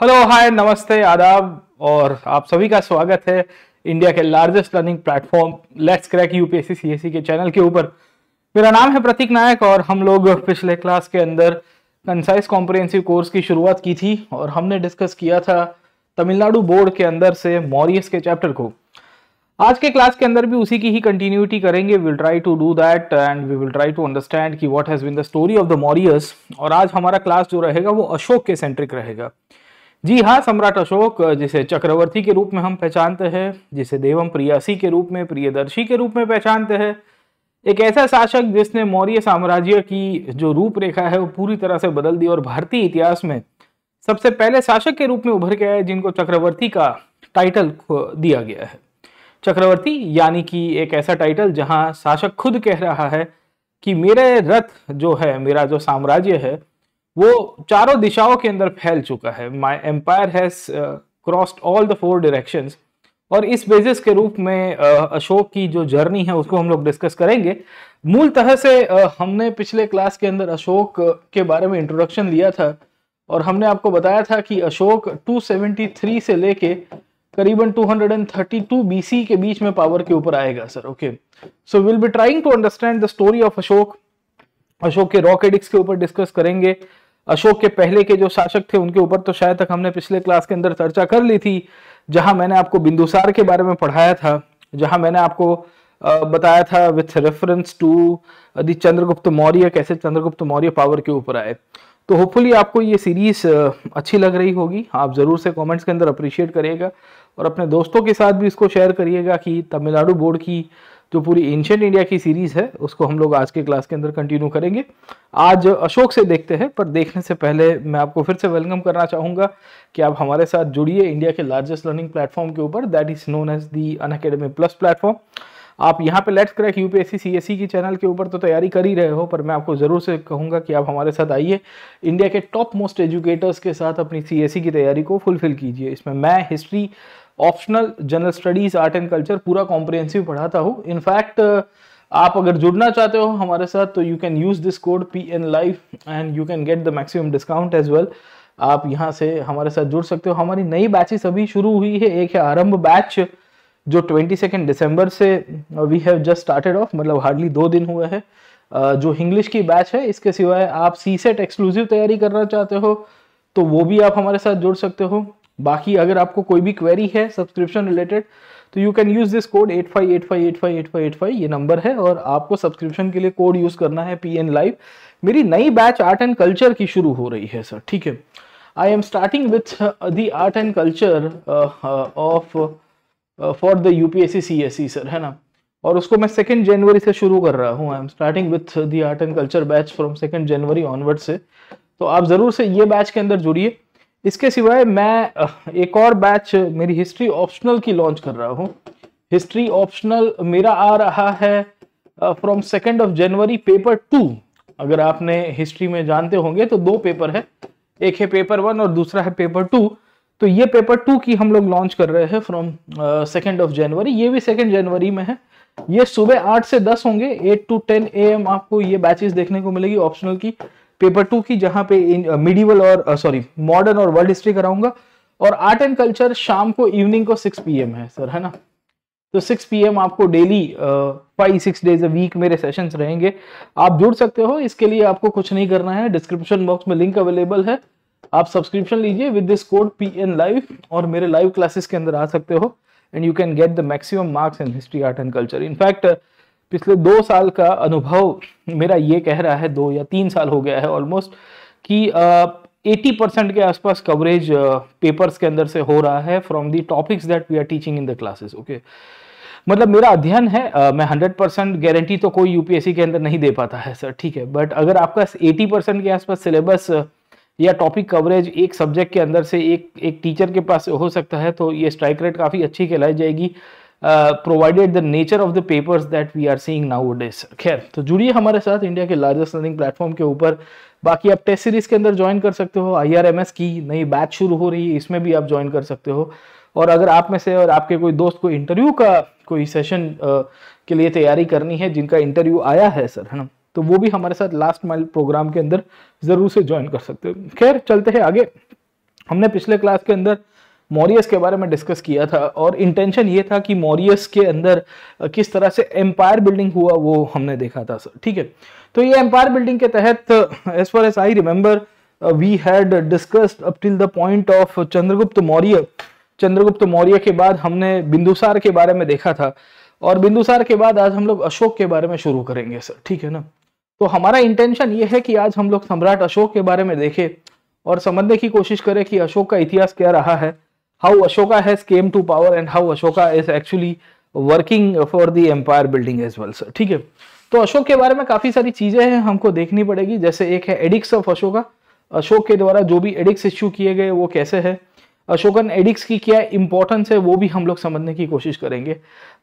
Hello hi नमस्ते आदाब और आप सभी का स्वागत है इंडिया के largest learning platform let's crack UPSC CSC के चैनल के ऊपर। मेरा नाम है प्रतीक नायक और हम लोग पिछले क्लास के अंदर कंसाइज कॉम्प्रिहेंसिव कोर्स की शुरुआत की थी और हमने डिस्कस किया था तमिलनाडु बोर्ड के अंदर से मॉरियस के चैप्टर को। आज के क्लास के अंदर भी उसी की ही कंटिन्यूटी करेंगे। Will try to do that and we will try to understand कि what has been the story of the Mauryas. और आज हमारा क्लास जो रहेगा वो अशोक के सेंट्रिक रहेगा। जी हाँ, सम्राट अशोक जिसे चक्रवर्ती के रूप में हम पहचानते हैं, जिसे देवम प्रियासी के रूप में, प्रियदर्शी के रूप में पहचानते हैं, एक ऐसा शासक जिसने मौर्य साम्राज्य की जो रूपरेखा है वो पूरी तरह से बदल दी और भारतीय इतिहास में सबसे पहले शासक के रूप में उभर के आए जिनको चक्रवर्ती का टाइटल दिया गया है। चक्रवर्ती यानी कि एक ऐसा टाइटल जहां शासक खुद कह रहा है कि मेरे रथ जो है, मेरा जो साम्राज्य है वो चारों दिशाओं के अंदर फैल चुका है। My empire has crossed all the 4 directions. और इस बेसिस के रूप में अशोक की जो जर्नी है उसको हम लोग डिस्कस करेंगे। मूलतः से हमने पिछले क्लास के अंदर अशोक के बारे में इंट्रोडक्शन लिया था और हमने आपको बताया था कि अशोक 273 से लेके करीबन 232 बीसी के बीच में पावर के ऊपर आएगा sir. Okay, so will be trying to understand the story of Ashoka. Ashoka के रॉक एडिक्ट्स के ऊपर डिस्कस करेंगे। अशोक के पहले के जो शासक थे उनके ऊपर तो शायद तक हमने पिछले क्लास के अंदर चर्चा कर ली थी, जहां मैंने आपको बिंदुसार के बारे में पढ़ाया था, जहां मैंने आपको बताया था with reference to the Chandragupta Maurya, कैसे चंद्रगुप्त मौर्य पावर के ऊपर आए। तो होपफुली आपको ये सीरीज अच्छी लग रही होगी। आप जरूर से कमेंट्स के अंदर अप्रिशिएट करिएगा और अपने दोस्तों के साथ भी इसको शेयर करिएगा कि तमिलनाडु बोर्ड की जो पूरी एंशिएंट इंडिया की सीरीज है उसको हम लोग आज के क्लास के अंदर कंटिन्यू करेंगे। आज अशोक से देखते हैं, पर देखने से पहले मैं आपको फिर से वेलकम करना चाहूंगा कि आप हमारे साथ जुड़िए इंडिया के लार्जेस्ट लर्निंग प्लेटफॉर्म के ऊपर, that is known as the Unacademy plus platform. आप यहाँ पे लेट्स क्रैक यूपीएससी सीएससी की चैनल के ऊपर तो तैयारी कर ही रहे हो, पर मैं आपको जरूर से कहूंगा कि आप हमारे साथ आइए, इंडिया के टॉप मोस्ट एजुकेटर्स के साथ अपनी सीएससी की तैयारी को फुलफिल कीजिए। इसमें मैं history, optional, general studies, art and culture पूरा कॉम्प्रिहेंसिव पढ़ाता हूँ। इनफैक्ट आप अगर जुड़ना चाहते हो हमारे साथ तो you can use this code PN Live and you can get the maximum discount as well. आप यहाँ से हमारे साथ जुड़ सकते हो। हमारी नई बैचेस अभी शुरू हुई है। एक है आरंभ बैच जो 22 दिसंबर से we have just started off, मतलब हार्डली 2 दिन हुए हैं, जो इंग्लिश की बैच है। इसके सिवाय आप CSET एक्सक्लूसिव तैयारी करना चाहते हो तो वो भी आप हमारे साथ जुड़ सकते हो। बाकी अगर आपको कोई भी क्वेरी है सब्सक्रिप्शन रिलेटेड तो you can use this code 8585858585, ये नंबर है और आपको सब्सक्रिप्शन के लिए कोड यूज करना है PN Live। मेरी नई बैच आर्ट एंड कल्चर की शुरू हो रही है सर, ठीक है। I am starting with the art and culture of for the UPSC CSC sir, है ना। और उसको मैं 2 जनवरी से शुरू कर रहा हूँ। I am starting with the art and culture batch from 2 January onward से। तो आप जरूर से ये बैच के अंदर जुड़िए। इसके सिवाय मैं एक और बैच मेरी हिस्ट्री ऑप्शनल की लॉन्च कर रहा हूँ। हिस्ट्री ऑप्शनल मेरा आ रहा है फ्रॉम 2 जनवरी पेपर 2। अगर आपने हिस्ट्री में जानते होंगे तो 2 पेपर है, एक है पेपर 1 और दूसरा है पेपर 2। तो ये पेपर 2 की हम लोग लॉन्च कर रहे हैं फ्रॉम 2 जनवरी। ये भी 2 जनवरी में है। ये सुबह 8 से 10 होंगे, 8 to 10 AM आपको ये बैचेस देखने को मिलेगी ऑप्शनल की पेपर 2 की, जहां पे मिडिवल और मॉडर्न और वर्ल्ड हिस्ट्री कराऊंगा। और आर्ट एंड कल्चर शाम को इवनिंग को 6 PM है सर, है ना। तो 6 PM आपको डेली 5-6 डेज अ वीक मेरे सेशंस रहेंगे। आप जुड़ सकते हो। इसके लिए आपको कुछ नहीं करना है, डिस्क्रिप्शन बॉक्स में लिंक अवेलेबल है। आप सब्सक्रिप्शन लीजिए with this code PN Live और मेरे लाइव क्लासेस के अंदर आ सकते हो and you can get the maximum marks in history, art and culture. In fact पिछले 2 साल का अनुभव मेरा ये कह रहा है, 2 या 3 साल हो गया है ऑलमोस्ट, कि 80% के आसपास कवरेज पेपर्स के अंदर से हो रहा है from the topics that we are teaching in the classes. Okay, मतलब मेरा अध्ययन है। मैं 100% गारंटी तो कोई यूपीएससी के अंदर नहीं दे पाता है सर, ठीक है। बट अगर आपका 80% के आसपास सिलेबस या टॉपिक कवरेज एक सब्जेक्ट के अंदर से एक टीचर के पास हो सकता है तो ये स्ट्राइक रेट काफ़ी अच्छी कहलाई जाएगी, provided the nature of the papers that we are seeing nowadays. खैर, तो जुड़िए हमारे साथ इंडिया के लार्जेस्ट लर्निंग प्लेटफॉर्म के ऊपर। बाकी आप टेस्ट सीरीज के अंदर ज्वाइन कर सकते हो। IRMS की नई बैच शुरू हो रही है, इसमें भी आप ज्वाइन कर सकते हो। और अगर आप में से और आपके कोई दोस्त को इंटरव्यू का कोई सेशन के लिए तैयारी करनी है, जिनका इंटरव्यू आया है सर, है ना, तो वो भी हमारे साथ लास्ट माइल प्रोग्राम के अंदर जरूर से ज्वाइन कर सकते हो। खैर, चलते हैं आगे। हमने पिछले क्लास के अंदर मॉरियस के बारे में डिस्कस किया था और इंटेंशन ये था कि मॉरियस के अंदर किस तरह से एम्पायर बिल्डिंग हुआ वो हमने देखा था सर, ठीक है। तो ये एम्पायर बिल्डिंग के तहत as far as I remember we had discussed up till the point of Chandragupta Maurya. Chandragupta Maurya के बाद हमने बिंदुसार के बारे में देखा था और बिंदुसार के बाद आज हम लोग अशोक के बारे में शुरू करेंगे सर, ठीक है ना। तो हमारा इंटेंशन ये है कि आज हम लोग सम्राट अशोक के बारे में देखें और समझने की कोशिश करें कि अशोक का इतिहास क्या रहा है, how Ashoka has came to power and how Ashoka is actually working for the empire building as well sir, ठीक है। तो अशोक के बारे में काफी सारी चीजें हैं हमको देखनी पड़ेगी, जैसे एक है एडिक्स ऑफ अशोका, अशोक के द्वारा जो भी एडिक्स इश्यू किए गए वो कैसे है, अशोकन एडिक्स की क्या इंपॉर्टेंस है वो भी हम लोग समझने की कोशिश करेंगे।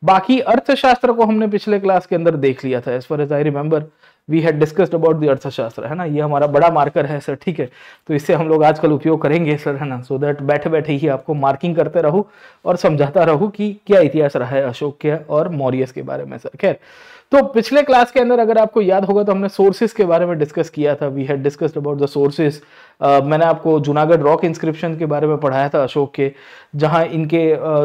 बाकी अर्थशास्त्र को हमने पिछले क्लास के अंदर देख लिया था, as far as I remember we had discussed about the Arthashastra, है ना। ये हमारा बड़ा मार्कर है सर, ठीक है। तो इससे हम लोग आजकल उपयोग करेंगे सर, है ना, सो दैट बैठे बैठे ही आपको मार्किंग करते रहूं और समझाता रहूं कि क्या इतिहास रहा है अशोक के और मौर्यस के बारे में सर। खैर, तो पिछले क्लास के अंदर अगर आपको याद होगा तो हमने सोर्सेस के बारे में डिस्कस किया था, we had discussed about the sources. मैंने आपको जूनागढ़ रॉक इंस्क्रिप्शन के बारे में पढ़ाया था अशोक के, जहां इनके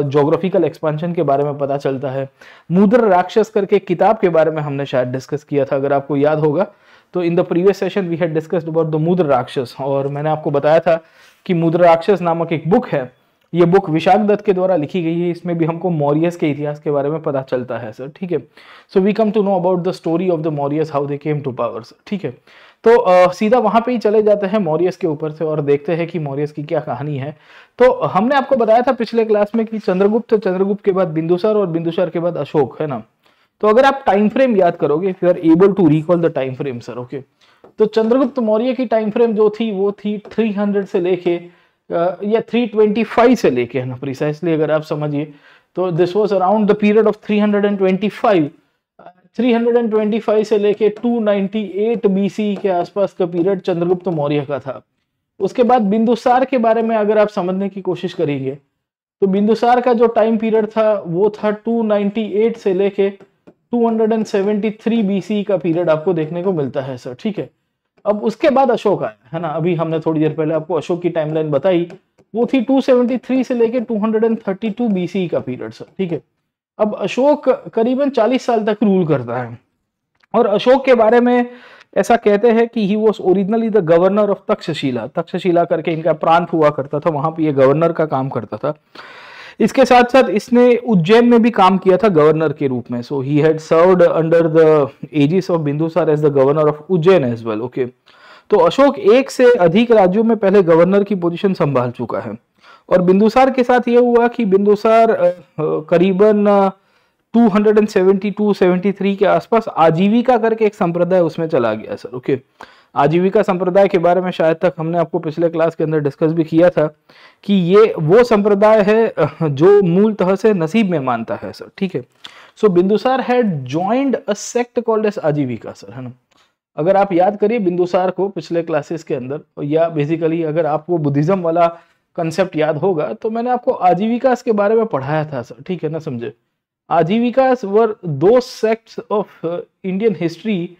ज्योग्राफिकल एक्सपेंशन के बारे में पता चलता है। मुद्र राक्षस करके किताब के बारे में हमने शायद डिस्कस किया था, अगर आपको याद होगा तो in the previous session we had discussed about the Mudra Rakshasa, और मैंने आपको बताया था कि मुद्र राक्षस नामक एक बुक है, ये बुक विशाख दत्त के द्वारा लिखी गई है, इसमें भी हमको मौर्यस के इतिहास के बारे में पता चलता है सर, ठीक है। So we come to know about the story of the Mauryas, how they came to power sir, ठीक है। तो सीधा वहां पे ही चले जाते हैं मौर्यस के ऊपर से और देखते हैं कि मौर्यस की क्या कहानी है। तो हमने आपको बताया था पिछले क्लास में कि चंद्रगुप्त के बाद बिंदुसार और बिंदुसार के बाद अशोक, है ना। तो अगर आप टाइम फ्रेम याद करोगे, if you are able to recall the time frame sir, okay, तो चंद्रगुप्त मौर्य की टाइम फ्रेम जो थी वो थी 300 से लेके या 325 से लेके, है ना, प्रिसाइसली अगर आप समझिए तो this was around the period of 325 से लेके 298 बीसी के आसपास का पीरियड चंद्रगुप्त मौर्य का था। उसके बाद बिंदुसार के बारे में अगर आप समझने की कोशिश करेंगे तो बिंदुसार का जो टाइम पीरियड था वो था 298 से लेके 273 बीसी का पीरियड आपको देखने को मिलता है सर, ठीक है। अब उसके बाद अशोक आया, है ना, अभी हमने थोड़ी देर पहले आपको अशोक की टाइमलाइन बताई, वो थी 273 से लेके 232 बीसी का पीरियड सर, ठीक है। अब अशोक करीबन 40 साल तक रूल करता है और अशोक के बारे में ऐसा कहते हैं कि he was originally the governor of Takshashila, Takshashila करके इनका प्रांत हुआ करता था, वहां पे ये गवर्नर का काम करता था। इसके साथ साथ इसने उज्जैन में भी काम किया था गवर्नर के रूप में, so he had served under the aegis of Bindusara as the governor of Ujjain as well, okay. तो अशोक एक से अधिक राज्यों में पहले गवर्नर की पोजीशन संभाल चुका है और बिंदुसार के साथ ये हुआ कि बिंदुसार करीबन 272-73 के आसपास आजीविका करके एक संप्रदाय उसमें चला गया सर, ओके। आजीविका संप्रदाय के बारे में शायद तक हमने आपको पिछले क्लास के अंदर डिस्कस भी किया था कि ये वो संप्रदाय है जो मूलतः से नसीब में मानता है सर, ठीक है। So Bindusara had joined a sect called as Ajivika sir, है ना। अगर आप याद करिए बिंदुसार को पिछले क्लासेस के अंदर, या बेसिकली अगर आपको बुद्धिज्म वाला कंसेप्ट याद होगा तो मैंने आपको आजीविकास के बारे में पढ़ाया था सर, ठीक है ना, समझे। आजीविकास वर दो सेक्ट्स ऑफ इंडियन हिस्ट्री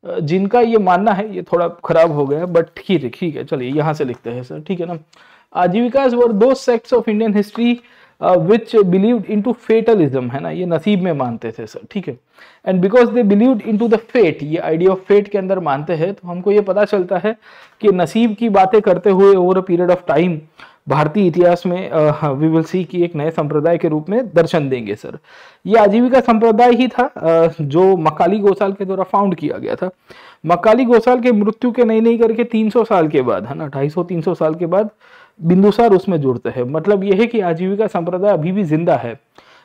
जिनका ये मानना है, ये थोड़ा खराब हो गया बट ठीक है, चलिए यहाँ से लिखते हैं सर, ठीक है ना। आजीविकास वर दो sects of Indian history which believed into fatalism, है ना, ये नसीब में मानते थे सर, ठीक है। And because they believed into the fate, ये आइडिया ऑफ फेट के अंदर मानते हैं, तो हमको ये पता चलता है कि नसीब की बातें करते हुए over a period of time भारतीय इतिहास में वी विल सी कि एक नए संप्रदाय के रूप में दर्शन देंगे सर। ये आजीविका संप्रदाय ही था जो मकाली गोसाल के द्वारा फाउंड किया गया था। मकाली गोसाल के मृत्यु के नहीं करके 300 साल के बाद, है ना, 250-300 साल के बाद बिंदुसार उसमें जुड़ते हैं। मतलब यह है कि आजीविका संप्रदाय अभी भी जिंदा है।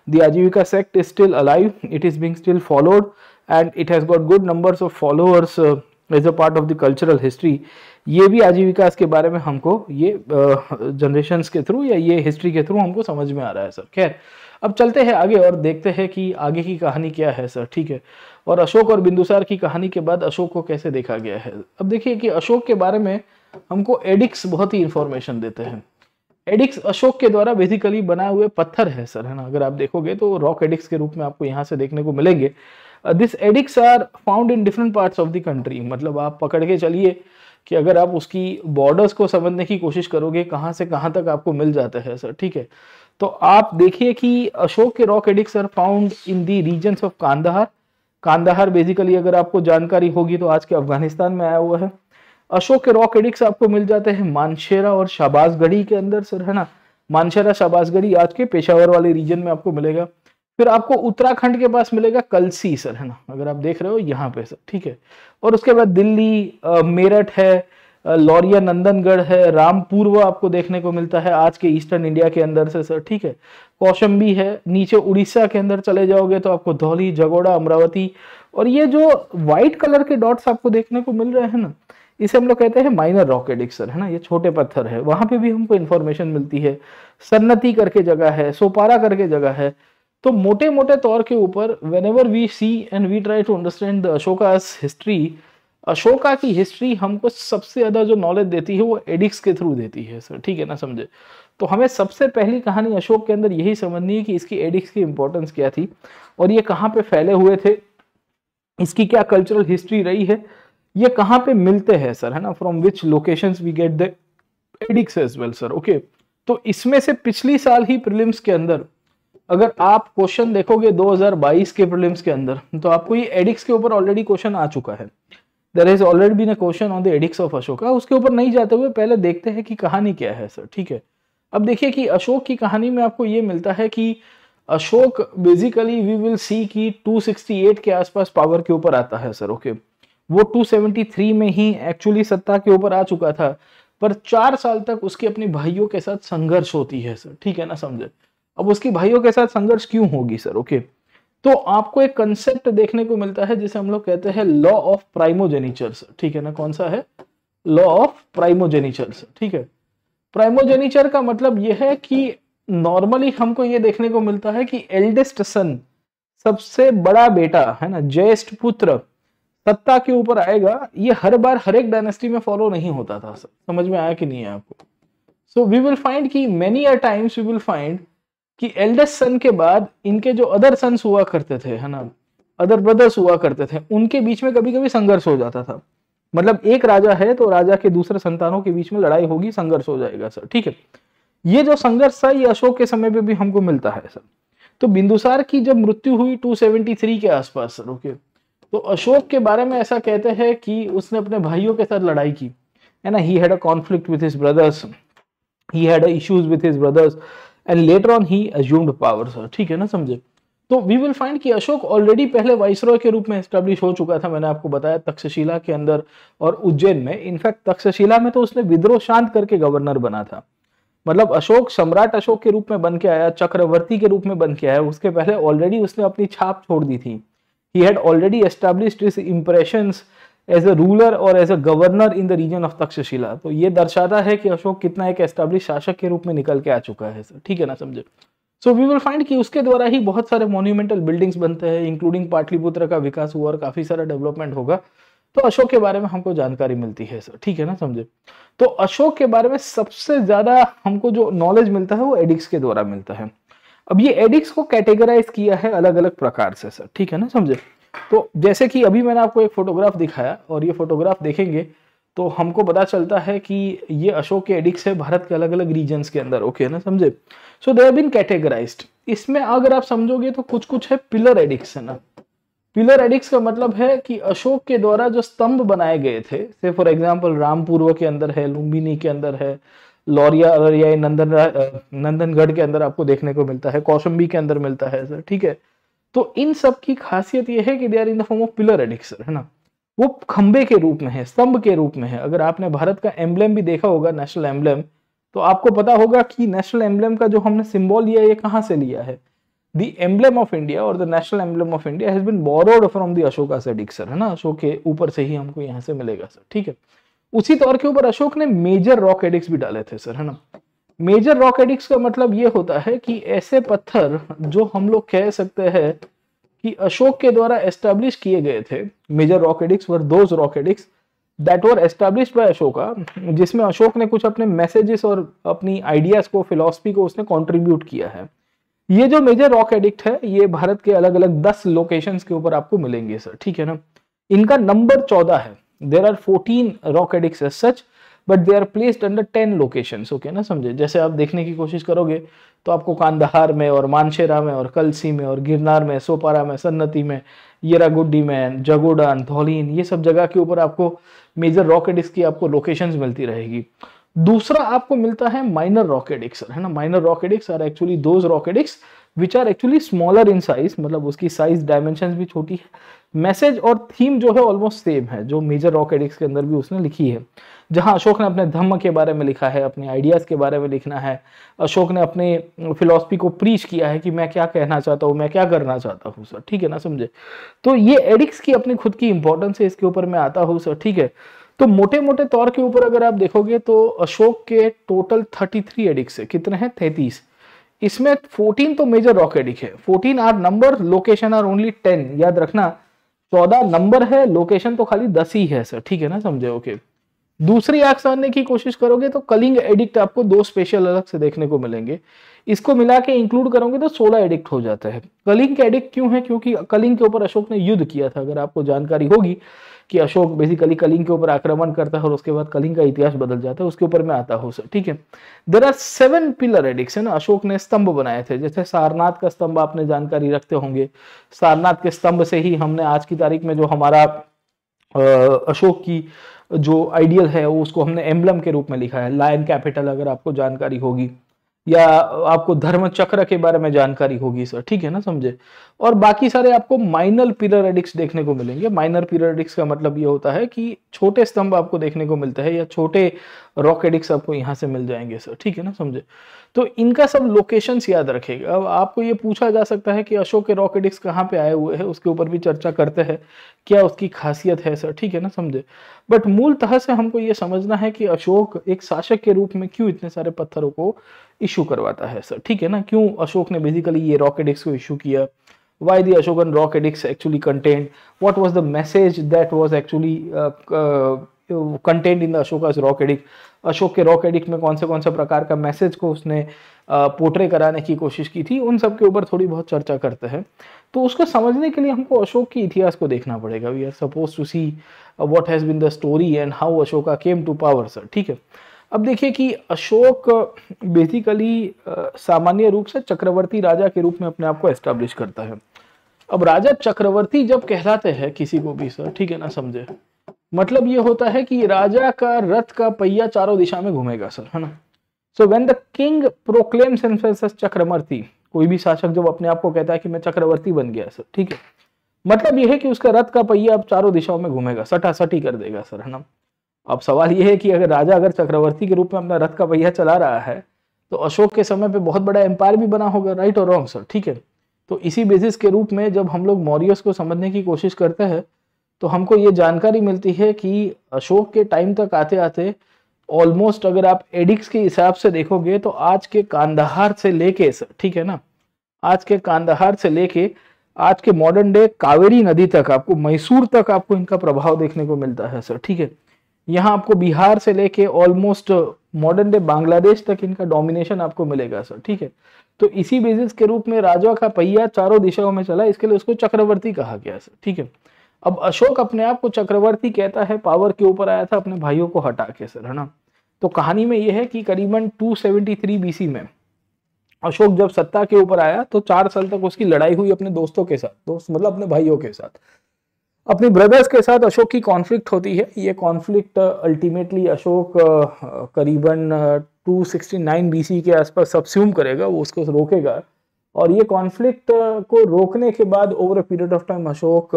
The Ajivika sect is still alive, it is being still followed and it has got good numbers of followers as a part of the cultural history. ये भी आजीविका के बारे में हमको ये जनरेशंस के थ्रू या ये हिस्ट्री के थ्रू हमको समझ में आ रहा है सर। खैर, अब चलते हैं आगे और देखते हैं कि आगे की कहानी क्या है सर, ठीक है। और अशोक और बिंदुसार की कहानी के बाद अशोक को कैसे देखा गया है। अब देखिए कि अशोक के बारे में हमको एडिक्स बहुत ही इंफॉर्मेशन देते हैं। एडिक्स अशोक के द्वारा बेसिकली बनाए हुए पत्थर है सर, है ना। अगर आप देखोगे तो रॉक एडिक्स के रूप में आपको यहाँ से देखने को मिलेंगे। This edicts are found in different parts of the country, मतलब आप पकड़ के चलिए कि अगर आप उसकी बॉर्डर्स को समझने की कोशिश करोगे कहाँ से कहाँ तक आपको मिल जाता है सर, ठीक है। तो आप देखिए कि अशोक के rock edicts are found in the regions of Kandahar. Kandahar basically अगर आपको जानकारी होगी तो आज के अफगानिस्तान में आया हुआ है। अशोक के रॉक एडिक्ट्स आपको मिल जाते हैं मानशेरा और शाबाजगढ़ी के अंदर सर, है ना। मानशेरा शाबाजगढ़ी आज के पेशावर वाले रीजन में आपको मिलेगा। फिर आपको उत्तराखंड के पास मिलेगा कलसी सर, है ना, अगर आप देख रहे हो यहाँ पे सर, ठीक है। और उसके बाद दिल्ली, मेरठ है, लौरिया नंदनगढ़ है, रामपूर्व आपको देखने को मिलता है आज के ईस्टर्न इंडिया के अंदर से सर, ठीक है। कौशंबी है, नीचे उड़ीसा के अंदर चले जाओगे तो आपको धौली, झगोड़ा, अमरावती, और ये जो व्हाइट कलर के डॉट्स आपको देखने को मिल रहे हैं ना, इसे हम लोग कहते हैं माइनर रॉक एडिक्ट्स सर, है ना। ये छोटे पत्थर है, वहां पे भी हमको इन्फॉर्मेशन मिलती है। सन्नति करके जगह है, सोपारा करके जगह है। तो मोटे मोटे तौर के ऊपर whenever we see and we try to understand the Ashoka's history, Ashoka की हिस्ट्री हमको सबसे ज्यादा जो नॉलेज देती है वो एडिक्स के थ्रू देती है सर, ठीक है ना, समझे। तो हमें सबसे पहली कहानी अशोक के अंदर यही समझनी है कि इसकी एडिक्स की इंपॉर्टेंस क्या थी और ये कहाँ पे फैले हुए थे, इसकी क्या कल्चरल हिस्ट्री रही है, ये कहाँ पे मिलते हैं सर, है ना, from which locations we get the edicts as well sir, okay. तो इसमें से पिछली साल ही प्रीलिम्स के अंदर अगर आप क्वेश्चन देखोगे 2022 के प्रीलिम्स के अंदर, तो आपको ये एडिक्स के ऊपर ऑलरेडी क्वेश्चन आ चुका है। There is already been a question on the edicts of Ashoka. उसके ऊपर नहीं जाते हुए पहले देखते हैं कि कहानी क्या है सर, ठीक है। अब देखिए कि अशोक की कहानी में आपको ये मिलता है कि Ashok basically we will see कि 268 के आसपास पावर के ऊपर आता है सर, ओके। वो 273 में ही एक्चुअली सत्ता के ऊपर आ चुका था, पर 4 साल तक उसके अपने भाइयों के साथ संघर्ष होती है सर, ठीक है ना, समझे। अब उसकी भाइयों के साथ संघर्ष क्यों होगी सर, ओके। तो आपको एक कंसेप्ट देखने को मिलता है जिसे हम लोग कहते हैं लॉ ऑफ प्राइमोजेनिचर सर, ठीक है ना। कौन सा है? लॉ ऑफ प्राइमोजेनिचर सर, ठीक है। प्राइमोजेनिचर का मतलब यह है कि नॉर्मली हमको ये देखने को मिलता है कि एल्डेस्ट सन, सबसे बड़ा बेटा, है ना, ज्येष्ठ पुत्र सत्ता के ऊपर आएगा, ये हर बार हर एक डायनेस्टी में फॉलो नहीं होता था सर। समझ में आया कि नहीं है आपको? सो वी विल फाइंड कि many a times we will find कि एल्डेस्ट सन के बाद इनके जो अदर सन्स हुआ करते थे, है ना, अदर ब्रदर्स हुआ करते थे, उनके बीच में कभी कभी संघर्ष हो जाता था। मतलब एक राजा है तो राजा के दूसरे संतानों के बीच में लड़ाई होगी, संघर्ष हो जाएगा सर, ठीक है। ये जो संघर्ष था ये अशोक के समय पे भी हमको मिलता है सर। तो बिंदुसार की जब मृत्यु हुई 273 के आसपास सर, ओके, तो अशोक के बारे में ऐसा कहते हैं कि उसने अपने भाइयों के साथ लड़ाई की, है ना। He had a conflict with his brothers, he had issues with his brothers and later on he assumed power sir, ठीक है ना, समझे। तो वी विल फाइंड कि अशोक ऑलरेडी पहले वाइसरॉय के रूप में एस्टेब्लिश हो चुका था, मैंने आपको बताया, तक्षशिला के अंदर और उज्जैन में। इनफैक्ट तक्षशिला में तो उसने विद्रोह शांत करके गवर्नर बना था। मतलब अशोक सम्राट अशोक के रूप में बन के आया, चक्रवर्ती के रूप में बन के आया, उसके पहले ऑलरेडी उसने अपनी छाप छोड़ दी थी। He had already established his impressions as a ruler और as a governor in the region of Takshashila. तो ये दर्शाता है कि अशोक कितना एक एस्टैब्लिश शासक के रूप में निकल के आ चुका है सर, ठीक है ना, समझे। सो वी विल फाइंड कि उसके द्वारा ही बहुत सारे मॉन्यूमेंटल बिल्डिंग्स बनते हैं, इंक्लूडिंग पाटलिपुत्र का विकास हुआ और काफी सारा डेवलपमेंट होगा। तो अशोक के बारे में हमको जानकारी मिलती है सर, ठीक है ना, समझे। तो अशोक के बारे में सबसे ज्यादा हमको जो नॉलेज मिलता है वो एडिक्स के द्वारा मिलता है। अब ये एडिक्स को कैटेगराइज किया है अलग अलग प्रकार से सर, ठीक है ना, समझे। तो जैसे कि अभी मैंने आपको एक फोटोग्राफ दिखाया और ये फोटोग्राफ देखेंगे तो हमको पता चलता है कि ये अशोक के एडिक्स है भारत के अलग अलग रीजन्स के अंदर, ओके ना, समझे। सो दे हैव बीन कैटेगराइज्ड। इसमें अगर आप समझोगे तो कुछ कुछ है पिलर एडिक्स, है ना। पिलर एडिक्स का मतलब है कि अशोक के द्वारा जो स्तंभ बनाए गए थे, से फॉर एग्जांपल रामपूर्व के अंदर है, लुम्बिनी के अंदर है, लौरिया अररिया नंदनगढ़ के अंदर आपको देखने को मिलता है, कौशंबी के अंदर मिलता है सर, ठीक है। तो इन सब की खासियत यह है कि they are in the form of pillar edicts, है ना। वो खंबे के रूप में है, स्तंभ के रूप में है। अगर आपने भारत का एम्ब्लेम भी देखा होगा, नेशनल एम्ब्लेम, तो आपको पता होगा कि नेशनल एम्ब्लेम का जो हमने सिंबल लिया है ये कहाँ से लिया है। The emblem of India और the national emblem of India has been borrowed from the Ashoka Edicts sir, है ना। अशोक के ऊपर से ही हमको यहाँ से मिलेगा सर, ठीक है। उसी तौर के ऊपर अशोक ने मेजर रॉक एडिक्स भी डाले थे सर, है ना। मेजर रॉक एडिक्स का मतलब ये होता है कि ऐसे पत्थर जो हम लोग कह सकते हैं कि अशोक के द्वारा एस्टेब्लिश किए गए थे। Major rock edicts were those rock edicts that were established by Ashoka, जिसमें अशोक ने कुछ अपने मैसेजेस और अपनी आइडियाज को, फिलॉसफी को उसने कॉन्ट्रीब्यूट किया है। ये जो मेजर रॉक एडिक्ट है ये भारत के अलग अलग 10 लोकेशंस के ऊपर आपको मिलेंगे सर, ठीक है ना। इनका नंबर 14 है, there are 14 rock edicts as such, but they are placed under 10 locations. Okay ना, समझे? जैसे आप देखने की कोशिश करोगे तो आपको कांदाहार में और मानशेरा में और कलसी में और गिरनार में, सोपारा में, सन्नती में, येरागुड्डी में, जगोडान, धौलीन, ये सब जगह के ऊपर आपको मेजर रॉक एडिक्स की आपको लोकेशंस मिलती रहेगी। दूसरा आपको मिलता है माइनर रॉक एडिक्स, है ना। Minor rock edicts are actually those rock edicts which are actually smaller in size, मतलब उसकी साइज डायमेंशन भी छोटी है, मैसेज और थीम जो है ऑलमोस्ट सेम है जो मेजर रॉक एडिक्स के अंदर भी उसने लिखी है। जहां अशोक ने अपने धम्म के बारे में लिखा है, अपने आइडियाज के बारे में लिखना है, अशोक ने अपने फिलॉसफी को प्रीच किया है कि मैं क्या कहना चाहता हूँ, मैं क्या करना चाहता हूँ सर, ठीक है ना, समझे? तो ये एडिक्स की अपनी खुद की इंपॉर्टेंस है, इसके ऊपर मैं आता हूँ सर, ठीक है। तो मोटे मोटे तौर के ऊपर अगर आप देखोगे तो अशोक के टोटल 33 एडिक्स है। कितने हैं? 33। इसमें 14 तो मेजर रॉक एडिक है, 14 are number, location are only 10। याद रखना 14 नंबर है, लोकेशन तो खाली 10 ही है सर, ठीक है ना, समझे? ओके। दूसरी आंख साधने की कोशिश करोगे तो कलिंग एडिक्ट आपको 2 स्पेशल अलग से देखने को मिलेंगे। इसको मिला के इंक्लूड करोगे तो 16 एडिक्ट हो जाते हैं। कलिंग के एडिक्ट क्यों है? क्योंकि कलिंग के ऊपर अशोक ने युद्ध किया था। अगर आपको जानकारी होगी कि अशोक बेसिकली कलिंग के ऊपर आक्रमण करता है और उसके बाद कलिंग का इतिहास बदल जाता है, उसके ऊपर मैं आता हूँ सर, ठीक है। देयर आर 7 पिलर एडिक्स, है ना। अशोक ने स्तंभ बनाए थे, जैसे सारनाथ का स्तंभ आपने जानकारी रखते होंगे। सारनाथ के स्तंभ से ही हमने आज की तारीख में जो हमारा अशोक की जो आइडियल है वो उसको हमने एम्बलम के रूप में लिखा है, लायन कैपिटल, अगर आपको जानकारी होगी, या आपको धर्म चक्र के बारे में जानकारी होगी सर, ठीक है ना, समझे? और बाकी सारे आपको माइनर पिलर एडिक्स देखने को मिलेंगे। माइनर पिलर एडिक्स का मतलब ये होता है कि छोटे स्तंभ आपको देखने को मिलते हैं या छोटे रॉक एडिक्स आपको यहाँ से मिल जाएंगे सर, ठीक है ना, समझे? तो इनका सब लोकेशंस याद रखेगा। अब आपको ये पूछा जा सकता है कि अशोक के रॉक एडिक्स कहाँ पे आए हुए हैं, उसके ऊपर भी चर्चा करते हैं, क्या उसकी खासियत है सर, ठीक है ना, समझे? बट मूलतः से हमको ये समझना है कि अशोक एक शासक के रूप में क्यों इतने सारे पत्थरों को इशू करवाता है सर, ठीक है ना। क्यों अशोक ने बेसिकली ये रॉक एडिक्स को इशू किया, why the Ashokan rock edicts actually contained, what was the message that was actually contained in the Ashoka's rock edict, Ashok के रॉक एडिक्ट में कौन से प्रकार का मैसेज को उसने पोर्ट्रे कराने की कोशिश की थी, उन सब के ऊपर थोड़ी बहुत चर्चा करते हैं। तो उसको समझने के लिए हमको अशोक के इतिहास को देखना पड़ेगा। We are suppose to see what has been the story and how Ashoka came to power sir, ठीक है। अब देखिए कि अशोक बेसिकली सामान्य रूप से चक्रवर्ती राजा के रूप में अपने आप को एस्टेब्लिश करता है। अब राजा चक्रवर्ती जब कहलाते हैं किसी को भी सर, ठीक है ना, समझे? मतलब ये होता है कि राजा का रथ का पहिया चारों दिशा में घूमेगा सर, है ना। So when the king proclaims himself as Chakravarti, कोई भी शासक जब अपने आप को कहता है कि मैं चक्रवर्ती बन गया सर, ठीक है, मतलब ये है कि उसका रथ का पहिया अब चारों दिशाओं में घूमेगा, सटासटी कर देगा सर, है ना। अब सवाल ये है कि अगर राजा अगर चक्रवर्ती के रूप में अपना रथ का पहिया चला रहा है तो अशोक के समय पे बहुत बड़ा एम्पायर भी बना होगा, राइट और रॉन्ग सर, ठीक है। तो इसी बेसिस के रूप में जब हम लोग मौर्यस को समझने की कोशिश करते हैं तो हमको ये जानकारी मिलती है कि अशोक के टाइम तक आते आते ऑलमोस्ट, अगर आप एडिक्स के हिसाब से देखोगे तो आज के कांदाहार से लेके सर, ठीक है ना, आज के कांदाहार से लेके आज के मॉडर्न डे कावेरी नदी तक, आपको मैसूर तक आपको इनका प्रभाव देखने को मिलता है सर, ठीक है। यहाँ आपको बिहार से लेके ऑलमोस्ट मॉडर्न डे बांग्लादेश तक इनका डोमिनेशन आपको मिलेगा सर, ठीक है। तो इसी बेसिस के रूप में राजा का पहिया चारों दिशाओं में चला, इसके लिए उसको चक्रवर्ती कहा गया सर, ठीक है। अब अशोक अपने आप को चक्रवर्ती कहता है, पावर के ऊपर आया था अपने भाइयों को हटा के सर, है ना। तो कहानी में यह है कि करीबन 273 बीसी में अशोक जब सत्ता के ऊपर आया तो 4 साल तक उसकी लड़ाई हुई अपने दोस्तों के साथ, दोस्त मतलब अपने भाइयों के साथ, अपने ब्रदर्स के साथ अशोक की कॉन्फ्लिक्ट होती है। ये कॉन्फ्लिक्ट अल्टीमेटली अशोक करीबन 269 बीसी के आसपास सबस्यूम करेगा, वो उसको रोकेगा, और ये कॉन्फ्लिक्ट को रोकने के बाद over a period of time Ashok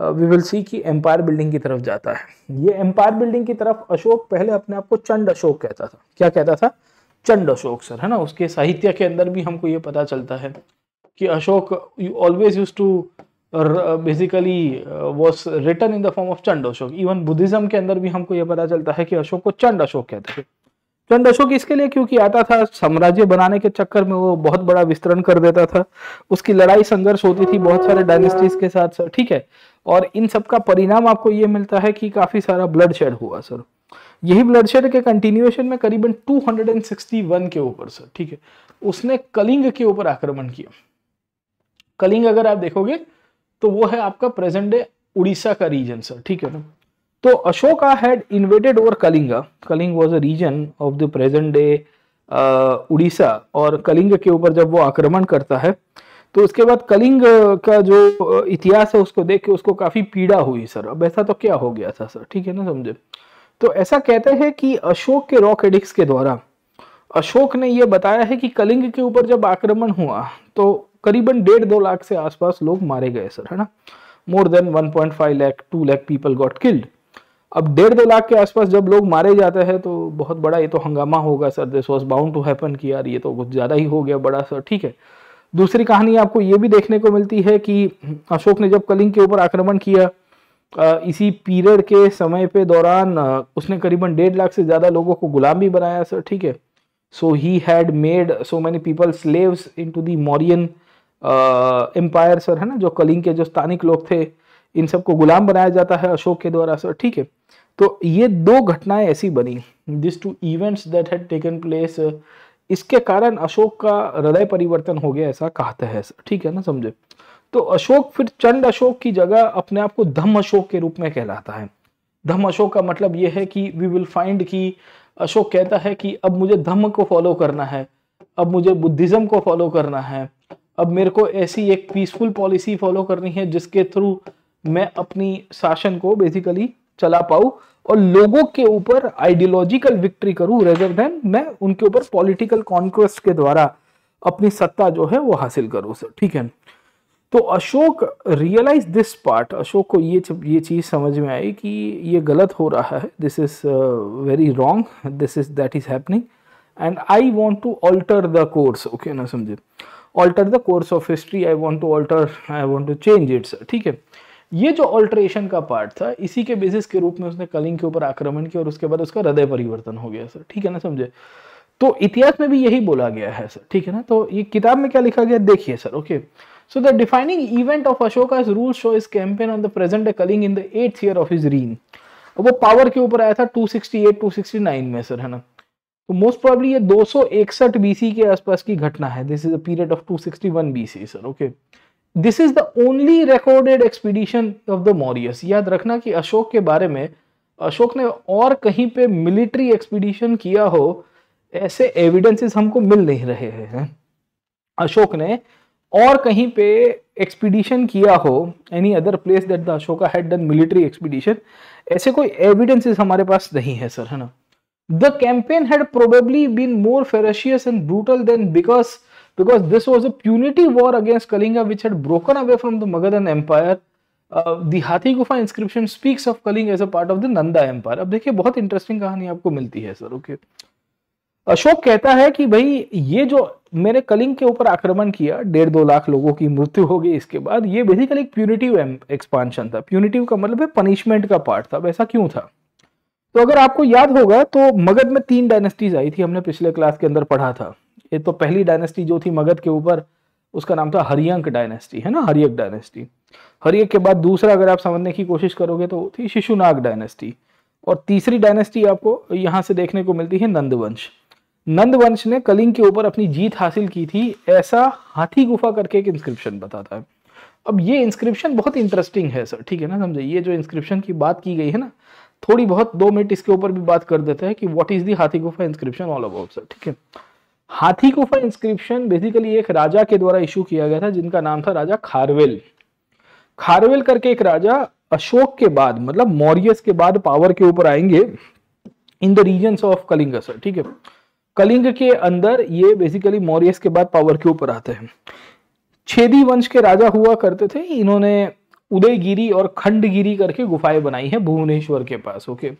we will see कि एम्पायर बिल्डिंग की तरफ जाता है। ये एम्पायर बिल्डिंग की तरफ अशोक पहले अपने आप को चंड अशोक कहता था। क्या कहता था? चंड अशोक सर, है ना। उसके साहित्य के अंदर भी हमको ये पता चलता है कि Ashok always used to basically was written in the form of Chand Ashok. Even Buddhism के अंदर भी हमको ये पता चलता है कि अशोक को चंड अशोक कहते थे। चंड अशोक इसके लिए क्योंकि आता था साम्राज्य बनाने के चक्कर में, वो बहुत बड़ा विस्तरण कर देता था, उसकी लड़ाई संघर्ष होती थी बहुत सारे डायनेस्टीज के साथ सर, ठीक है। और इन सब का परिणाम आपको ये मिलता है कि काफी सारा ब्लड शेड हुआ सर। यही ब्लड शेड के कंटिन्यूएशन में करीबन 261 के ऊपर सर, ठीक है, उसने कलिंग के ऊपर आक्रमण किया। कलिंग अगर आप देखोगे तो वो है आपका प्रेजेंट डे उड़ीसा का रीजन सर, ठीक है ना। तो Ashoka had invaded over Kalinga. Kalinga was a region of the present day Orissa, और कलिंग के ऊपर जब वो आक्रमण करता है तो उसके बाद कलिंग का जो इतिहास है उसको देख के उसको काफी पीड़ा हुई सर। अब ऐसा तो क्या हो गया था सर, ठीक है ना, समझे। तो ऐसा कहते हैं कि अशोक के रॉक एडिक्ट्स के द्वारा अशोक ने यह बताया है कि कलिंग के ऊपर जब आक्रमण हुआ तो करीबन 1.5-2 लाख से आसपास लोग मारे गए सर, है ना। More than 1.5 lakh 2 lakh people got killed. अब 1.5-2 लाख के आसपास जब लोग मारे जाते हैं तो बहुत बड़ा ये तो हंगामा होगा sir. This was bound to happen कि यार ये तो कुछ ज्यादा ही हो गया बड़ा सर, ठीक है। दूसरी कहानी आपको ये भी देखने को मिलती है कि अशोक ने जब कलिंग के ऊपर आक्रमण किया, इसी पीरियड के समय पे दौरान उसने करीबन 1.5 लाख से ज्यादा लोगों को गुलाम भी बनाया सर, ठीक है। So he had made so many people slaves into the Mauryan empire sir, है ना। जो कलिंग के जो स्थानिक लोग थे इन सबको गुलाम बनाया जाता है अशोक के द्वारा सर, ठीक है। तो ये 2 घटनाएं ऐसी बनी, this 2 events that had taken place, इसके कारण अशोक का हृदय परिवर्तन हो गया ऐसा कहते हैं सर, ठीक है ना, समझे। तो अशोक फिर चंड अशोक की जगह अपने आप को धम्म अशोक के रूप में कहलाता है। धम्म अशोक का मतलब यह है कि वी विल फाइंड कि अशोक कहता है कि अब मुझे धम्म को फॉलो करना है, अब मुझे बुद्धिज्म को फॉलो करना है, अब मेरे को ऐसी एक पीसफुल पॉलिसी फॉलो करनी है जिसके थ्रू मैं अपनी शासन को बेसिकली चला पाऊं और लोगों के ऊपर आइडियोलॉजिकल विक्ट्री करूं रेदर देन मैं उनके ऊपर पॉलिटिकल कॉन्क्वेस्ट के द्वारा अपनी सत्ता जो है वो हासिल करूं सर, ठीक है। तो Ashok realize this part, Ashok को ये चीज समझ में आई कि ये गलत हो रहा है, this is very wrong, this is that is happening and I want to alter the course, okay ना, समझे। Alter the course of history, I want to alter, I want to change it sir, ठीक है। ये जो alteration का part था इसी के बेसिस के रूप में उसने कलिंग के ऊपर आक्रमण किया और उसके बाद उसका हृदय परिवर्तन हो गया सर, ठीक है ना, समझे। तो इतिहास में भी यही बोला गया है सर, ठीक है ना। तो ये किताब में क्या लिखा गया देखिए sir, okay. So the defining event of Ashoka's rule show is campaign on the present day Kalinga in the 8th year of his reign. वो पावर के ऊपर आया था 268-269 में सर, है ना। तो मोस्ट प्रोबेबली ये 261 बीसी के आसपास की घटना है। This is a period of 261 BC sir, okay. This is the only recorded expedition of the Mauryas. याद रखना कि अशोक के बारे में अशोक ने और कहीं पे मिलिट्री एक्सपीडिशन किया हो ऐसे एविडेंसेस हमको मिल नहीं रहे हैं। अशोक ने और कहीं पे एक्सपीडिशन किया हो, any other place that the Ashoka had done military expedition, ऐसे कोई एविडेंसेस हमारे पास नहीं है सर, है ना। The campaign had probably been more ferocious and brutal than because this was a punitive war against Kalinga which had broken away from the Magadhan Empire. The Hathi Gufa inscription speaks of Kalinga as a part of the Nanda Empire. अब देखिए बहुत interesting कहानी आपको मिलती है sir, okay. Ashok कहता है कि भाई ये जो मैंने कलिंग के ऊपर आक्रमण किया, 1.5-2 लाख लोगों की मृत्यु हो गई, इसके बाद ये बेसिकली एक प्यूनिटिव एक्सपांशन था। प्यूनिटिव का मतलब है पनिशमेंट का पार्ट था। ऐसा क्यों था? तो अगर आपको याद होगा तो मगध में 3 डायनेस्टीज आई थी, हमने पिछले क्लास के अंदर पढ़ा था। ये तो पहली डायनेस्टी जो थी मगध के ऊपर उसका नाम था हरियंक डायनेस्टी, है ना, हरियक डायनेस्टी। हरियक के बाद दूसरा अगर आप समझने की कोशिश करोगे तो थी शिशुनाग डायनेस्टी, और तीसरी डायनेस्टी आपको यहाँ से देखने को मिलती है नंदवंश। नंदवंश ने कलिंग के ऊपर अपनी जीत हासिल की थी, ऐसा हाथी गुफा करके एक इंस्क्रिप्शन बताता है। अब ये इंस्क्रिप्शन बहुत इंटरेस्टिंग है सर, ठीक है ना, समझे। ये जो इंस्क्रिप्शन की बात की गई है ना, थोड़ी बहुत 2 मिनट इसके ऊपर भी बात कर देते हैं कि व्हाट इज दी हाथी गुफा इंस्क्रिप्शन ऑल अबाउट सर, ठीक है। हाथी गुफा इंस्क्रिप्शन बेसिकली एक राजा के द्वारा इशू किया गया था जिनका नाम था राजा खारवेल। खारवेल करके एक राजा अशोक के बाद, मतलब मौर्यस के बाद पावर के ऊपर आएंगे in the regions of Kalinga sir, ठीक है। कलिंग के अंदर ये बेसिकली मौर्यस के बाद पावर के ऊपर आते हैं। छेदी वंश के राजा हुआ करते थे, इन्होंने उदयगिरी और खंडगिरी करके गुफाएं बनाई है भुवनेश्वर के पास, ओके।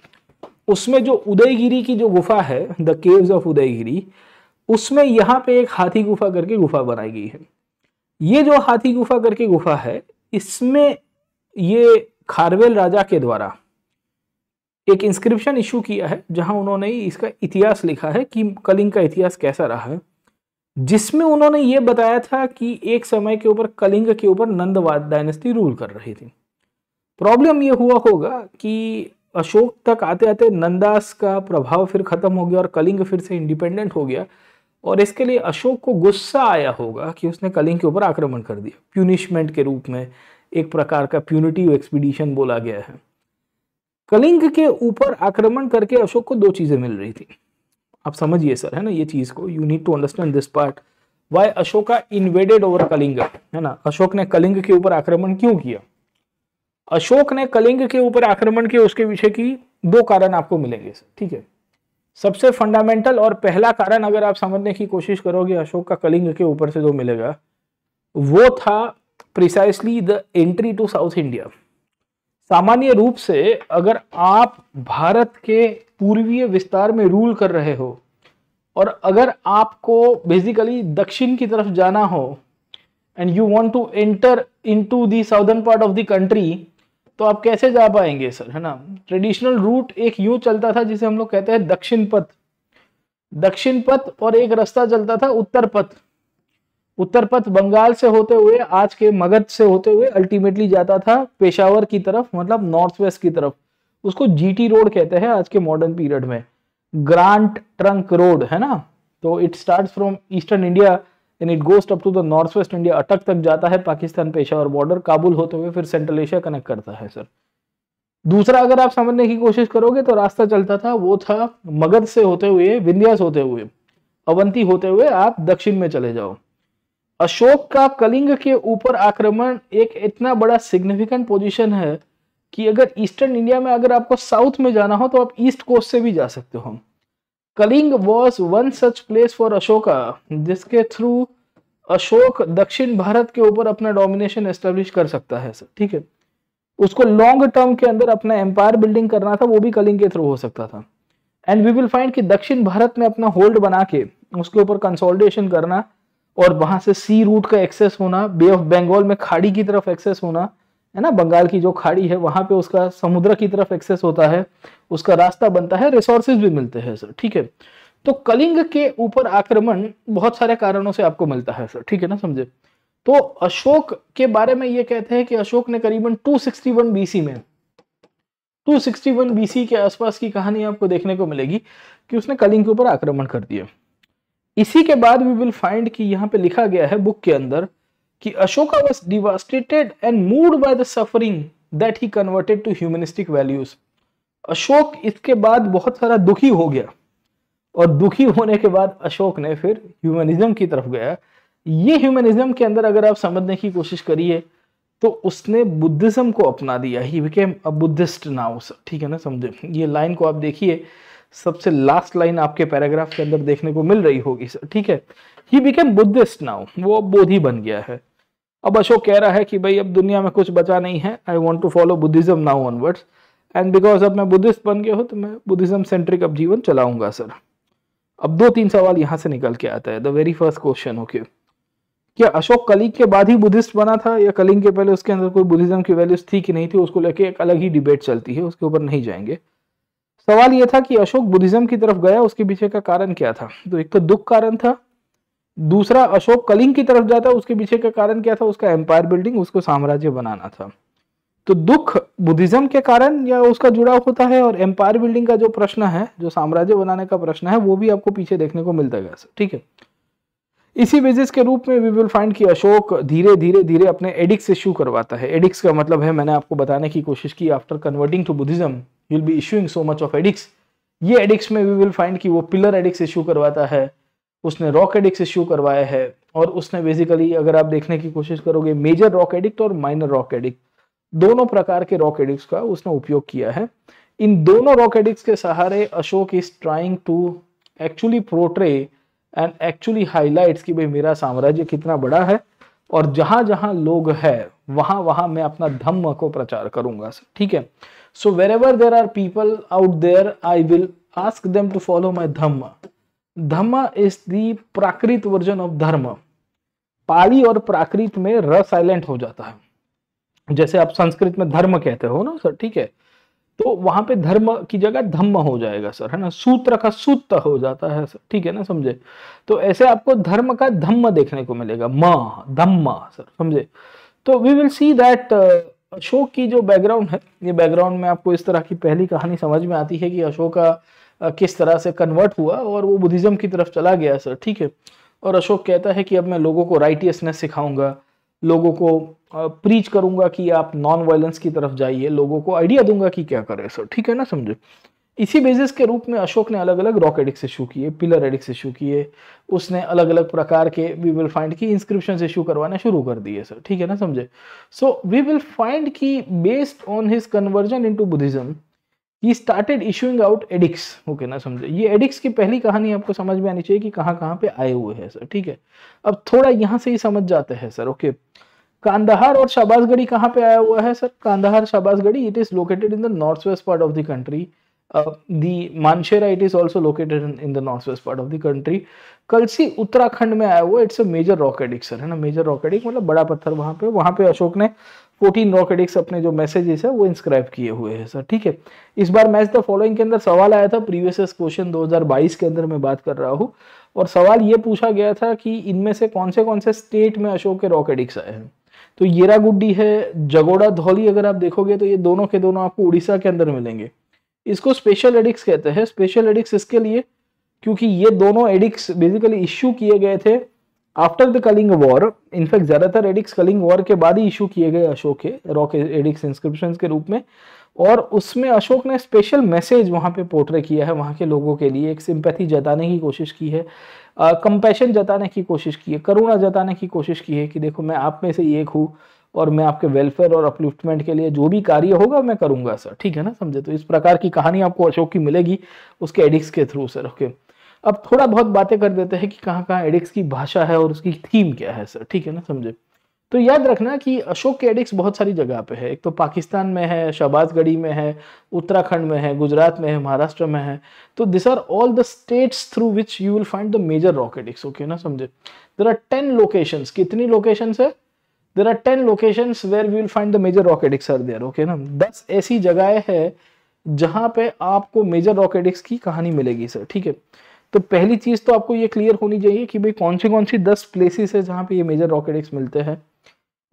उसमें जो उदयगिरी की जो गुफा है, द केव्स ऑफ उदयगिरी, उसमें यहाँ पे एक हाथी गुफा करके गुफा बनाई गई है। ये जो हाथी गुफा करके गुफा है, इसमें ये खारवेल राजा के द्वारा एक इंस्क्रिप्शन इशू किया है जहां उन्होंने इसका इतिहास लिखा है कि कलिंग का इतिहास कैसा रहा है, जिसमें उन्होंने ये बताया था कि एक समय के ऊपर कलिंग के ऊपर नंदवाद डायनेस्टी रूल कर रही थी। प्रॉब्लम ये हुआ होगा कि अशोक तक आते आते नंदास का प्रभाव फिर खत्म हो गया और कलिंग फिर से इंडिपेंडेंट हो गया, और इसके लिए अशोक को गुस्सा आया होगा कि उसने कलिंग के ऊपर आक्रमण कर दिया। प्यूनिशमेंट के रूप में एक प्रकार का प्यूनिटिव एक्सपीडिशन बोला गया है। कलिंग के ऊपर आक्रमण करके अशोक को दो चीजें मिल रही थी, आप समझिए सर, है ना, ये चीज को you need to understand this part, why Ashoka invaded over Kalinga, है ना, अशोक ने कलिंग के ऊपर आक्रमण क्यों किया। अशोक ने कलिंग के ऊपर आक्रमण किया, उसके पीछे की दो कारण आपको मिलेंगे सर, ठीक है। सबसे फंडामेंटल और पहला कारण अगर आप समझने की कोशिश करोगे अशोक का कलिंग के ऊपर से जो मिलेगा, वो था precisely the entry to south India. सामान्य रूप से अगर आप भारत के पूर्वीय विस्तार में रूल कर रहे हो और अगर आपको बेसिकली दक्षिण की तरफ जाना हो and you want to enter into the southern part of the country, तो आप कैसे जा पाएंगे सर, है ना। ट्रेडिशनल रूट एक यूं चलता था जिसे हम लोग कहते हैं दक्षिण पथ, दक्षिण पथ, और एक रास्ता चलता था उत्तर पथ। उत्तर पथ बंगाल से होते हुए आज के मगध से होते हुए अल्टीमेटली जाता था पेशावर की तरफ, मतलब नॉर्थ वेस्ट की तरफ। उसको जीटी रोड कहते हैं आज के मॉडर्न पीरियड में, ग्रांट ट्रंक रोड, है ना। तो it starts from eastern India and it goes up to the north west India, Attock तक जाता है पाकिस्तान पेशावर बॉर्डर, काबुल होते हुए फिर सेंट्रल एशिया कनेक्ट करता है सर। दूसरा अगर आप समझने की कोशिश करोगे तो रास्ता चलता था, वो था मगध से होते हुए, विंध्यास होते हुए, अवंती होते हुए आप दक्षिण में चले जाओ। अशोक का कलिंग के ऊपर आक्रमण एक इतना बड़ा सिग्निफिकेंट पोजीशन है कि अगर ईस्टर्न इंडिया में अगर आपको साउथ में जाना हो तो आप ईस्ट कोस्ट से भी जा सकते हो। Kalinga was one such place for Ashoka जिसके थ्रू अशोक दक्षिण भारत के ऊपर अपना डोमिनेशन एस्टेब्लिश कर सकता है सर, ठीक है। उसको लॉन्ग टर्म के अंदर अपना एम्पायर बिल्डिंग करना था, वो भी कलिंग के थ्रू हो सकता था। एंड वी विल फाइंड कि दक्षिण भारत में अपना होल्ड बना के उसके ऊपर कंसोलिडेशन करना और वहां से सी रूट का एक्सेस होना, बे ऑफ बंगाल में खाड़ी की तरफ एक्सेस होना, है ना, बंगाल की जो खाड़ी है वहां पे उसका समुद्र की तरफ एक्सेस होता है, उसका रास्ता बनता है, रिसोर्सेज भी मिलते हैं सर, ठीक है। तो कलिंग के ऊपर आक्रमण बहुत सारे कारणों से आपको मिलता है सर, ठीक है ना, समझे। तो अशोक के बारे में ये कहते हैं कि अशोक ने करीबन 261 बीसी में, 261 बीसी के आसपास की कहानी आपको देखने को मिलेगी कि उसने कलिंग के ऊपर आक्रमण कर दिया। इसी के बाद वी विल फाइंड कि यहाँ पे लिखा गया है बुक के अंदर कि Ashoka was devastated and moved by the suffering that he converted to humanistic values. Ashok इसके बाद बहुत सारा दुखी हो गया और दुखी होने के बाद अशोक ने फिर ह्यूमनिज्म की तरफ गया। ये ह्यूमनिज्म के अंदर अगर आप समझने की कोशिश करिए तो उसने बुद्धिज्म को अपना दिया, he became a Buddhist now, ठीक है ना, समझे। ये लाइन को आप देखिए, सबसे लास्ट लाइन आपके पैराग्राफ के अंदर देखने को मिल रही होगी सर, ठीक है। ही बिकेम बुद्धिस्ट नाउ, वो अब बोधि बन गया है। अब अशोक कह रहा है कि भाई अब दुनिया में कुछ बचा नहीं है, I want to follow Buddhism now onwards, and because अब मैं बुद्धिस्ट बन गया हूं तो मैं बुद्धिज्म सेंट्रिक अब जीवन चलाऊंगा सर। अब 2-3 सवाल यहां से निकल के आता है। The very first question, okay, क्या अशोक कलिंग के बाद ही बुद्धिस्ट बना था या कलिंग के पहले उसके अंदर कोई बुद्धिज्म की वैल्यूज थी कि नहीं थी, उसको लेके एक अलग ही डिबेट चलती है, उसके ऊपर नहीं जाएंगे। सवाल यह था कि अशोक बुद्धिज्म की तरफ गया, उसके पीछे का कारण क्या था। तो एक तो दुख कारण था, दूसरा अशोक कलिंग की तरफ जाता, उसके पीछे का कारण क्या था, उसका एम्पायर बिल्डिंग, उसको साम्राज्य बनाना था। तो दुख बुद्धिज्म के कारण या उसका जुड़ाव होता है, और एम्पायर बिल्डिंग का जो प्रश्न है, जो साम्राज्य बनाने का प्रश्न है, वो भी आपको पीछे देखने को मिलता है, ठीक है। इसी बेसिस के रूप में वी विल फाइंड कि अशोक धीरे धीरे धीरे अपने एडिक्स इश्यू करवाता है। एडिक्स का मतलब है, मैंने आपको बताने की कोशिश की, after converting to Buddhism you will be issuing so much of edicts. ये एडिक्स में वी विल फाइंड कि वो पिलर एडिक्स इश्यू करवाता है, उसने रॉक एडिक्स इश्यू करवाया है, और उसने बेसिकली अगर आप देखने की कोशिश करोगे मेजर रॉक एडिक्ट और माइनर रॉक एडिक्ट, दोनों प्रकार के रॉक एडिक्ट्स का उसने उपयोग किया है। इन दोनों रॉक एडिक्ट्स के सहारे Ashok is trying to actually portray and actually highlights कि भाई मेरा साम्राज्य कितना बड़ा है और जहां जहां लोग हैं वहां वहां मैं अपना धम्म को प्रचार करूंगा, ठीक है। So wherever there are people out there I will ask them to follow my Dhamma. Dhamma is the Prakrit version of dharma. Pali और प्राकृत में र साइलेंट हो जाता है, जैसे आप संस्कृत में धर्म कहते हो ना सर, ठीक है, तो वहां पे धर्म की जगह धम्म हो जाएगा सर, है ना, सूत्र का सूत्र हो जाता है सर, ठीक है ना, समझे। तो ऐसे आपको धर्म का धम्म देखने को मिलेगा, म धम्म सर, समझे। तो we will see that Ashok की जो बैकग्राउंड है, ये बैकग्राउंड में आपको इस तरह की पहली कहानी समझ में आती है कि अशोक का किस तरह से कन्वर्ट हुआ और वो बुद्धिज्म की तरफ चला गया सर, ठीक है। और अशोक कहता है कि अब मैं लोगों को राइटियसनेस सिखाऊंगा, लोगों को प्रीच करूंगा कि आप नॉन वायलेंस की तरफ जाइए, लोगों को आइडिया दूंगा कि क्या करें सर, ठीक है ना, समझे। इसी बेसिस के रूप में अशोक ने अलग अलग रॉक एडिक्स इशू किए, पिलर एडिक्स इशू किए, उसने अलग अलग प्रकार के वी विल फाइंड की इंस्क्रिप्शन इशू करवाने शुरू कर दिए सर, ठीक है ना, समझे। सो वी विल फाइंड की based on his conversion into Buddhism he started issuing out addicts, okay ना, समझे। ये एडिक्स की पहली कहानी आपको समझ में आनी चाहिए कि कहाँ कहाँ पे आए हुए हैं सर, ठीक है। अब थोड़ा यहाँ से ही समझ जाते हैं सर, ओके। कांदाहार और शाबाजगढ़ी कहाँ पे आया हुआ है sir? Kandahar Shahbazgarhi, it is located in the north west part of the country. The Mansehra, it is also located in the north west part of the country. Kalsi Uttarakhand में आया हुआ, it's a major rock edict sir, है ना, major rock addict मतलब बड़ा पत्थर। वहां पे अशोक ने 14 रॉक एडिक्ट्स अपने जो मैसेजेस है वो इंस्क्राइब किए हुए हैं सर, ठीक है। इस बार मैच द फॉलोइंग के अंदर सवाल आया था, प्रीवियस क्वेश्चन 2022 के अंदर मैं बात कर रहा हूँ, और सवाल ये पूछा गया था कि इनमें से कौन से स्टेट में अशोक के रॉक एडिक्ट्स आए हैं। तो येरागुड्डी है, जगोड़ा, धौली, अगर आप देखोगे तो ये दोनों के दोनों आपको उड़ीसा के अंदर मिलेंगे। इसको स्पेशल एडिक्ट्स कहते हैं। स्पेशल एडिक्ट्स इसके लिए क्योंकि ये दोनों एडिक्ट्स बेसिकली इश्यू किए गए थे after the Kalinga war. In fact ज्यादातर एडिक्ट्स कलिंग वॉर के बाद ही इशू किए गए अशोक के रॉक एडिक्ट्स इंस्क्रिप्शंस के रूप में, और उसमें अशोक ने स्पेशल मैसेज वहां पे पोर्ट्रे किया है वहां के लोगों के लिए, एक सिंपैथी जताने की कोशिश की है, कंपैशन जताने की कोशिश की है, करुणा जताने की कोशिश की है कि देखो मैं आप में से एक हूँ और मैं आपके वेलफेयर और अपलिफ्टमेंट के लिए जो भी कार्य होगा मैं करूंगा सर, ठीक है ना, समझे। तो इस प्रकार की कहानी आपको अशोक की मिलेगी उसके एडिक्ट्स के थ्रू सर, ओके। अब थोड़ा बहुत बातें कर देते हैं कि कहाँ कहाँ एडिक्ट्स की भाषा है और उसकी थीम क्या है सर, ठीक है ना, समझे। तो याद रखना कि अशोक के एडिक्ट्स बहुत सारी जगह पे है। एक तो पाकिस्तान में है, शहबाजगढ़ी में है, उत्तराखंड में है, गुजरात में है, महाराष्ट्र में है। तो this are all the states through which you will find the major rock edicts, okay ना, समझे। There are 10 locations. कितनी लोकेशंस है? There are 10 locations where we will find the major rock edicts are there, okay ना। 10 ऐसी जगहें हैं जहां पे आपको मेजर रॉक एडिक्ट्स की कहानी मिलेगी सर, ठीक है। तो पहली चीज तो आपको ये क्लियर होनी चाहिए कि भाई कौन सी 10 प्लेसेस है जहां पे ये मेजर रॉक एडिक्ट्स मिलते हैं,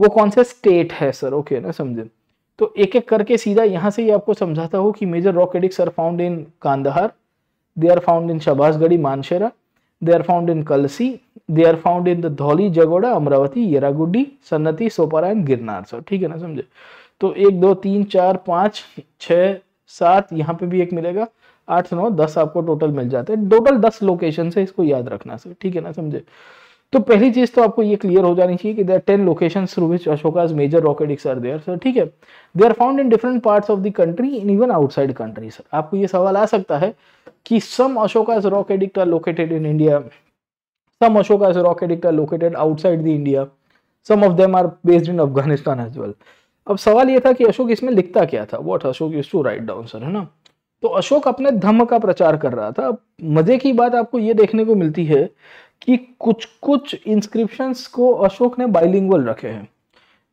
वो कौन से स्टेट है सर, ओके ना, समझे। तो एक एक करके सीधा यहां से ही आपको समझाता हूँ कि major rock edicts are found in Kandahar, they are found in Shahbazgarhi, Mansehra, they are found in Kalsi, they are found in the Dhauli, Jaugada, Amaravati, Erragudi, Sannati, Sopara and Girnar sir, ठीक है ना, समझे। तो 1 2 3 4 5 6 7 यहाँ पे भी एक मिलेगा, 8 9 10 आपको टोटल मिल जाते हैं। टोटल 10 लोकेशन है, इसको याद रखना सर, ठीक है ना, समझे। तो पहली चीज तो आपको ये क्लियर हो जानी चाहिए कि there 10 locations through which Ashoka's major rock edicts are there sir, ठीक है। They are found in different parts of the country in even outside country sir. आपको ये सवाल आ सकता है कि some Ashoka's rock edict are located in India, some Ashoka's rock edict are located outside the India, some of them are based in Afghanistan as well. अब सवाल ये था कि अशोक इसमें लिखता क्या था, what Ashok used to write down sir, है ना। तो अशोक अपने धम्म का प्रचार कर रहा था। मजे की बात आपको ये देखने को मिलती है कि कुछ कुछ इंस्क्रिप्शंस को अशोक ने बाइलिंगुअल रखे हैं।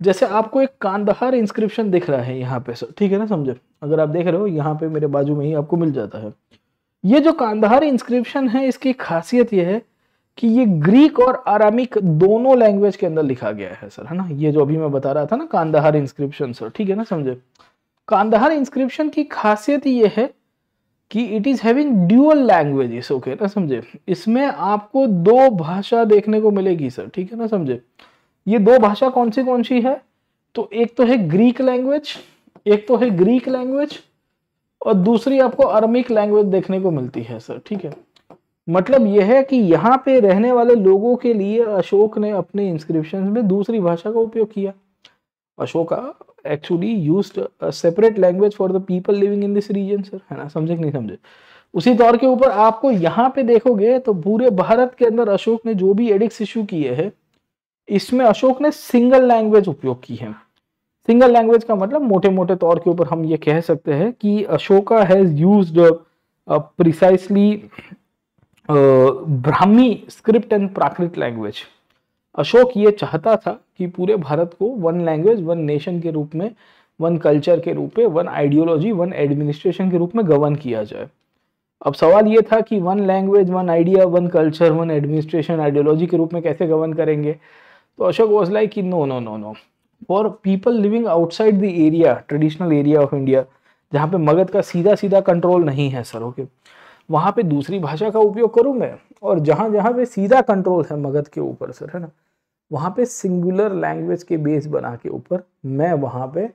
जैसे आपको एक कांदाहार इंस्क्रिप्शन दिख रहा है यहाँ पे सर, ठीक है ना, समझे। अगर आप देख रहे हो यहाँ पे मेरे बाजू में ही आपको मिल जाता है। ये जो कांदाहार इंस्क्रिप्शन है इसकी खासियत ये है कि ये ग्रीक और आरामिक दोनों लैंग्वेज के अंदर लिखा गया है सर, है ना। ये जो अभी मैं बता रहा था ना कांदाहार इंस्क्रिप्शन सर, ठीक है ना, समझे। कांदाहार इंस्क्रिप्शन की खासियत ये है कि it is having dual languages, okay ना, समझे। इसमें आपको 2 भाषा देखने को मिलेगी सर, ठीक है ना, समझे। ये 2 भाषा कौन सी है? तो एक तो है ग्रीक लैंग्वेज, और दूसरी आपको अरमिक लैंग्वेज देखने को मिलती है सर, ठीक है। मतलब यह है कि यहाँ पे रहने वाले लोगों के लिए अशोक ने अपने इंस्क्रिप्शन में दूसरी भाषा का उपयोग किया। Ashoka actually used a separate language for the people living in this region sir, है ना, समझे कि नहीं समझे। उसी तौर के ऊपर आपको यहाँ पे देखोगे तो पूरे भारत के अंदर अशोक ने जो भी एडिक्ट्स इशू किए हैं इसमें अशोक ने सिंगल लैंग्वेज उपयोग की है। सिंगल लैंग्वेज का मतलब मोटे मोटे तौर के ऊपर हम ये कह सकते हैं कि Ashoka has used precisely Brahmi script and Prakrit language. Ashok ये चाहता था कि पूरे भारत को 1 लैंग्वेज 1 नेशन के रूप में, 1 कल्चर के रूप में, 1 आइडियोलॉजी 1 एडमिनिस्ट्रेशन के रूप में गवर्न किया जाए। अब सवाल ये था कि 1 language 1 idea 1 culture 1 administration ideology के रूप में कैसे गवर्न करेंगे। तो अशोक वाज लाइक कि no for people living outside the area, traditional area of India, जहाँ पे मगध का सीधा कंट्रोल नहीं है सर, ओके, वहां पे दूसरी भाषा का उपयोग करूं मैं, और जहां जहां पे सीधा कंट्रोल है मगध के ऊपर सर, है ना, वहाँ पे सिंगुलर लैंग्वेज के बेस बना के ऊपर मैं वहाँ पे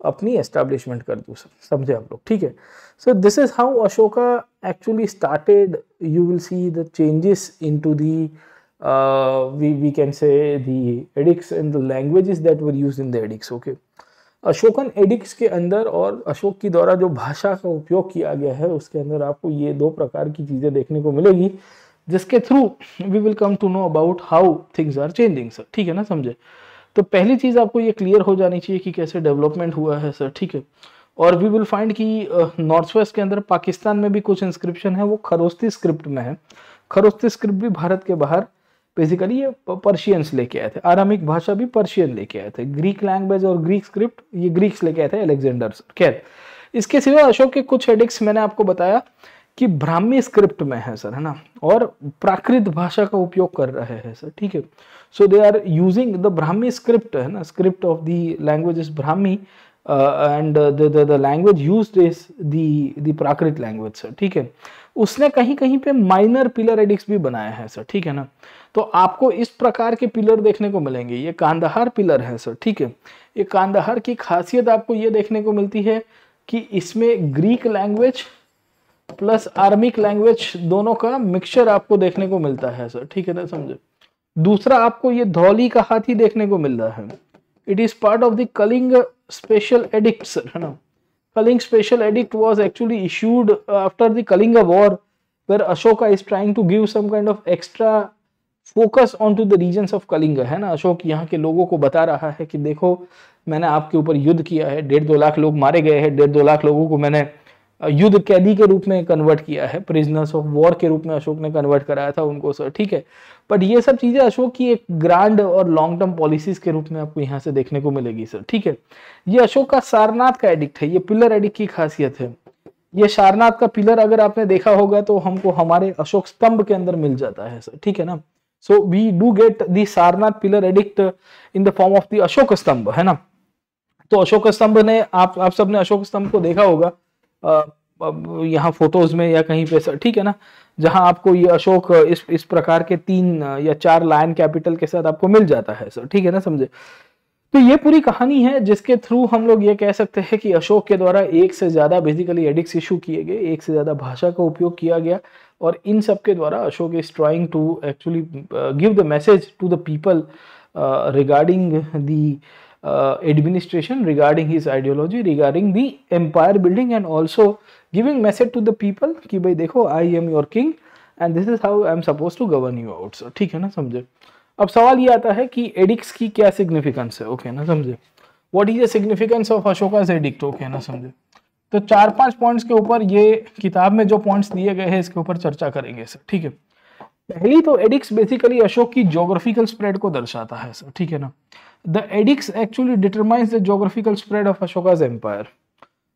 अपनी एस्टैब्लिशमेंट कर दूँ, समझे आप लोग, ठीक है। So this is how Ashoka actually started. You will see the changes into the we can say the edicts and the languages that were used in the edicts, okay। Ashokan addicts के अंदर और अशोक की द्वारा जो भाषा का उपयोग किया गया है उसके अंदर आपको ये दो प्रकार की चीजें देखने को मिलेगी, जिसके through we will come to know about how things are changing sir, ठीक है ना, समझे। तो पहली चीज आपको ये क्लियर हो जानी चाहिए कि कैसे डेवलपमेंट हुआ है सर, ठीक है। और वी विल फाइंड कि नॉर्थ वेस्ट के अंदर पाकिस्तान में भी कुछ इंस्क्रिप्शन है वो खरोस्ती स्क्रिप्ट में है। खरोस्ती स्क्रिप्ट भी भारत के बाहर बेसिकली ये पर्शियंस लेके आए थे, आरामिक भाषा भी पर्शियन लेके आए थे, ग्रीक लैंग्वेज और ग्रीक स्क्रिप्ट ये ग्रीक्स लेके आए थे अलेक्जेंडर सर। खैर, इसके सिवा अशोक के कुछ एडिक्ट्स मैंने आपको बताया कि ब्राह्मी स्क्रिप्ट में है सर, है ना, और प्राकृत भाषा का उपयोग कर रहे हैं सर, ठीक है। So they are using the Brahmi script, है ना, script of the language is Brahmi and the language used is the Prakrit language sir, ठीक है। उसने कहीं कहीं पे माइनर पिलर एडिक्ट्स भी बनाए हैं सर, ठीक है ना। तो आपको इस प्रकार के पिलर देखने को मिलेंगे, ये कांदाहार पिलर है सर, ठीक है। ये कांदाहार की खासियत आपको ये देखने को मिलती है कि इसमें ग्रीक लैंग्वेज प्लस आर्मिक लैंग्वेज दोनों का मिक्सचर आपको देखने को मिलता है सर, ठीक है ना, समझे। दूसरा आपको ये धौली का हाथी देखने को मिल रहा है। It is part of the Kalinga special edict sir, है ना। Kalinga special edict was actually issued after the Kalinga war where Ashoka is trying to give some kind of extra focus on to the regions of Kalinga, है ना। अशोक यहाँ के लोगों को बता रहा है कि देखो मैंने आपके ऊपर युद्ध किया है, 1.5-2 लाख लोग मारे गए हैं, 1.5-2 लाख लोगों को मैंने युद्ध कैदी के रूप में कन्वर्ट किया है, प्रिजनर्स ऑफ वॉर के रूप में अशोक ने कन्वर्ट कराया था उनको सर, ठीक है। बट ये सब चीजें अशोक की एक ग्रांड और लॉन्ग टर्म पॉलिसीज के रूप में आपको यहाँ से देखने को मिलेगी सर, ठीक है। ये अशोक का सारनाथ का एडिक्ट है, ये पिलर एडिक्ट की खासियत है। ये सारनाथ का पिलर अगर आपने देखा होगा तो हमको हमारे अशोक स्तंभ के अंदर मिल जाता है सर, ठीक है ना। So we do get the Sarnath pillar edict in the form of the Ashok स्तंभ, है ना। तो अशोक स्तंभ ने आप सबने अशोक स्तंभ को देखा होगा यहाँ फोटोज में या कहीं पे सर, ठीक है ना, जहां आपको ये अशोक इस प्रकार के 3 या 4 लायन कैपिटल के साथ आपको मिल जाता है सर, ठीक है ना, समझे। तो ये पूरी कहानी है जिसके थ्रू हम लोग ये कह सकते हैं कि अशोक के द्वारा एक से ज्यादा बेसिकली एडिक्ट्स इशू किए गए, एक से ज्यादा भाषा का उपयोग किया गया, और इन सब के द्वारा Ashok is trying to actually give the message to the people regarding the administration, regarding his ideology, regarding the empire building, and also giving message to the people कि भाई देखो I am your king and this is how I am supposed to govern you out, so ठीक है ना, समझे। अब सवाल ये आता है कि एडिक्ट्स की क्या सिग्निफिकेंस है, ओके ना, समझे। What is the significance of Ashoka's edict, okay ना, समझे। तो 4-5 पॉइंट्स के ऊपर ये किताब में जो पॉइंट्स दिए गए हैं इसके ऊपर चर्चा करेंगे सर, ठीक है। पहली तो एडिक्ट्स बेसिकली अशोक की ज्योग्राफिकल स्प्रेड को दर्शाता है सर, ठीक है ना। The edicts actually determines the geographical spread of Ashoka's empire.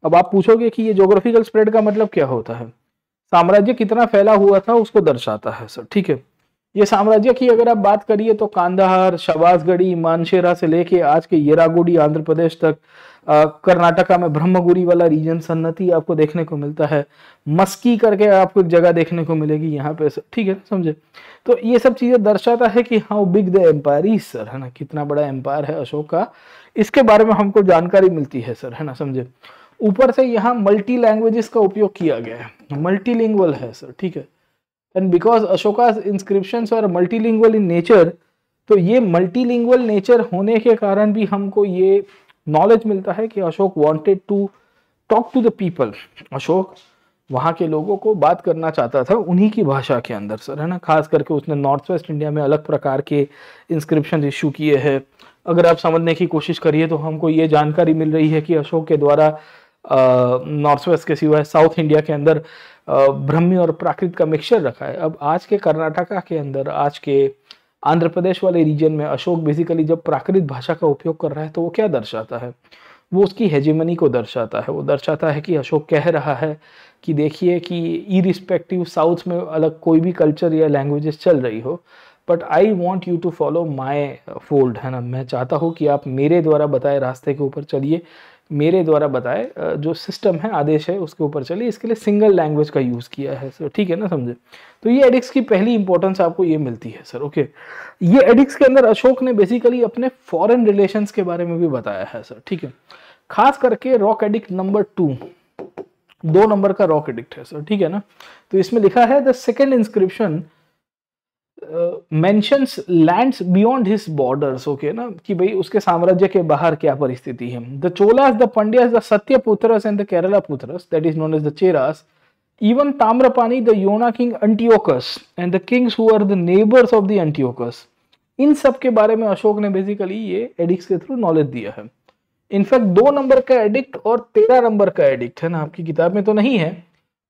अब आप पूछोगे कि ये ज्योग्राफिकल स्प्रेड का मतलब क्या होता है। साम्राज्य कितना फैला हुआ था उसको दर्शाता है सर, ठीक है। ये साम्राज्य की अगर आप बात करिए तो कांदाहार, शबासगढ़ी, मानशेरा से लेके आज के येरागुडी आंध्र प्रदेश तक, कर्नाटका में ब्रह्मगुरी वाला रीजन, सन्नति आपको देखने को मिलता है, मस्की करके आपको एक जगह देखने को मिलेगी यहाँ पे, ठीक है, समझे। तो ये सब चीजें दर्शाता है कि how big the empire is sir, है ना, कितना बड़ा एम्पायर है अशोक का, इसके बारे में हमको जानकारी मिलती है सर, है ना, समझे। ऊपर से यहाँ मल्टी लैंग्वेजेस का उपयोग किया गया है, मल्टीलिंगुअल है सर, ठीक है। And because Ashoka's inscriptions are multilingual in nature, तो ये मल्टीलिंगुअल नेचर होने के कारण भी हमको ये नॉलेज मिलता है कि Ashok wanted to talk to the people. Ashok वहाँ के लोगों को बात करना चाहता था उन्हीं की भाषा के अंदर सर, है ना। खास करके उसने नॉर्थ वेस्ट इंडिया में अलग प्रकार के इंस्क्रिप्शन इशू किए हैं। अगर आप समझने की कोशिश करिए तो हमको ये जानकारी मिल रही है कि अशोक के द्वारा नॉर्थ वेस्ट के सिवाय साउथ इंडिया के अंदर ब्रह्मी और प्राकृत का मिक्सचर रखा है। अब आज के कर्नाटका के अंदर, आज के आंध्र प्रदेश वाले रीजन में अशोक बेसिकली जब प्राकृत भाषा का उपयोग कर रहा है तो वो क्या दर्शाता है, वो उसकी हेजेमनी को दर्शाता है। वो दर्शाता है कि अशोक कह रहा है कि देखिए कि इरिस्पेक्टिव साउथ में अलग कोई भी कल्चर या लैंग्वेजेस चल रही हो, but I want you to follow my fold, है ना। मैं चाहता हूँ कि आप मेरे द्वारा बताए रास्ते के ऊपर चलिए, मेरे द्वारा बताए जो सिस्टम है, आदेश है, उसके ऊपर चलिए। इसके लिए सिंगल लैंग्वेज का यूज़ किया है सर, ठीक है ना, समझे। तो ये एडिक्स की पहली इंपॉर्टेंस आपको ये मिलती है सर, ओके। ये एडिक्स के अंदर अशोक ने बेसिकली अपने फॉरेन रिलेशंस के बारे में भी बताया है सर, ठीक है। खास करके रॉक एडिक्ट नंबर 2, 2 नंबर का रॉक एडिक्ट है सर, ठीक है ना। तो इसमें लिखा है the second inscription mentions lands beyond his borders, okay ना, कि भाई उसके साम्राज्य के बाहर क्या परिस्थिति है। The Cholas, the Pandyas, the Satyaputras and the Keralaputras, that is known as the Cheras, even Tamrapani, the Yona king Antiochus and the kings who are the neighbors of the Antiochus, इन सब के बारे में अशोक ने बेसिकली ये एडिक्ट्स के थ्रू नॉलेज दिया है। In fact 2 number का एडिक्ट और 13 नंबर का एडिक्ट है ना, आपकी किताब में तो नहीं है,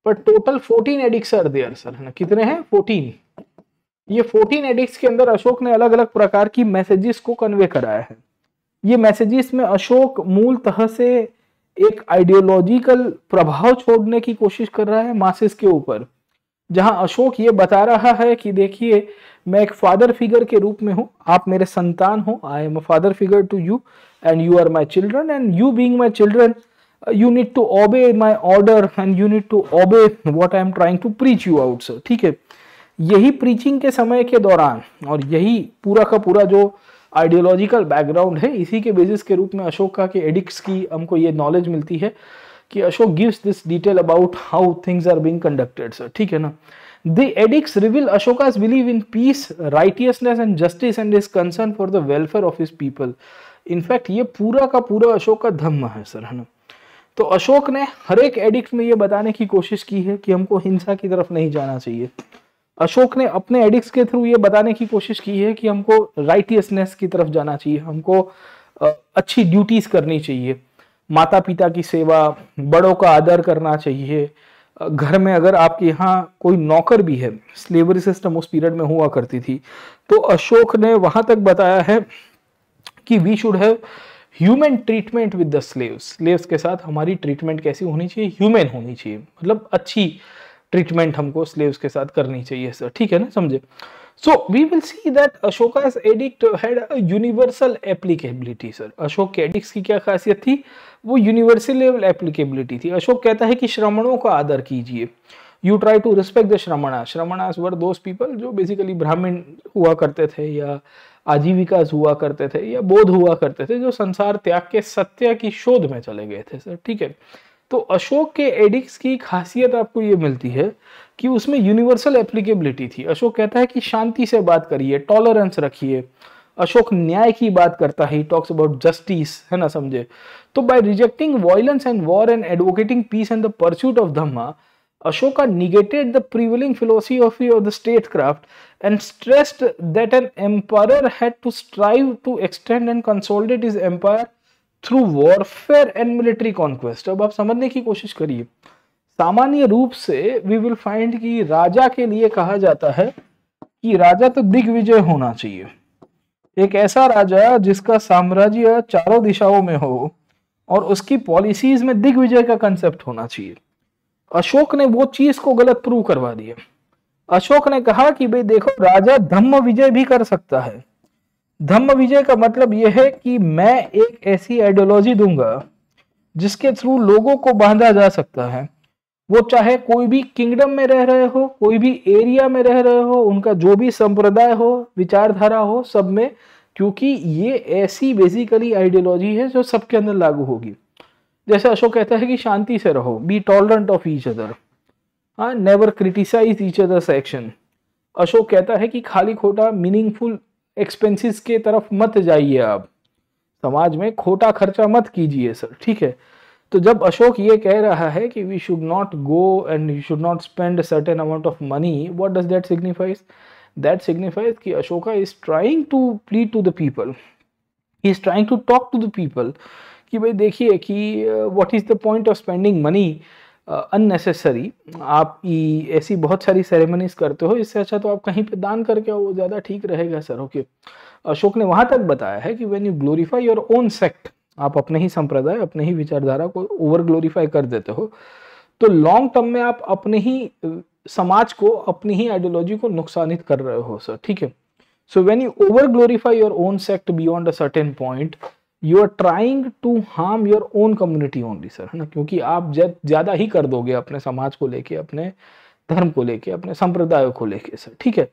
पर total 14 edicts are there sir, है ना। कितने हैं? 14। ये 14 एडिक्ट्स के अंदर अशोक ने अलग अलग प्रकार की मैसेजेस को कन्वे कराया है। ये मैसेजेस में अशोक मूलतः से एक आइडियोलॉजिकल प्रभाव छोड़ने की कोशिश कर रहा है मासेस के ऊपर, जहां अशोक ये बता रहा है कि देखिए, मैं एक फादर फिगर के रूप में हूं, आप मेरे संतान हो, I am a father figure to you and you are my children, and you being my children you need to obey my order and you need to obey what I am trying to preach you out sir, ठीक है। यही preaching के समय के दौरान और यही पूरा का पूरा जो आइडियोलॉजिकल बैकग्राउंड है, इसी के बेसिस के रूप में अशोक का के एडिक्ट्स की हमको ये नॉलेज मिलती है कि Ashok gives this detail about how things are being conducted sir, ठीक है ना। The edicts reveal Ashoka's believe in peace, righteousness and justice and his concern for the welfare of his people. In fact ये पूरा का पूरा अशोक का धम्म है सर, है ना। तो अशोक ने हर एक एडिक्ट में ये बताने की कोशिश की है कि हमको हिंसा की तरफ नहीं जाना चाहिए। अशोक ने अपने एडिक्ट्स के थ्रू ये बताने की कोशिश की है कि हमको राइटियसनेस की तरफ जाना चाहिए, हमको अच्छी ड्यूटीज करनी चाहिए, माता पिता की सेवा, बड़ों का आदर करना चाहिए। घर में अगर आपके यहाँ कोई नौकर भी है, स्लेवरी सिस्टम उस पीरियड में हुआ करती थी, तो अशोक ने वहां तक बताया है कि we should have human treatment with the slaves. Slaves के साथ हमारी ट्रीटमेंट कैसी होनी चाहिए? ह्यूमन होनी चाहिए, मतलब अच्छी ट्रीटमेंट हमको स्लेव्स के साथ करनी चाहिए सर, ठीक है ना, समझे। So we will see that Ashoka's edict had a universal applicability sir. Ashok के एडिक्ट्स की क्या खासियत थी? वो यूनिवर्सल लेवल एप्लीकेबिलिटी थी। अशोक कहता है कि श्रमणों का आदर कीजिए, you try to respect the shramana. Shramanas were those people जो बेसिकली ब्राह्मण हुआ करते थे या आजीविकास हुआ करते थे या बौद्ध हुआ करते थे, जो संसार त्याग के सत्य की शोध में चले गए थे सर, ठीक है। तो अशोक के एडिक्ट्स की खासियत आपको ये मिलती है कि उसमें यूनिवर्सल एप्लीकेबिलिटी थी। अशोक कहता है कि शांति से बात करिए, टॉलरेंस रखिए। अशोक न्याय की बात करता है, ही टॉक्स अबाउट जस्टिस, है ना, समझे। तो by rejecting violence and war and advocating peace and the pursuit of dhamma, Ashoka negated the prevailing philosophy of the statecraft and stressed that an emperor had to strive to extend and consolidate his empire through warfare and military conquest। अब आप समझने की कोशिश करिए। सामान्य रूप से we will find कि राजा के लिए कहा जाता है कि राजा तो दिग्विजय होना चाहिए, एक ऐसा राजा जिसका साम्राज्य चारों दिशाओं में हो और उसकी पॉलिसीज में दिग्विजय का कंसेप्ट होना चाहिए। अशोक ने वो चीज को गलत प्रूव करवा दिया। अशोक ने कहा कि भाई देखो, राजा धम्म विजय भी कर सकता है। धम्म विजय का मतलब यह है कि मैं एक ऐसी आइडियोलॉजी दूंगा जिसके थ्रू लोगों को बांधा जा सकता है, वो चाहे कोई भी किंगडम में रह रहे हो, कोई भी एरिया में रह रहे हो, उनका जो भी संप्रदाय हो, विचारधारा हो, सब में, क्योंकि ये ऐसी बेसिकली आइडियोलॉजी है जो सबके अंदर लागू होगी। जैसे अशोक कहता है कि शांति से रहो, be tolerant of each other, हाँ, never criticise each others action. Ashok कहता है कि खाली खोटा मीनिंगफुल एक्सपेंसेस के तरफ मत जाइए, आप समाज में खोटा खर्चा मत कीजिए सर, ठीक है। तो जब अशोक ये कह रहा है कि we should not go and you should not spend certain amount of money, what does that signifies? That signifies कि Ashoka is trying to plead to the people, he is trying to talk to the people कि भाई देखिए कि what is the point of spending money unnecessary. आप ऐसी बहुत सारी ceremonies करते हो, इससे अच्छा तो आप कहीं पे दान करके आओ, वो ज़्यादा ठीक रहेगा सर, ओके। अशोक ने वहां तक बताया है कि when you glorify your own sect, आप अपने ही संप्रदाय, अपने ही विचारधारा को ओवर ग्लोरीफाई कर देते हो, तो लॉन्ग टर्म में आप अपने ही समाज को, अपनी ही आइडियोलॉजी को नुकसानित कर रहे हो सर, ठीक है। So when you over glorify your own sect beyond a certain point, you are trying to harm your own community only sir, है ना, क्योंकि आप ज्यादा ही कर दोगे अपने समाज को लेके, अपने धर्म को लेके, अपने संप्रदाय को लेके सर, ठीक है।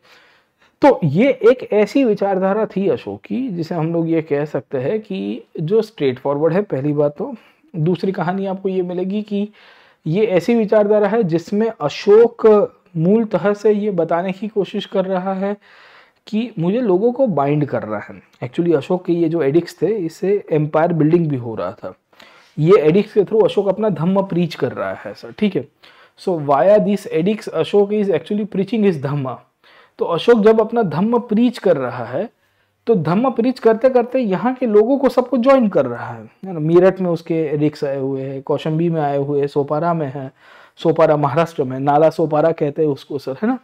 तो ये एक ऐसी विचारधारा थी अशोक की जिसे हम लोग ये कह सकते हैं कि जो स्ट्रेट फॉरवर्ड है, पहली बात तो। दूसरी कहानी आपको ये मिलेगी कि ये ऐसी विचारधारा है जिसमें अशोक मूलतः से ये बताने की कोशिश कर रहा है कि मुझे लोगों को बाइंड कर रहा है। एक्चुअली अशोक के ये जो एडिक्ट्स थे, इससे एम्पायर बिल्डिंग भी हो रहा था। ये एडिक्ट्स के थ्रू अशोक अपना धम्म प्रीच कर रहा है सर, ठीक है। So via this edicts Ashok is actually preaching his Dhamma. तो अशोक जब अपना धम्म प्रीच कर रहा है तो धम्म प्रीच करते करते यहाँ के लोगों को सबको ज्वाइन कर रहा है ना। मीरठ में उसके एडिक्ट्स आए हुए हैं, कौशंबी में आए हुए, सोपारा में है, सोपारा महाराष्ट्र में, नाला सोपारा कहते हैं उसको सर, है ना,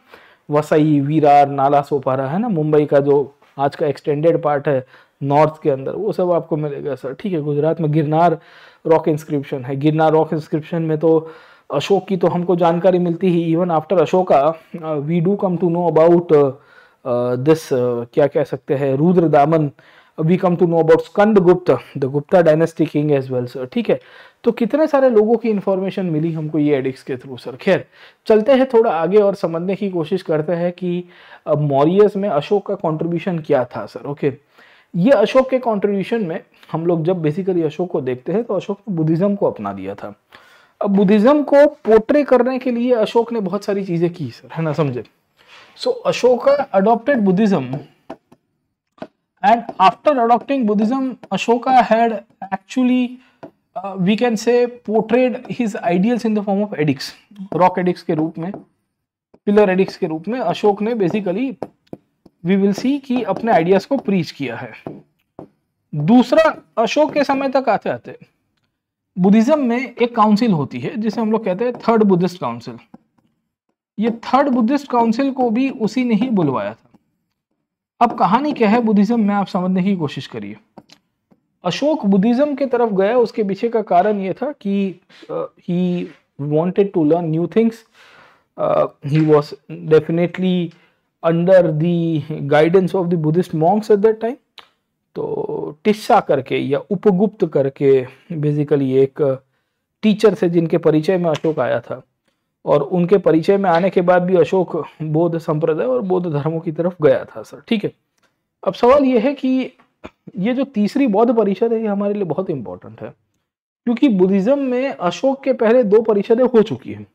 वसई, विरार, नाला सोपारा, है ना, मुंबई का जो आज का एक्सटेंडेड पार्ट है नॉर्थ के अंदर, वो सब आपको मिलेगा सर, ठीक है। गुजरात में गिरनार रॉक इंस्क्रिप्शन है। गिरनार रॉक इंस्क्रिप्शन में तो अशोक की तो हमको जानकारी मिलती ही। Even after Ashoka we do come to know about this, क्या कह सकते हैं, Rudradaman. We come to know about Skanda Gupta, the Gupta dynasty king as well sir, ठीक है। तो कितने सारे लोगों की इंफॉर्मेशन मिली हमको ये एडिक्ट्स के थ्रू सर। खैर चलते हैं थोड़ा आगे और समझने की कोशिश करते हैं कि मौर्यस में अशोक का कंट्रीब्यूशन क्या था सर। ओके, ये अशोक के कंट्रीब्यूशन में हम लोग जब बेसिकली अशोक को देखते हैं तो अशोक ने बुद्धिज्म को अपना लिया था। अब बुद्धिज्म को पोर्ट्रे करने के लिए अशोक ने बहुत सारी चीजें की सर, है ना, समझे। So Ashoka adopted Buddhism and after adopting Buddhism, Ashoka had actually we can say portrayed his ideals in the form of edicts, rock edicts के रूप में, pillar edicts के रूप में अशोक ने बेसिकली we will see कि अपने आइडियाज को प्रीच किया है। दूसरा, अशोक के समय तक आते आते बुद्धिज्म में एक काउंसिल होती है जिसे हम लोग कहते हैं थर्ड बुद्धिस्ट काउंसिल। ये थर्ड बुद्धिस्ट काउंसिल को भी उसी ने ही बुलवाया था। अब कहानी क्या है बुद्धिज्म में, आप समझने की कोशिश करिए। अशोक बुद्धिज्म के तरफ गया, उसके पीछे का कारण ये था कि he wanted to learn new things. He was definitely under the guidance of the Buddhist monks at that time. तो टिस्सा करके या उपगुप्त करके बेसिकली एक टीचर से जिनके परिचय में अशोक आया था, और उनके परिचय में आने के बाद भी अशोक बौद्ध संप्रदाय और बौद्ध धर्मों की तरफ गया था सर, ठीक है। अब सवाल यह है कि ये जो तीसरी बौद्ध परिषद है ये हमारे लिए बहुत इंपॉर्टेंट है, क्योंकि बुद्धिज्म में अशोक के पहले 2 परिषदें हो चुकी हैं।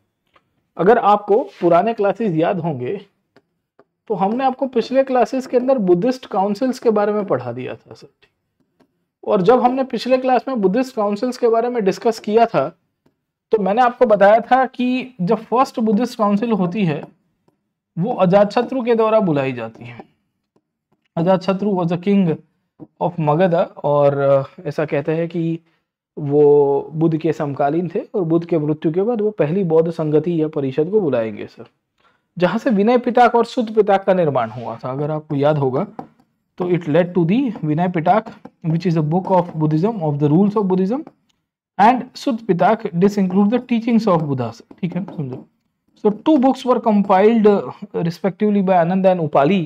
अगर आपको पुराने क्लासेस याद होंगे तो हमने आपको पिछले क्लासेस के अंदर बुद्धिस्ट काउंसिल्स के बारे में पढ़ा दिया था सर, और जब हमने पिछले क्लास में बुद्धिस्ट काउंसिल्स के बारे में डिस्कस किया था तो मैंने आपको बताया था कि जब फर्स्ट बुद्धिस्ट काउंसिल होती है वो अजातशत्रु के द्वारा बुलाई जाती है। Ajatashatru was a king of Magadh, और ऐसा कहते हैं कि वो बुद्ध के समकालीन थे, और बुद्ध के मृत्यु के बाद वो पहली बौद्ध संगति या परिषद को बुलाएंगे सर, जहां से विनय पिटक और सुत्त पिटक का निर्माण हुआ था। अगर आपको याद होगा तो it led to the Vinaya Pitaka which is a book of Buddhism, of the rules of Buddhism, and Sutt Pitak disinclude the teachings of Buddha, ठीक है, समझो। So 2 books were compiled respectively by Ananda and Upali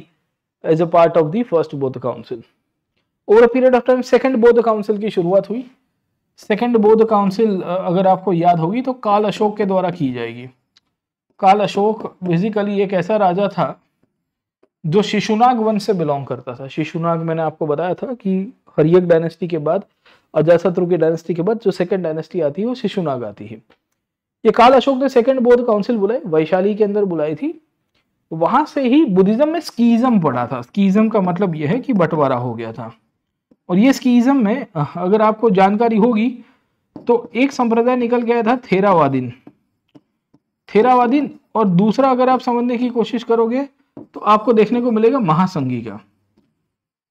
as a part of the first Bodh Council. Over a period of time second Bodh Council की शुरुआत हुई। Second बौद्ध council अगर आपको याद होगी तो काल अशोक के द्वारा की जाएगी। काल अशोक बेसिकली एक ऐसा राजा था जो शिशुनाग वंश से बिलोंग करता था। शिशुनाग मैंने आपको बताया था कि हर्यक डायनेस्टी के बाद, अजातशत्रु की डायनेस्टी के बाद जो सेकंड डायनेस्टी आती है वो शिशुनाग आती है। ये काल अशोक ने सेकंड बौद्ध काउंसिल बुलाई, वैशाली के अंदर बुलाई थी। वहां से ही बुद्धिज्म में स्कीइज्म पड़ा था। स्कीइज्म का मतलब यह है कि बंटवारा हो गया था। और ये स्कीइज्म में अगर आपको जानकारी होगी तो एक संप्रदाय निकल गया था थेरावादीन, थेरावादीन, और दूसरा अगर आप समझने की कोशिश करोगे तो आपको देखने को मिलेगा महासंघिका।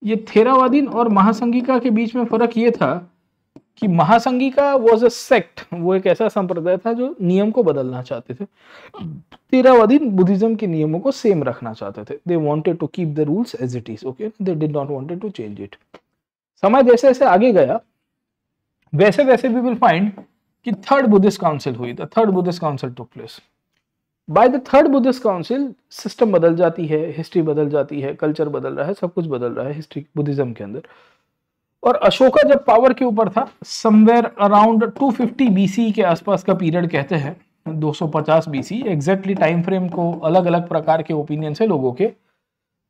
ये थेरावादीन और महासंघिका के बीच में फर्क ये था कि महासंघिका वाज अ सेक्ट, वो एक ऐसा संप्रदाय था जो नियम को बदलना चाहते थे। थेरावादीन बुद्धिज्म के नियमों को सेम रखना चाहते थे। They wanted to keep the rules as it is, okay, they did not wanted to change it. समय जैसे जैसे आगे गया वैसे वैसे वी विल फाइंड कि थर्ड बुद्धिस्ट काउंसिल हुई। The third Buddhist council took place. By the third Buddhist council system बदल जाती है, हिस्ट्री बदल जाती है, कल्चर बदल रहा है, सब कुछ बदल रहा है हिस्ट्री बुद्धिज्म के अंदर। और अशोका जब पावर के ऊपर था समवेयर अराउंड 250 बीसी के आसपास का पीरियड कहते हैं, 250 बीसी एग्जैक्टली टाइम फ्रेम को अलग अलग प्रकार के ओपिनियन है लोगों के,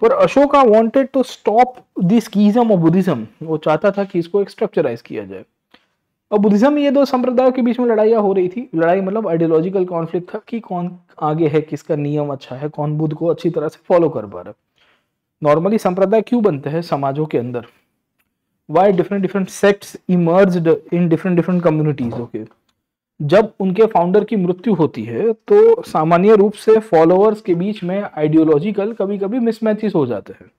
पर Ashoka wanted to stop the schism of Buddhism. वो चाहता था कि इसको एक स्ट्रक्चराइज किया जाए। और बुद्धिज्म, ये दो संप्रदायों के बीच में लड़ाइयाँ हो रही थी। लड़ाई मतलब आइडियोलॉजिकल कॉन्फ्लिक्ट था कि कौन आगे है, किसका नियम अच्छा है, कौन बुद्ध को अच्छी तरह से फॉलो कर पा रहा है। नॉर्मली संप्रदाय क्यों बनते हैं समाजों के अंदर? Why different different sects emerged in different different communities. Okay, जब उनके फाउंडर की मृत्यु होती है तो सामान्य रूप से फॉलोअर्स के बीच में आइडियोलॉजिकल कभी कभी मिसमैचेस हो जाते हैं।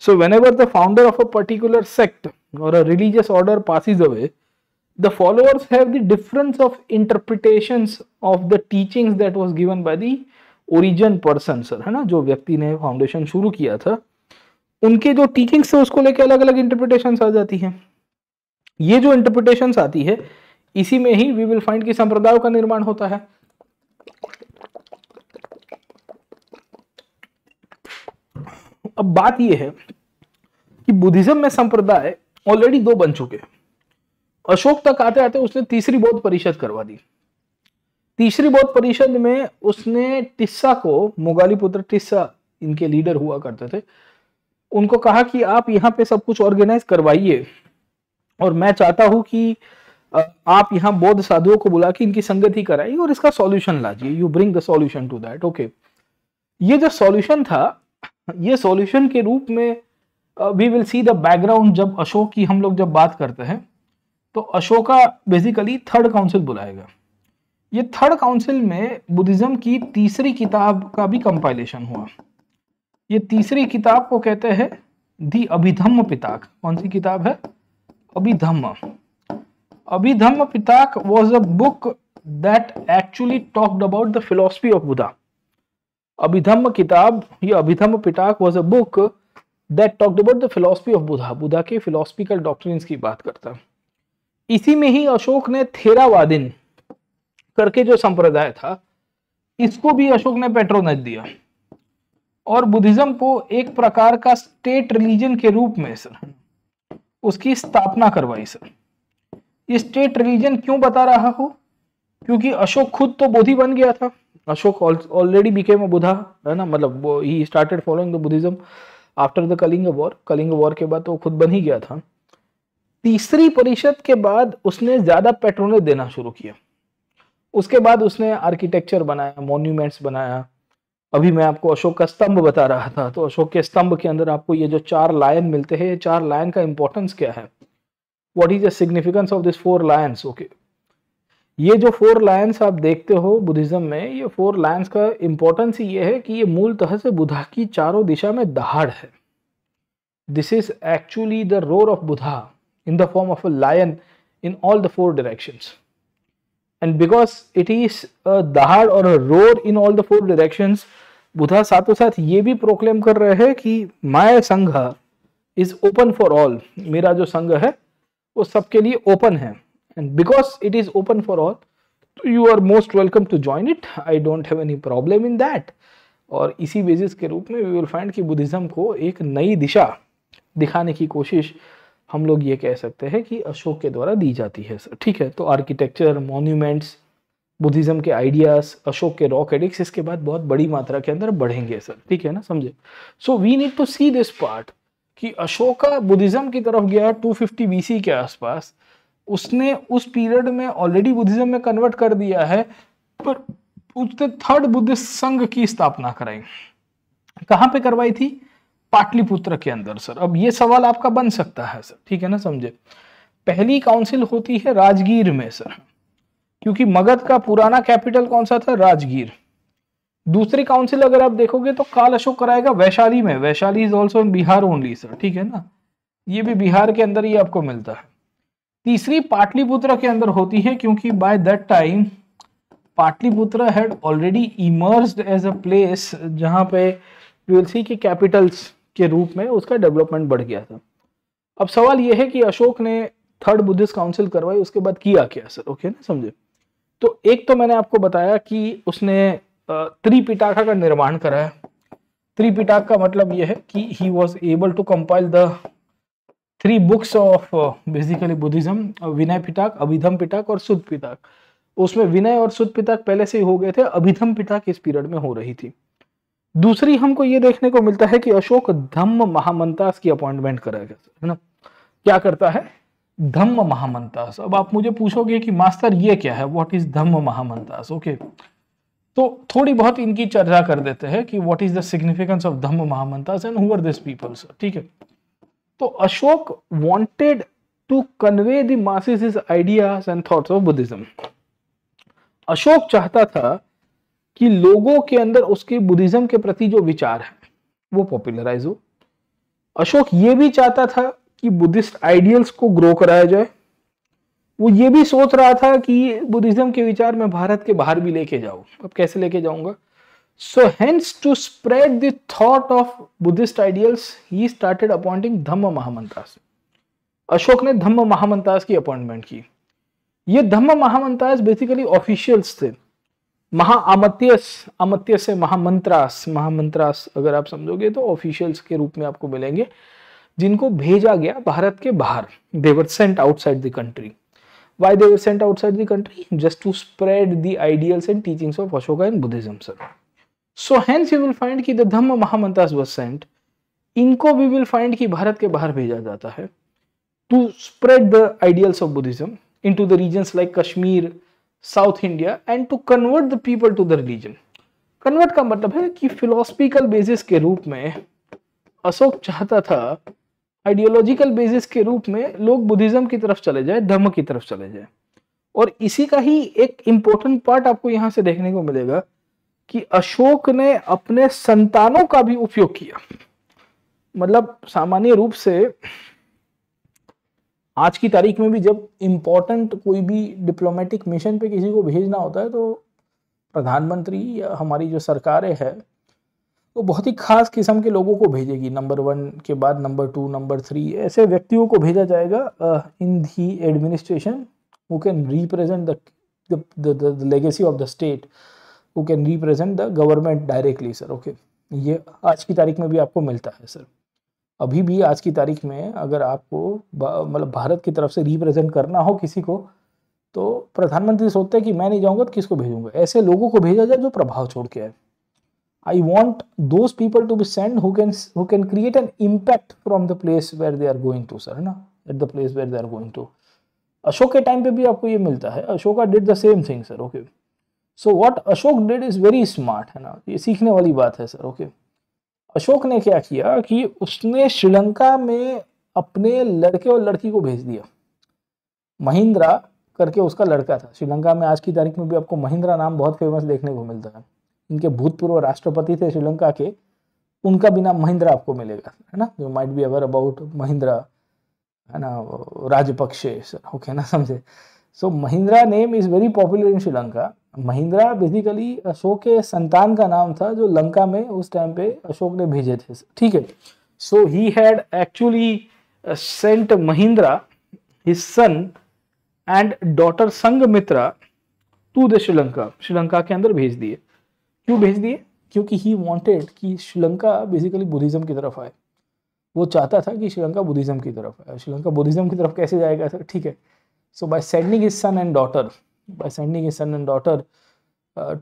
So whenever the founder of a particular sect और a religious order passes away, the followers have the difference of interpretations of the teachings that was given by the origin person, sir, है ना, जो व्यक्ति ने foundation शुरू किया था, उनके जो टीचिंग्स थे उसको लेके अलग अलग इंटरप्रिटेशंस आ जाती हैं। ये जो इंटरप्रिटेशंस आती है, इसी में ही वी विल फाइंड कि संप्रदायों का निर्माण होता है। अब बात यह है कि बुद्धिज्म में संप्रदाय ऑलरेडी दो बन चुके हैं। अशोक तक आते आते उसने तीसरी बौद्ध परिषद करवा दी। तीसरी बौद्ध परिषद में उसने टिस्सा को, मोगालीपुत्र टिस्सा इनके लीडर हुआ करते थे, उनको कहा कि आप यहाँ पे सब कुछ ऑर्गेनाइज करवाइए और मैं चाहता हूं कि आप यहाँ बौद्ध साधुओं को बुला के इनकी संगति कराइए और इसका सॉल्यूशन लाजिए। You bring the solution to that. Okay, ये जो सॉल्यूशन था, ये सॉल्यूशन के रूप में we will see the background. जब अशोक की हम लोग जब बात करते हैं तो अशोका बेसिकली थर्ड काउंसिल बुलाएगा। ये थर्ड काउंसिल में बुद्धिज्म की तीसरी किताब का भी कंपाइलेशन हुआ। ये तीसरी किताब को कहते हैं दी अभिधम्म पिताक। कौन सी किताब है? अभिधम्म। अभिधम्म पिताक was a book that actually talked about the philosophy of Buddha. Abhidhamma किताब, ये अभिधम्म पिताक was a book that talked about the philosophy of Buddha. Buddha के फिलोसफिकल डॉक्ट्रिन्स की बात करता है। इसी में ही अशोक ने थेरावादिन करके जो संप्रदाय था, इसको भी अशोक ने पेट्रोनेज दिया और बुद्धिज्म को एक प्रकार का स्टेट रिलीजन के रूप में सर उसकी स्थापना करवाई। सर, ये स्टेट रिलीजन क्यों बता रहा हूं? क्योंकि अशोक खुद तो बोधि बन गया था। Ashok already became a Buddha, है ना, मतलब he started following the Buddhism after the Kalinga war. Kalinga war के बाद तो खुद बन ही गया था। तीसरी परिषद के बाद उसने ज्यादा पेट्रोनेज देना शुरू किया। उसके बाद उसने आर्किटेक्चर बनाया, मॉन्यूमेंट्स बनाया। अभी मैं आपको अशोक का स्तंभ बता रहा था, तो अशोक के स्तंभ के अंदर आपको ये जो 4 लायन मिलते हैं, ये 4 लायन का इंपॉर्टेंस क्या है? What is the significance of this 4 Lions? Okay, ये जो 4 लायंस आप देखते हो बुद्धिज्म में, ये 4 लायंस का इंपॉर्टेंस ये है कि ये मूलतः से बुद्धा की चारों दिशा में दहाड़ है। This is actually the roar of Buddha in the form of a lion in all the 4 directions. And because it is a dahad or a roar in all the 4 directions, Buddha साथों साथ ये भी प्रोक्लेम कर रहे हैं कि माय संघ is open for all. मेरा जो संघ है वो सबके लिए ओपन है। And because it is open for all, you are most welcome to join it. I don't have any problem in that. और इसी बेसिस के रूप में वी विल फाइंड कि बुद्धिज्म को एक नई दिशा दिखाने की कोशिश हम लोग ये कह सकते हैं कि अशोक के द्वारा दी जाती है। सर, ठीक है, तो आर्किटेक्चर, मॉन्यूमेंट्स, बुद्धिज्म के आइडियाज, अशोक के रॉक एडिक्स इसके बाद बहुत बड़ी मात्रा के अंदर बढ़ेंगे। सर, ठीक है ना, समझे? So we need to see this part कि अशोका बुद्धिज्म की तरफ गया 250 बीसी के आसपास। उसने उस पीरियड में ऑलरेडी बुद्धिज्म में कन्वर्ट कर दिया है, पर उसने थर्ड बुद्धिस्ट संघ की स्थापना कराई। कहाँ पे करवाई थी? पाटलिपुत्र के अंदर। सर, अब ये सवाल आपका बन सकता है सर, ठीक है ना, समझे? पहली काउंसिल होती है राजगीर में सर, क्योंकि मगध का पुराना कैपिटल कौन सा था? राजगीर। दूसरी काउंसिल अगर आप देखोगे तो काल अशोक कराएगा वैशाली में। Vaishali is also in Bihar only sir, ठीक है ना, ये भी बिहार के अंदर ही आपको मिलता है। तीसरी पाटलिपुत्र के अंदर होती है, क्योंकि by that time Pataliputra had already emerged as a place जहां पे वी विल सी कि कैपिटल्स के रूप में उसका डेवलपमेंट बढ़ गया था। अब सवाल यह है कि अशोक ने थर्ड बुद्धिस्ट काउंसिल करवाई, उसके बाद किया क्या? सर, ओके ना, समझे? तो एक तो मैंने आपको बताया कि उसने त्रिपिटका का निर्माण कराया। त्रिपिटक का मतलब यह है कि he was able to compile the 3 books of basically Buddhism, Vinaya Pitaka, Abhidhamma Pitaka और सुध पिटक। उसमें विनय और सुध पिटक पहले से ही हो गए थे, अभिधम पिटक इस पीरियड में हो रही थी। दूसरी हमको ये देखने को मिलता है कि अशोक धम्म महामंतास की अपॉइंटमेंट करेगा, है ना। क्या करता है? धम्म महामंतास। अब आप मुझे पूछोगे कि मास्टर ये क्या है, what is Dhamma Mahamattas? Okay, तो थोड़ी बहुत इनकी चर्चा कर देते हैं कि what is the significance of Dhamma Mahamattas and who are this peoples. ठीक है, तो Ashok wanted to convey the masses his ideas and thoughts of Buddhism. Ashok चाहता था कि लोगों के अंदर उसके बुद्धिज्म के प्रति जो विचार है वो पॉपुलराइज हो। अशोक ये भी चाहता था कि बुद्धिस्ट आइडियल्स को ग्रो कराया जाए। वो ये भी सोच रहा था कि बुद्धिज्म के विचार में भारत के बाहर भी लेके जाऊं। अब कैसे लेके जाऊंगा? So hence to spread the thought of Buddhist ideals he started appointing Dhamma Mahamattas. Ashok ने धम्म महामंतास की अपॉइंटमेंट की। ये धम्म महामंतास बेसिकली ऑफिशियल्स थे। महाअमत्यस, अमत्य से महामंत्रास, महामंत्रास अगर आप समझोगे तो ऑफिशियल्स के रूप में आपको मिलेंगे, जिनको भेजा गया भारत के बाहर। They were sent outside the country. Why they were sent outside the country? Just to spread the ideals and teachings of Ashoka and Buddhism, sir. So hence you will find कि the Dhamma Mahamantas was sent. इनको we will find कि भारत के बाहर भेजा जाता है to spread the ideals of Buddhism into the regions like Kashmir, South India and to convert the people to the religion. Convert का मतलब है कि philosophical basis के रूप में अशोक चाहता था, आइडियोलॉजिकल बेसिस के रूप में लोग बुद्धिज्म की तरफ चले जाए, धर्म की तरफ चले जाए। और इसी का ही एक इंपॉर्टेंट पार्ट आपको यहां से देखने को मिलेगा कि अशोक ने अपने संतानों का भी उपयोग किया। मतलब सामान्य रूप से आज की तारीख में भी जब इंपॉर्टेंट कोई भी डिप्लोमेटिक मिशन पे किसी को भेजना होता है तो प्रधानमंत्री या हमारी जो सरकारें हैं वो बहुत ही खास किस्म के लोगों को भेजेगी। नंबर 1 के बाद नंबर 2, नंबर 3 ऐसे व्यक्तियों को भेजा जाएगा in the administration who can represent the legacy of the state, who can represent the government directly, sir. Okay, ये आज की तारीख में भी आपको मिलता है, सर। अभी भी आज की तारीख में अगर आपको मतलब भारत की तरफ से रिप्रेजेंट करना हो किसी को, तो प्रधानमंत्री सोचते हैं कि मैं नहीं जाऊंगा तो किसको भेजूंगा। ऐसे लोगों को भेजा जाए जो प्रभाव छोड़ के आए। I want those people to be sent who can create an impact from the place where they are going to, sir, है ना, at the place where they are going to. Ashok के टाइम पे भी आपको ये मिलता है। Ashoka did the same thing, sir. Okay. So what Ashok did is very smart, है ना, ये सीखने वाली बात है, सर। ओके, अशोक ने क्या किया कि उसने श्रीलंका में अपने लड़के और लड़की को भेज दिया। महिंद्रा करके उसका लड़का था। श्रीलंका में आज की तारीख में भी आपको महिंद्रा नाम बहुत फेमस देखने को मिलता है। इनके भूतपूर्व राष्ट्रपति थे श्रीलंका के, उनका भी नाम महिंद्रा आपको मिलेगा, है ना। You might be aware about Mahindra, है ना, राजपक्षे, सर। ओके ना, समझे। So Mahindra name is very popular in Sri Lanka. Mahindra basically Ashok के संतान का नाम था जो लंका में उस टाइम पे अशोक ने भेजे थे, ठीक है। So he had actually sent Mahindra his son and daughter Sanghamitra to the Sri Lanka. Sri Lanka के अंदर भेज दिए। क्यों भेज दिए? क्योंकि ही वांटेड कि श्रीलंका बेसिकली बुद्धिज्म की तरफ आए। वो चाहता था कि श्रीलंका बुद्धिज्म की तरफ आए। श्रीलंका बुद्धिज्म की तरफ कैसे जाएगा, सर? ठीक है। So by sending his son and daughter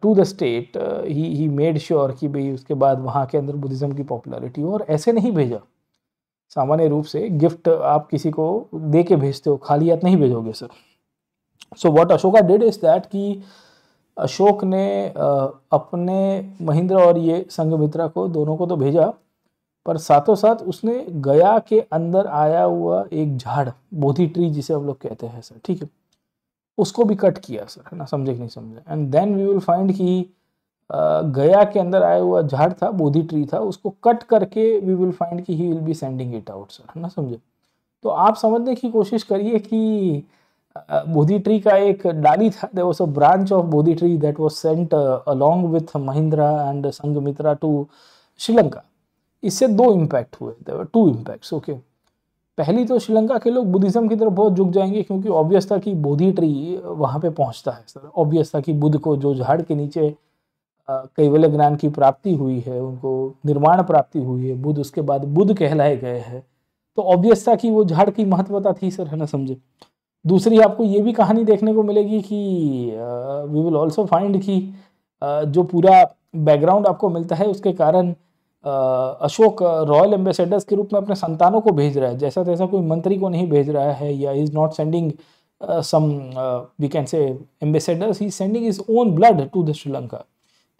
to the state, he made sure कि भाई उसके बाद वहाँ के अंदर बुद्धिज्म की पॉपुलैरिटी हो। और ऐसे नहीं भेजा, सामान्य रूप से गिफ्ट आप किसी को दे के भेजते हो, खाली हाथ नहीं भेजोगे, sir. So what Ashoka did is that कि अशोक ने अपने महिंद्र और ये संघमित्रा को, दोनों को तो भेजा, पर साथों साथ उसने गया के अंदर आया हुआ एक झाड़, बोधि ट्री जिसे हम लोग कहते हैं, सर, ठीक है, उसको भी कट किया, सर, है ना। समझे कि नहीं समझे? And then we will find कि गया के अंदर आया हुआ झाड़ था, बोधि ट्री था, उसको कट करके वी विल फाइंड कि he will be sending it out, sir, है ना। समझे? तो आप समझने की कोशिश करिए कि बोधि ट्री का एक डाली था, there was a branch of Bodhi tree that was sent along with Mahindra and Sanghamitra to Sri Lanka. इससे 2 इम्पैक्ट हुए, देयर वर 2 इम्पैक्ट्स। ओके, पहली तो श्रीलंका के लोग बुद्धिज्म की तरफ बहुत झुक जाएंगे, क्योंकि ऑब्वियस था कि बोधि ट्री वहाँ पे पहुँचता है, सर। ऑब्वियस था कि बुद्ध को जो झाड़ के नीचे कैवल्य ज्ञान की प्राप्ति हुई है, उनको निर्वाण प्राप्ति हुई है, बुद्ध उसके बाद बुद्ध कहलाए गए हैं, तो ऑब्वियस था कि वो झाड़ की महत्वता थी सर, है ना, समझे। दूसरी आपको ये भी कहानी देखने को मिलेगी कि वी विल ऑल्सो फाइंड कि जो पूरा बैकग्राउंड आपको मिलता है उसके कारण अशोक रॉयल एम्बेसडर्स के रूप में अपने संतानों को भेज रहा है, जैसा तैसा कोई मंत्री को नहीं भेज रहा है, या is not sending some we can say ambassadors, he is sending his own blood to the Sri Lanka.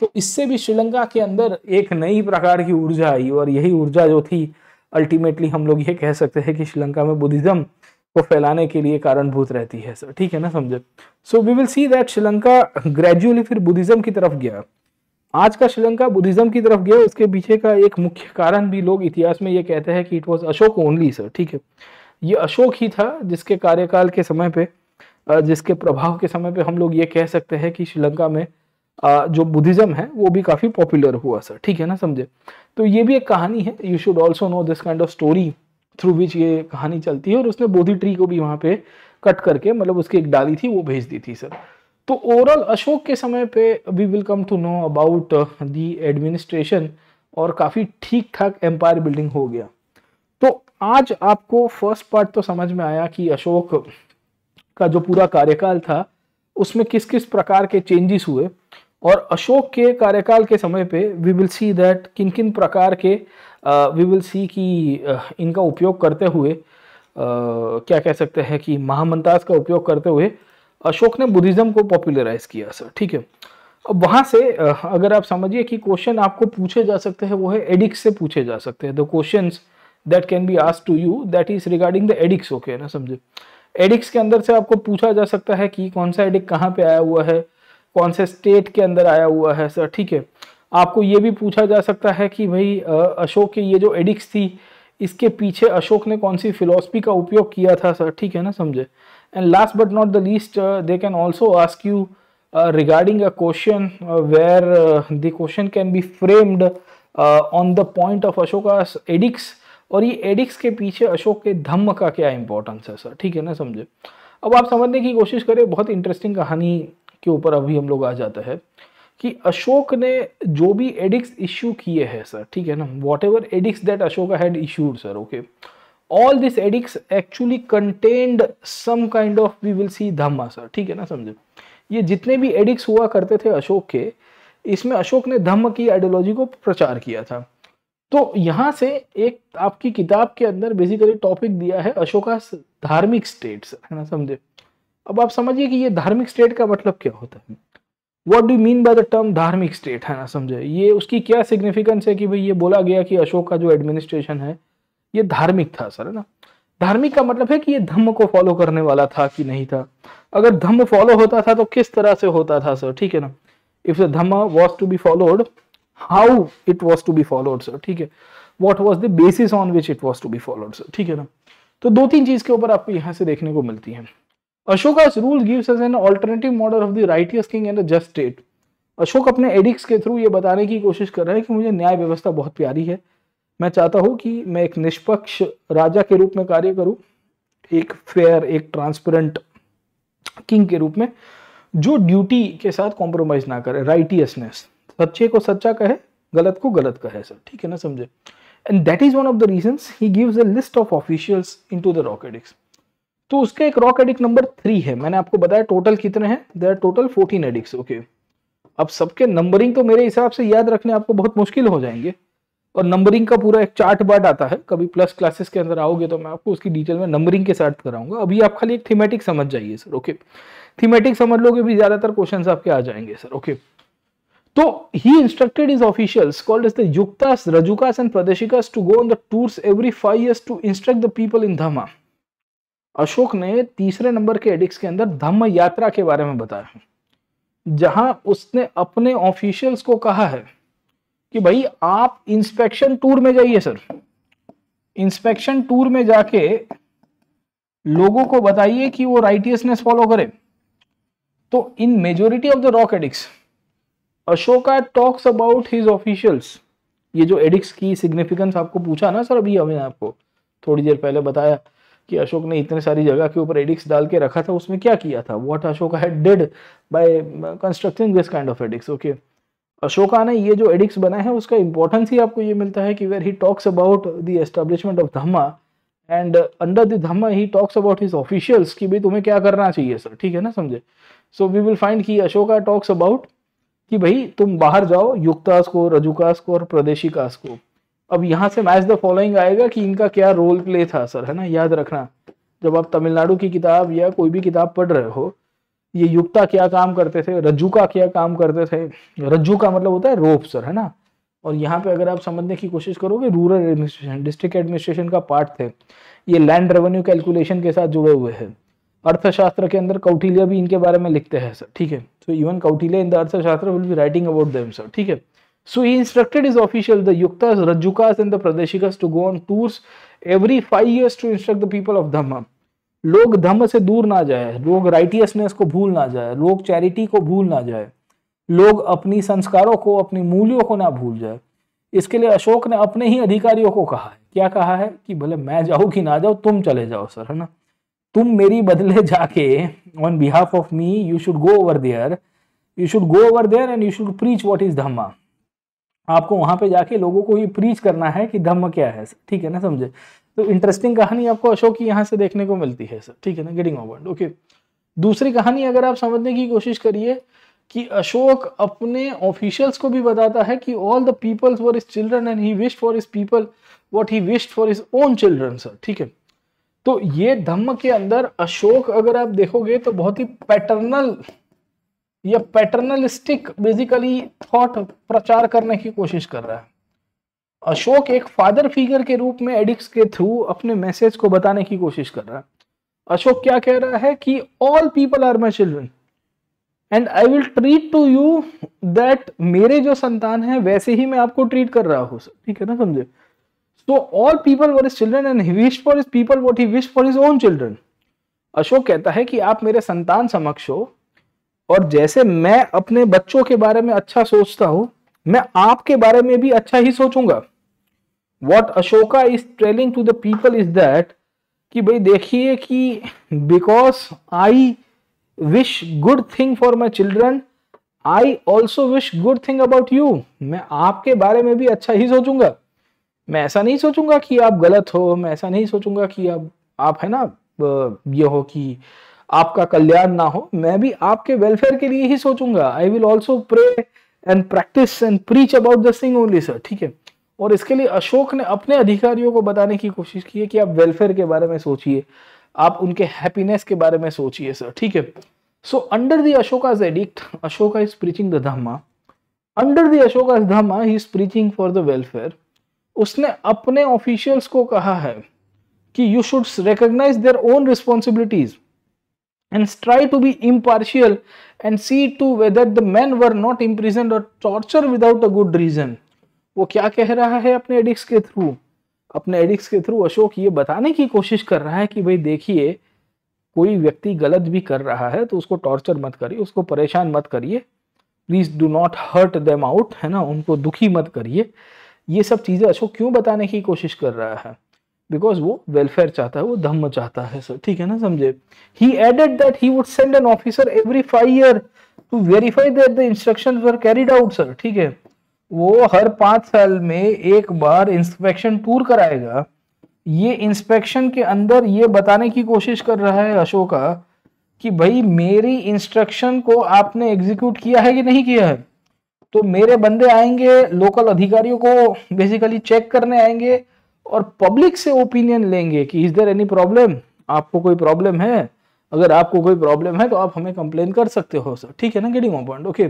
तो इससे भी श्रीलंका के अंदर एक नई प्रकार की ऊर्जा आई, और यही ऊर्जा जो थी अल्टीमेटली हम लोग ये कह सकते हैं कि श्रीलंका में बुद्धिज्म को फैलाने के लिए कारणभूत रहती है सर, ठीक है ना, समझे। So we will see that Sri Lanka gradually फिर बुद्धिज्म की तरफ गया। आज का श्रीलंका बुद्धिज्म की तरफ गया, उसके पीछे का एक मुख्य कारण भी लोग इतिहास में ये कहते हैं कि it was Ashok only sir, ठीक है। ये अशोक ही था जिसके कार्यकाल के समय पे, जिसके प्रभाव के समय पे हम लोग ये कह सकते हैं कि श्रीलंका में जो बुद्धिज्म है वो भी काफी पॉपुलर हुआ सर, ठीक है ना, समझे। तो ये भी एक कहानी है, you should also know this kind of story through which ये कहानी चलती है। और उसने बोधि ट्री को भी वहां पे कट करके, मतलब उसकी एक डाली थी वो भेज दी थी सर। तो ओवरऑल अशोक के समय पे we will come to know about the administration, और काफी ठीक ठाक एम्पायर बिल्डिंग हो गया। तो आज आपको फर्स्ट पार्ट तो समझ में आया कि अशोक का जो पूरा कार्यकाल था उसमें किस किस प्रकार के चेंजेस हुए, और अशोक के कार्यकाल के समय पे वी विल सी दैट किन किन प्रकार के वी विल सी कि इनका उपयोग करते हुए क्या कह सकते हैं कि महामंत्रास का उपयोग करते हुए अशोक ने बुद्धिज्म को पॉपुलराइज किया सर, ठीक है। अब वहां से अगर आप समझिए कि क्वेश्चन आपको पूछे जा सकते हैं वो है एडिक्स से पूछे जा सकते हैं। The questions that can be asked to you that is regarding the edicts, okay ना, समझे। एडिक्स के अंदर से आपको पूछा जा सकता है कि कौन सा एडिक्ट कहाँ पे आया हुआ है, कौन से स्टेट के अंदर आया हुआ है सर, ठीक है। आपको ये भी पूछा जा सकता है कि भाई अशोक की ये जो एडिक्स थी इसके पीछे अशोक ने कौन सी फिलॉसफी का उपयोग किया था सर, ठीक है ना, समझे। And last but not the least they can also ask you regarding a question where the question can be framed on the point of Ashoka's edicts, और ये एडिक्स के पीछे अशोक के धम्म का क्या इंपॉर्टेंस है सर, ठीक है ना, समझे। अब आप समझने की कोशिश करें, बहुत इंटरेस्टिंग कहानी के ऊपर अभी हम लोग आ जाते हैं कि अशोक ने जो भी एडिक्स इश्यू किए हैं सर, ठीक है ना, whatever edicts that Ashoka had issued sir, okay, all this edicts actually contained some kind of we will see dhamma sir, ठीक है ना, समझे। ये जितने भी एडिक्स हुआ करते थे अशोक के, इसमें अशोक ने धम्म की आइडियोलॉजी को प्रचार किया था। तो यहाँ से एक आपकी किताब के अंदर बेसिकली टॉपिक दिया है अशोका धार्मिक स्टेट्स, है ना, समझे। अब आप समझिए कि ये धार्मिक स्टेट का मतलब क्या होता है, what do mean by the term धार्मिक स्टेट, है ना, समझे। ये उसकी क्या सिग्निफिकेंस है कि भाई ये बोला गया कि अशोक का जो एडमिनिस्ट्रेशन है ये धार्मिक था सर, है ना। धार्मिक का मतलब है कि ये धम्म को फॉलो करने वाला था कि नहीं था। अगर धम्म फॉलो होता था तो किस तरह से होता था सर, ठीक है ना। If the dhamma was to be followed, how it was to be followed sir, ठीक है, what was the basis on which it was to be followed sir, ठीक है ना। तो दो तीन चीज के ऊपर आपको यहाँ से देखने को मिलती है। अशोका's rule gives us an alternative model of the righteous king and a just state। Ashok अपने एडिक्स के थ्रू ये बताने की कोशिश कर रहे हैं कि मुझे न्याय व्यवस्था बहुत प्यारी है, मैं चाहता हूं कि मैं एक निष्पक्ष राजा के रूप में कार्य करूं, एक फेयर, एक ट्रांसपेरेंट किंग के रूप में, जो ड्यूटी के साथ कॉम्प्रोमाइज ना करे, राइटियसनेस, सच्चे को सच्चा कहे, गलत को गलत कहे सर, ठीक है ना, समझे। And that is one of the reasons he gives a list of officials into the rock addicts. तो उसके एक रॉक एडिक्ट नंबर 3 है, मैंने आपको बताया टोटल कितने हैं, देयर टोटल 14 एडिक्ट्स, ओके। अब सबके नंबरिंग तो मेरे हिसाब से याद रखने आपको बहुत मुश्किल हो जाएंगे, और नंबरिंग का पूरा एक चार्ट बार्ट आता है, कभी प्लस क्लासेस के अंदर आओगे तो मैं आपको उसकी डिटेल में नंबरिंग के साथ कराऊंगा। अभी आप खाली एक थीमेटिक समझ जाइए सर, ओके। थीमेटिक समझ लोगे भी ज्यादातर क्वेश्चंस आपके आ जाएंगे सर, ओके। तो he instructed his officials called as the Yuktas, Rajukas and Pradeshikas to go on the tours every 5 years to instruct the people in Dhamma. Ashok ने तीसरे नंबर के एडिक्ट्स के अंदर धम्म यात्रा के बारे में बताया है, जहां उसने अपने ऑफिशियल्स को कहा है कि भाई आप इंस्पेक्शन टूर में जाइए सर, इंस्पेक्शन टूर में जाके लोगों को बताइए कि वो राइटियसनेस फॉलो करे। तो in majority of the rock addicts Ashoka talks about his officials. ये जो एडिक्ट्स की सिग्निफिकेंस आपको पूछा ना सर, अभी मैंने आपको थोड़ी देर पहले बताया कि अशोक ने इतने सारी जगह के ऊपर एडिक्ट्स डाल के रखा था, उसमें क्या किया था, what Ashoka had did bye constructing this kind of addicts, okay. Ashoka ने ये जो एडिक्ट्स बनाए हैं उसका इंपॉर्टेंस ही आपको ये मिलता है कि where he talks about the establishment of dhamma and under the dhamma he talks about his officials कि भाई तुम्हें क्या करना चाहिए सर, ठीक है ना, समझे। सो वी विल फाइंड कि अशोका टॉक्स अबाउट कि भाई तुम बाहर जाओ युक्तास को, रजुकास को और प्रदेशिकास को। अब यहाँ से मैच द फॉलोइंग आएगा कि इनका क्या रोल प्ले था सर, है ना। याद रखना जब आप तमिलनाडु की किताब या कोई भी किताब पढ़ रहे हो, ये युक्ता क्या काम करते थे, रज्जुका क्या काम करते थे। रज्जू का मतलब होता है रोप सर, है ना। और यहाँ पे अगर आप समझने की कोशिश करोगे, रूरल एडमिनिस्ट्रेशन, डिस्ट्रिक्ट एडमिनिस्ट्रेशन का पार्ट थे ये, लैंड रेवेन्यू कैलकुलेशन के साथ जुड़े हुए हैं। अर्थशास्त्र के अंदर कौटिल्य भी इनके बारे में लिखते हैं सर, ठीक है। So even Kautilya in the Arthashastra will be writing about them sir, ठीक है। So he instructed his official the Yuktas, Rajjukas and the Pradeshikas to go on tours every 5 years to instruct the people of Dhamma. लोग धम्म से दूर ना जाए, लोग राइटियसनेस को भूल ना जाए, लोग चैरिटी को भूल ना जाए, लोग अपनी संस्कारों को, अपनी मूल्यों को ना भूल जाए। इसके लिए अशोक ने अपने ही अधिकारियों को कहा है, क्या कहा है कि भले मैं जाऊं कि ना जाऊं तुम चले जाओ सर, है ना। तुम मेरी बदले जाके on behalf of me you should go over there, you should go over there and you should preach what is Dhamma. आपको वहां पे जाके लोगों को ये प्रीच करना है कि धम्म क्या है, ठीक है ना, समझे। तो इंटरेस्टिंग कहानी आपको अशोक की यहाँ से देखने को मिलती है सर, ठीक है ना, गेटिंग ओवर। ओके, दूसरी कहानी अगर आप समझने की कोशिश करिए कि अशोक अपने ऑफिशियल्स को भी बताता है कि all the peoples were his children and he wished for his people what he wished for his own children sir, ठीक है। तो ये धम्म के अंदर अशोक अगर आप देखोगे तो बहुत ही पैटर्नल या पैटर्नलिस्टिक बेसिकली थॉट प्रचार करने की कोशिश कर रहा है। अशोक एक फादर फिगर के रूप में एडिक्स के थ्रू अपने मैसेज को बताने की कोशिश कर रहा है। अशोक क्या कह रहा है कि all people are my children and I will treat to you that, मेरे जो संतान है वैसे ही मैं आपको ट्रीट कर रहा हूं, ठीक है ना, समझे। So all people were his children and he wished for his people what he wished for his own children. Ashok कहता है कि आप मेरे संतान समक्ष हो और जैसे मैं अपने बच्चों के बारे में अच्छा सोचता हूं, मैं आपके बारे में भी अच्छा ही सोचूंगा। What Ashoka is telling to the people is that कि भाई देखिए कि because I wish good thing for my children, I also wish good thing about you। मैं आपके बारे में भी अच्छा ही सोचूंगा। मैं ऐसा नहीं सोचूंगा कि आप गलत हो, मैं ऐसा नहीं सोचूंगा कि आप है ना ये हो कि आपका कल्याण ना हो, मैं भी आपके वेलफेयर के लिए ही सोचूंगा। I will also pray and practice and preach about this thing only sir, ठीक है। और इसके लिए अशोक ने अपने अधिकारियों को बताने की कोशिश की है कि आप वेलफेयर के बारे में सोचिए, आप उनके हैप्पीनेस के बारे में सोचिए सर, ठीक है। So under the Ashoka's edict, Ashoka is preaching the Dhamma. Under the Ashoka's Dhamma he is preaching for the welfare. उसने अपने ऑफिशियल्स को कहा है कि you should recognise their own responsibilities and try to be impartial and see to whether the men were not imprisoned or tortured without a good reason। वो क्या कह रहा है अपने एडिक्स के थ्रू? अपने एडिक्स के थ्रू अशोक ये बताने की कोशिश कर रहा है कि भाई देखिए कोई व्यक्ति गलत भी कर रहा है तो उसको टॉर्चर मत करिए, उसको परेशान मत करिए, please do not hurt them out, है ना, उनको दुखी मत करिए। ये सब चीजें अशोक क्यों बताने की कोशिश कर रहा है? बिकॉज वो वेलफेयर चाहता है, वो धम्म चाहता है सर, ठीक है ना, समझे। He added that he would send an officer every 5 years to verify that the instructions were carried out sir, ठीक है। वो हर 5 साल में एक बार इंस्पेक्शन टूर कराएगा। ये इंस्पेक्शन के अंदर ये बताने की कोशिश कर रहा है अशोका कि भाई मेरी इंस्ट्रक्शन को आपने एग्जीक्यूट किया है कि नहीं किया है। तो मेरे बंदे आएंगे, लोकल अधिकारियों को बेसिकली चेक करने आएंगे और पब्लिक से ओपिनियन लेंगे कि इज देयर एनी प्रॉब्लम, आपको कोई प्रॉब्लम है? अगर आपको कोई प्रॉब्लम है तो आप हमें कंप्लेन कर सकते हो सर, ठीक है ना, getting my point. Okay,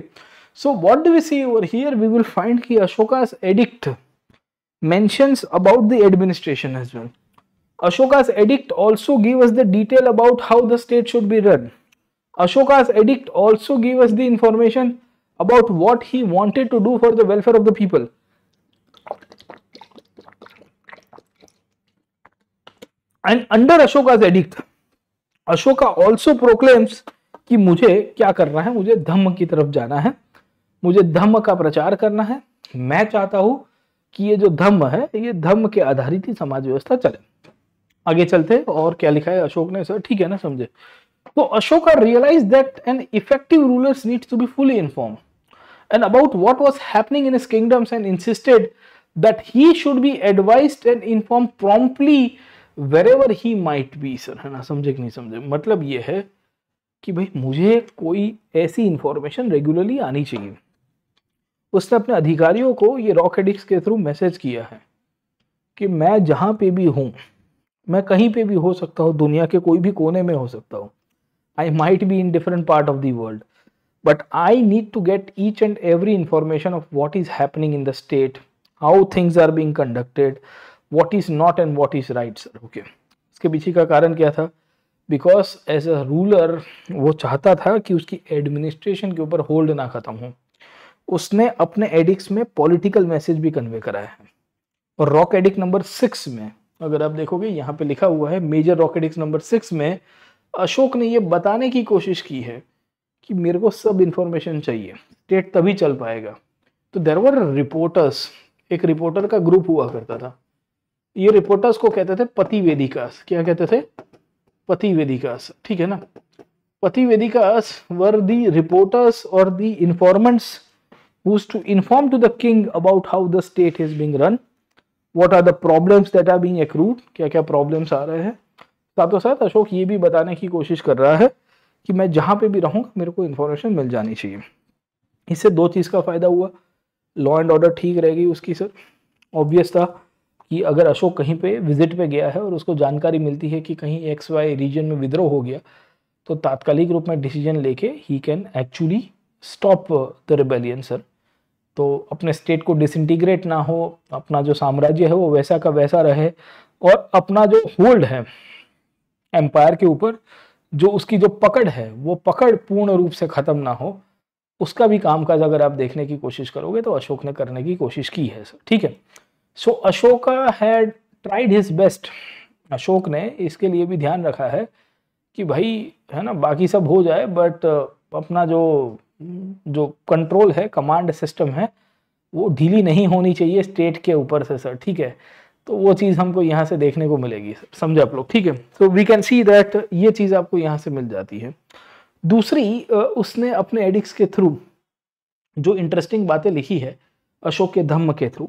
so what do we see over here? We will find कि Ashoka's edict mentions about the administration as well. Ashoka's edict also give us the detail about how the state should be run. Ashoka's edict also give us the information about what he wanted to do for the welfare of the people. And under Ashoka's edict, Ashoka also proclaims कि मुझे क्या करना है, मुझे धम्म की तरफ जाना है, मुझे धम्म का प्रचार करना है। मैं चाहता हूं कि ये जो धम्म है ये धम्म के आधारित ही समाज व्यवस्था चले। आगे चलते और क्या लिखा है अशोक ने सर, ठीक है ना, समझे। तो Ashoka realise that an effective rulers needs to be fully inform and about what was happening in his kingdoms and insisted that he should be advised and informed promptly wherever he might be sir, है ना, समझे कि नहीं समझे? मतलब ये है कि भाई मुझे कोई ऐसी इंफॉर्मेशन रेगुलरली आनी चाहिए। उसने अपने अधिकारियों को ये रॉक एडिक्ट्स के थ्रू मैसेज किया है कि मैं जहाँ पे भी हूँ, मैं कहीं पे भी हो सकता हूँ, दुनिया के कोई भी कोने में हो सकता हूँ। I might be in different part of the world, but I need to get each and every information of what is happening in the state, how things are being conducted, what is not and what is right sir. Okay, इसके पीछे का कारण क्या था? Because as a ruler वो चाहता था कि उसकी एडमिनिस्ट्रेशन के ऊपर होल्ड ना खत्म हो। उसने अपने एडिक्ट्स में पॉलिटिकल मैसेज भी कन्वे कराया है। और रॉक एडिक्ट नंबर 6 में अगर आप देखोगे यहाँ पे लिखा हुआ है, मेजर रॉक एडिक्ट नंबर 6 में अशोक ने ये बताने की कोशिश की है कि मेरे को सब इंफॉर्मेशन चाहिए, स्टेट तभी चल पाएगा। तो देयर वर रिपोर्टर्स, एक रिपोर्टर का ग्रुप हुआ करता था। ये रिपोर्टर्स को कहते थे पतिवेदिकास। क्या कहते थे? पतिवेदिकास, ठीक है ना। पतिवेदिकास वर द रिपोर्टर्स और the informants who's to inform to the king about how the state is being run, what are the problems that are being accrued, क्या क्या प्रॉब्लम्स आ रहे हैं। साथों साथ अशोक ये भी बताने की कोशिश कर रहा है कि मैं जहां पे भी रहूंगा मेरे को इन्फॉर्मेशन मिल जानी चाहिए। इससे दो चीज़ का फायदा हुआ, लॉ एंड ऑर्डर ठीक रहेगी उसकी सर। ऑब्वियस था कि अगर अशोक कहीं पे विजिट पे गया है और उसको जानकारी मिलती है कि कहीं XY रीजन में विद्रोह हो गया, तो तात्कालिक रूप में डिसीजन लेके he can actually stop the rebellion sir. तो अपने स्टेट को डिसइंटीग्रेट ना हो, अपना जो साम्राज्य है वो वैसा का वैसा रहे, और अपना जो होल्ड है एम्पायर के ऊपर, जो उसकी जो पकड़ है वो पकड़ पूर्ण रूप से खत्म ना हो, उसका भी कामकाज अगर आप देखने की कोशिश करोगे तो अशोक ने करने की कोशिश की है सर, ठीक है। So Ashoka had tried his best. Ashok ने इसके लिए भी ध्यान रखा है कि भाई है ना बाकी सब हो जाए, बट अपना जो कंट्रोल है, कमांड सिस्टम है, वो ढीली नहीं होनी चाहिए स्टेट के ऊपर से सर, ठीक है। तो वो चीज़ हमको यहाँ से देखने को मिलेगी सर, समझे आप लोग, ठीक है। So we can see that ये चीज़ आपको यहाँ से मिल जाती है। दूसरी, उसने अपने एडिक्ट्स के थ्रू जो इंटरेस्टिंग बातें लिखी है अशोक के धम्म के थ्रू,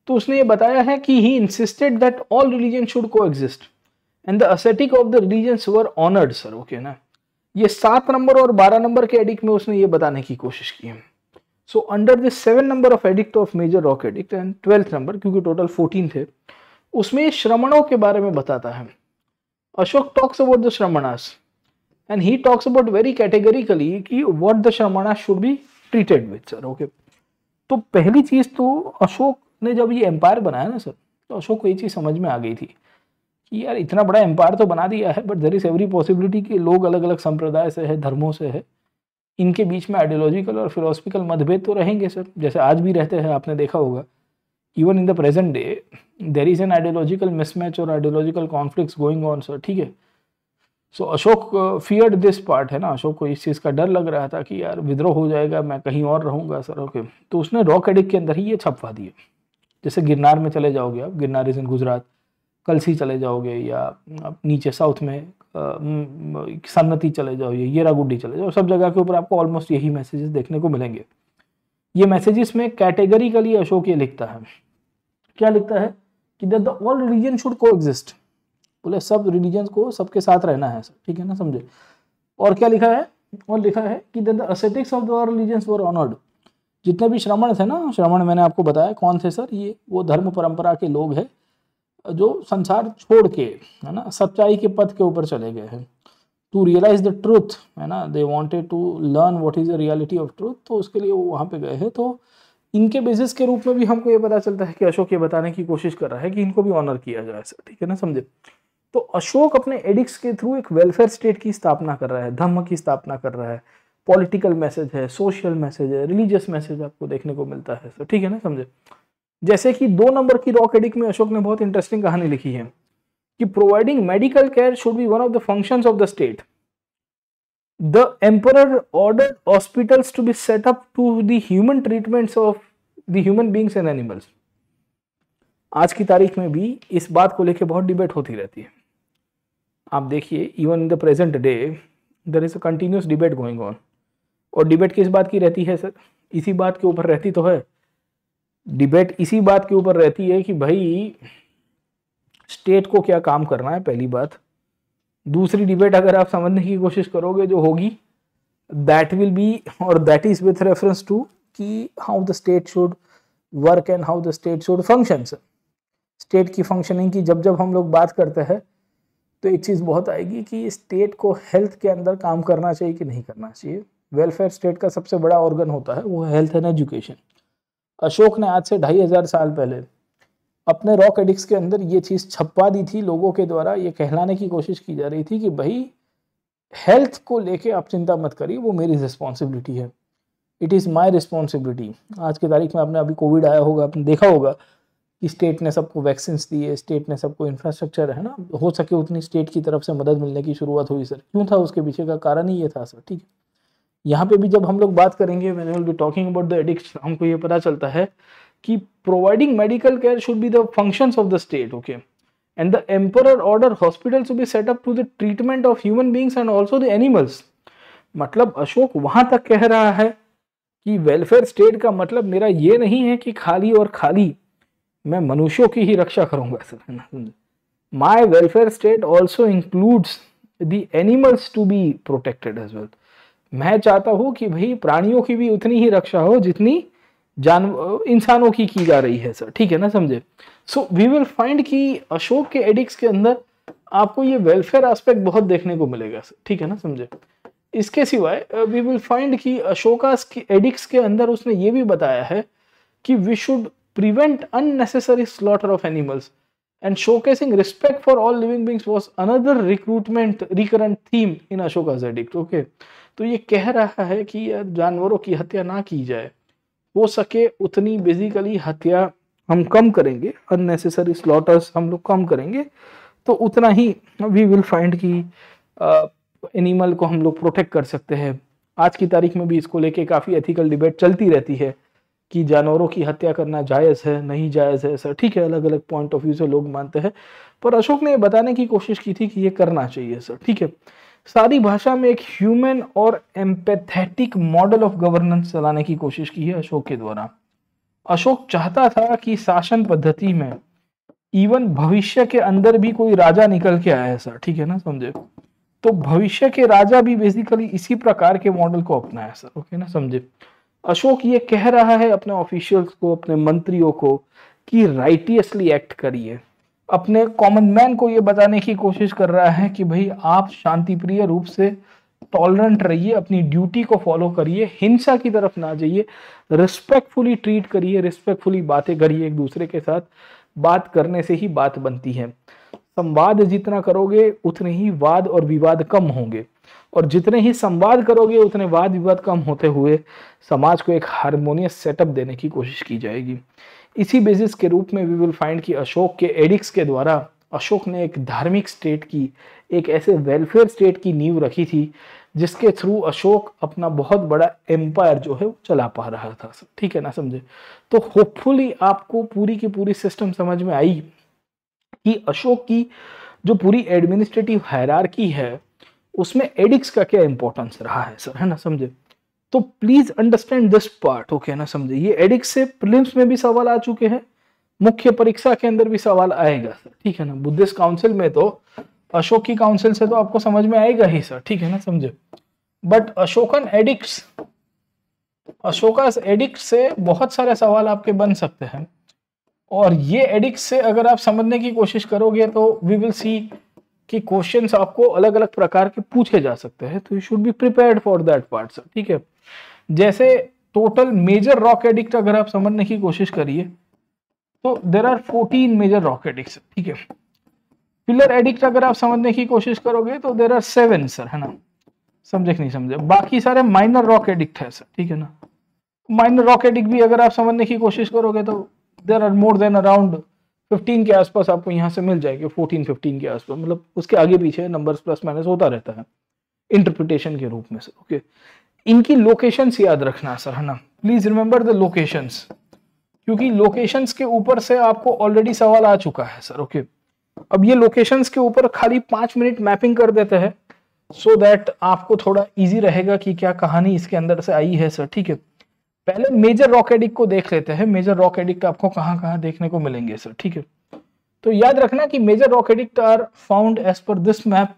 तो उसने ये बताया है कि he insisted that all religion should coexist and the ascetic of the religions were honoured sir. Okay ना, ये 7 नंबर और 12 नंबर के एडिक्ट में उसने ये बताने की कोशिश की है। So under this 7 number of edict of major rock edict and 12th number, क्योंकि टोटल 14 थे, उसमें ये श्रमणों के बारे में बताता है। Ashok talks about the shramanas and he talks about very categorically कि what the shramanas should be treated with sir. Okay, तो पहली चीज तो अशोक ने जब ये एम्पायर बनाया ना सर, तो अशोक को ये चीज समझ में आ गई थी कि यार इतना बड़ा एम्पायर तो बना दिया है, but there is every possibility कि लोग अलग अलग संप्रदाय से है, धर्मों से है, इनके बीच में आइडियोलॉजिकल और फिलोसफिकल मतभेद तो रहेंगे सर, जैसे आज भी रहते हैं, आपने देखा होगा। Even in the present day there is an ideological mismatch और ideological conflicts going on sir, ठीक है। So Ashok feared this part, है ना, अशोक को इस चीज़ का डर लग रहा था कि यार विद्रोह हो जाएगा, मैं कहीं और रहूंगा सर। ओके, तो उसने रॉक एडिक्ट के अंदर ही ये छपवा दिए। जैसे गिरनार में चले जाओगे आप, गिरनार इज इन गुजरात, कलसी चले जाओगे, या आप नीचे साउथ में सन्नती चले जाओगे, येरागुड्डी चले जाओ, सब जगह के ऊपर आपको ऑलमोस्ट यही मैसेजेस देखने को मिलेंगे। ये मैसेजेस में कैटेगरिकली अशोक ये लिखता है, क्या लिखता है कि द ऑल रिलीजन शुड को एग्जिस्ट, बोले सब रिलीजन को सबके साथ रहना है सर, ठीक है ना, समझे। और क्या लिखा है? और लिखा है कि the aesthetics of the religions were honoured. जितने भी श्रमण थे ना, श्रमण मैंने आपको बताया कौन थे सर, ये वो धर्म परंपरा के लोग हैं जो संसार छोड़ के, है ना, सच्चाई के पथ के ऊपर चले गए हैं टू रियलाइज द ट्रूथ, है ना, they wanted to learn what is the reality of truth, तो उसके लिए वो वहाँ पे गए हैं। तो इनके बेसिस के रूप में भी हमको ये पता चलता है कि अशोक ये बताने की कोशिश कर रहा है कि इनको भी ऑनर किया जाए सर, ठीक है ना, समझे। तो अशोक अपने एडिक्ट्स के थ्रू एक वेलफेयर स्टेट की स्थापना कर रहा है, धम्म की स्थापना कर रहा है, पॉलिटिकल मैसेज है, सोशल मैसेज है, रिलीजियस मैसेज आपको देखने को मिलता है सर, ठीक है ना, समझे। जैसे कि 2 नंबर की रॉक एडिक्ट में अशोक ने बहुत इंटरेस्टिंग कहानी लिखी है कि providing medical care should be one of the functions of the state. The emperor ordered hospitals to be set up to the human treatments of the human beings and animals. आज की तारीख में भी इस बात को लेकर बहुत डिबेट होती रहती है। आप देखिए, even in the present day there is a continuous debate going on. और डिबेट किस बात की रहती है सर? इसी बात के ऊपर रहती तो है डिबेट, इसी बात के ऊपर रहती है कि भाई स्टेट को क्या काम करना है, पहली बात। दूसरी डिबेट अगर आप समझने की कोशिश करोगे जो होगी, दैट विल बी और that is with reference to कि how the state should work and how the state should function. State की फंक्शनिंग की जब जब हम लोग बात करते हैं तो एक चीज़ बहुत आएगी कि स्टेट को हेल्थ के अंदर काम करना चाहिए कि नहीं करना चाहिए। वेलफेयर स्टेट का सबसे बड़ा ऑर्गन होता है वो हेल्थ एंड एजुकेशन। अशोक ने आज से 2500 साल पहले अपने रॉक एडिक्स के अंदर ये चीज़ छपवा दी थी, लोगों के द्वारा ये कहलाने की कोशिश की जा रही थी कि भाई हेल्थ को लेके आप चिंता मत करिए, वो मेरी रिस्पॉन्सिबिलिटी है, इट इज़ माई रिस्पॉन्सिबिलिटी। आज की तारीख में आपने अभी कोविड आया होगा, आपने देखा होगा कि स्टेट ने सबको वैक्सीन दिए, स्टेट ने सबको इंफ्रास्ट्रक्चर है ना, हो सके उतनी स्टेट की तरफ से मदद मिलने की शुरुआत हुई सर। क्यों था, उसके पीछे का कारण ही ये था सर। ठीक है, यहाँ पे भी जब हम लोग बात करेंगे when we will be talking about the edicts, हमको ये पता चलता है कि providing medical care should be the functions of the state, okay, and the emperor order hospitals to be set up to the treatment of human beings and also the animals. मतलब अशोक वहां तक कह रहा है कि वेलफेयर स्टेट का मतलब मेरा ये नहीं है कि खाली और खाली मैं मनुष्यों की ही रक्षा करूंगा sir. My welfare state also includes the animals to be protected as well. मैं चाहता हूं कि भाई प्राणियों की भी उतनी ही रक्षा हो जितनी इंसानों की जा रही है सर। ठीक है ना, समझे। सो वी विल फाइंड कि अशोक के एडिक्ट्स के अंदर आपको ये वेलफेयर एस्पेक्ट बहुत देखने को मिलेगा सर। ठीक है ना, समझे। इसके सिवाय वी विल फाइंड कि अशोका के एडिक्ट्स के अंदर उसने ये भी बताया है कि we should prevent unnecessary slaughter of animals and showcasing respect for all living beings was another recurrent theme in Ashoka's edict, okay। तो ये कह रहा है कि जानवरों की हत्या ना की जाए, हो सके उतनी बेसिकली हत्या हम कम करेंगे, unnecessary slaughters हम लोग कम करेंगे तो उतना ही we will find कि एनिमल को हम लोग प्रोटेक्ट कर सकते हैं। आज की तारीख में भी इसको लेके काफ़ी एथिकल डिबेट चलती रहती है कि जानवरों की हत्या करना जायज़ है नहीं जायज़ है सर। ठीक है, अलग अलग पॉइंट ऑफ व्यू से लोग मानते हैं, पर अशोक ने ये बताने की कोशिश की थी कि ये करना चाहिए सर। ठीक है, सारी भाषा में एक ह्यूमन और एम्पैथेटिक मॉडल ऑफ गवर्नेंस चलाने की कोशिश की है अशोक के द्वारा। अशोक चाहता था कि शासन पद्धति में इवन भविष्य के अंदर भी कोई राजा निकल के आया सर। ठीक है ना, समझे। तो भविष्य के राजा भी बेसिकली इसी प्रकार के मॉडल को अपनाया सर। ओके ना, समझे। अशोक ये कह रहा है अपने ऑफिशियल्स को, अपने मंत्रियों को कि राइटियसली एक्ट करिए। अपने कॉमन मैन को ये बताने की कोशिश कर रहा है कि भाई आप शांतिप्रिय रूप से टॉलरेंट रहिए, अपनी ड्यूटी को फॉलो करिए, हिंसा की तरफ ना जाइए, रिस्पेक्टफुली ट्रीट करिए, रिस्पेक्टफुली बातें करिए एक दूसरे के साथ। बात करने से ही बात बनती है। संवाद जितना करोगे उतने ही वाद और विवाद कम होंगे, और जितने ही संवाद करोगे उतने वाद विवाद कम होते हुए समाज को एक हार्मोनियस सेटअप देने की कोशिश की जाएगी। इसी बेसिस के रूप में वी विल फाइंड कि अशोक के एडिक्ट्स के द्वारा अशोक ने एक धार्मिक स्टेट की, एक ऐसे वेलफेयर स्टेट की नींव रखी थी जिसके थ्रू अशोक अपना बहुत बड़ा एम्पायर जो है वो चला पा रहा था। ठीक है ना, समझे। तो होपफुली आपको पूरी की पूरी सिस्टम समझ में आई कि अशोक की जो पूरी एडमिनिस्ट्रेटिव हायरार्की है उसमें एडिक्ट्स का क्या इंपॉर्टेंस रहा है सर, है ना, समझे। तो please understand this part, okay ना, समझे। ये एडिक्ट्स से प्रीलिम्स में भी सवाल आ चुके हैं, मुख्य परीक्षा के अंदर भी सवाल आएगा सर। ठीक है ना, बुद्धिस्ट काउंसिल में तो अशोक की काउंसिल से तो आपको समझ में आएगा ही सर। ठीक है ना, समझे। बट अशोकन एडिक्ट्स, अशोकास एडिक्ट से बहुत सारे सवाल आपके बन सकते हैं, और ये एडिक्ट से अगर आप समझने की कोशिश करोगे तो वी विल सी कि क्वेश्चंस आपको अलग अलग प्रकार के पूछे जा सकते हैं। तो you should be prepared for that part sir. ठीक है, जैसे टोटल मेजर रॉक एडिक्ट अगर आप समझने की कोशिश करिए तो there are 14 major rock edicts. ठीक है, पिलर एडिक्ट अगर आप समझने की कोशिश करोगे तो देयर आर 7 सर, है ना, समझे कि नहीं समझे। बाकी सारे माइनर रॉक एडिक्ट है सर। ठीक है ना, माइनर रॉक एडिक्ट भी अगर आप समझने की कोशिश करोगे तो there are more than around 15 के आसपास आपको यहाँ से मिल जाएगी, 14-15 के आसपास, मतलब उसके आगे पीछे नंबर्स प्लस माइनस होता रहता है इंटरप्रिटेशन के रूप में सर। ओके, इनकी लोकेशंस याद रखना सर, है ना, प्लीज रिमेंबर द लोकेशंस, क्योंकि लोकेशंस के ऊपर से आपको ऑलरेडी सवाल आ चुका है सर। ओके, अब ये लोकेशंस के ऊपर खाली 5 मिनट मैपिंग कर देते हैं सो दैट आपको थोड़ा इजी रहेगा कि क्या कहानी इसके अंदर से आई है सर। ठीक है, पहले मेजर रॉक एडिक्ट को देख लेते हैं। मेजर रॉक एडिक्ट आपको कहाँ कहाँ देखने को मिलेंगे सर। ठीक है, तो याद रखना कि major rock edict are found as per this map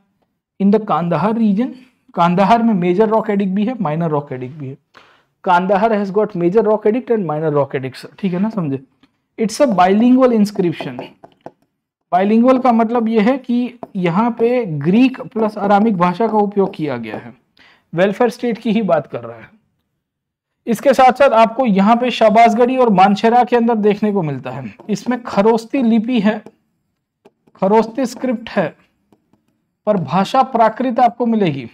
in the Kandahar region. Kandahar में मेजर रॉक एडिक्ट भी है, माइनर रॉक एडिक्ट भी है। Kandahar has got major rock edict and minor rock edicts, ठीक है ना, समझे। It's a bilingual inscription. Bilingual का मतलब यह है कि यहाँ पे ग्रीक प्लस अरामिक भाषा का उपयोग किया गया है। वेलफेयर स्टेट की ही बात कर रहा है। इसके साथ साथ आपको यहाँ पे शाबाजगढ़ी और मानछेरा के अंदर देखने को मिलता है। इसमें खरोस्ती लिपि है, खरोस्ती स्क्रिप्ट है, पर भाषा प्राकृत आपको मिलेगी।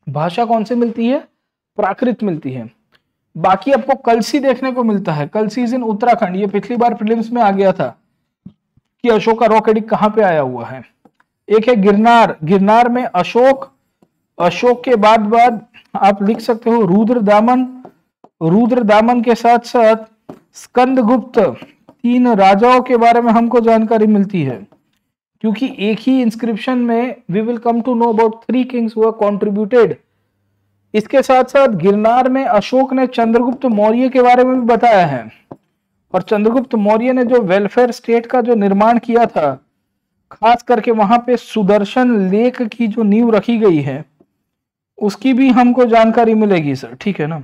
भाषा कौन सी मिलती है? प्राकृत मिलती है। बाकी आपको कलसी देखने को मिलता है। कलसी इज इन उत्तराखंड। ये पिछली बार प्रीलिम्स में आ गया था कि अशोक का रॉक एडिक्ट कहां पे आया हुआ है। एक है गिरनार। गिरनार में अशोक, अशोक के बाद आप लिख सकते हो रुद्रदामन। रुद्रदामन के साथ साथ स्कंदगुप्त, 3 राजाओं के बारे में हमको जानकारी मिलती है, क्योंकि एक ही इंस्क्रिप्शन में we will come to know about 3 kings who have contributed. इसके साथ साथ गिरनार में अशोक ने चंद्रगुप्त मौर्य के बारे में भी बताया है, और चंद्रगुप्त मौर्य ने जो वेलफेयर स्टेट का जो निर्माण किया था, खास करके वहां पे सुदर्शन लेक की जो नींव रखी गई है, उसकी भी हमको जानकारी मिलेगी सर, ठीक है ना।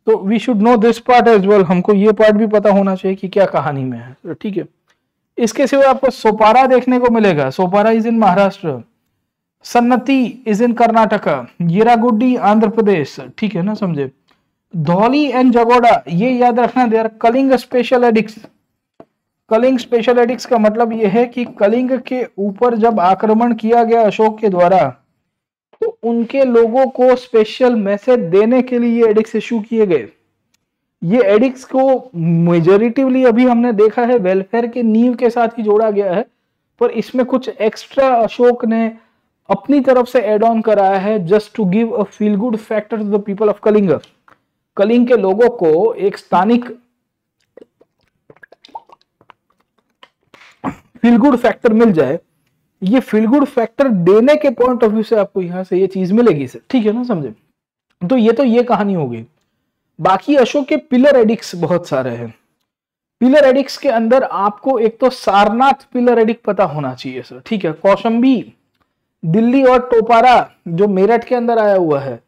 तो we should know this part as well. हमको ये पार्ट भी पता होना चाहिए कि क्या कहानी में है, ठीक है। इसके सिवा आपको सोपारा देखने को मिलेगा। Sopara is in Maharashtra. Sannati is in Karnataka. Erragudi Andhra Pradesh, ठीक है ना, समझे। धौली एंड जगोड़ा, ये याद रखना, they are Kalinga special edicts. Kalinga special edicts का मतलब यह है कि कलिंग के ऊपर जब आक्रमण किया गया अशोक के द्वारा, तो उनके लोगों को स्पेशल मैसेज देने के लिए ये एडिक्ट्स इशू किए गए। ये एडिक्ट्स को मेजोरिटिवली अभी हमने देखा है वेलफेयर के नींव के साथ ही जोड़ा गया है, पर इसमें कुछ एक्स्ट्रा अशोक ने अपनी तरफ से एड ऑन कराया है, just to give a feel good factor to the people of Kalinga. Kalinga के लोगों को एक स्थानिक फील गुड फैक्टर मिल जाए। ये फील गुड फैक्टर देने के पॉइंट ऑफ व्यू से आपको यहां से ये चीज मिलेगी सर, ठीक है ना, समझे। तो ये कहानी हो गई। बाकी अशोक के पिलर एडिक्ट्स बहुत सारे हैं। पिलर एडिक्ट्स के अंदर आपको एक तो सारनाथ पिलर एडिक्ट पता होना चाहिए सर, ठीक है। कौशंबी, दिल्ली और टोपारा जो मेरठ के अंदर आया हुआ है,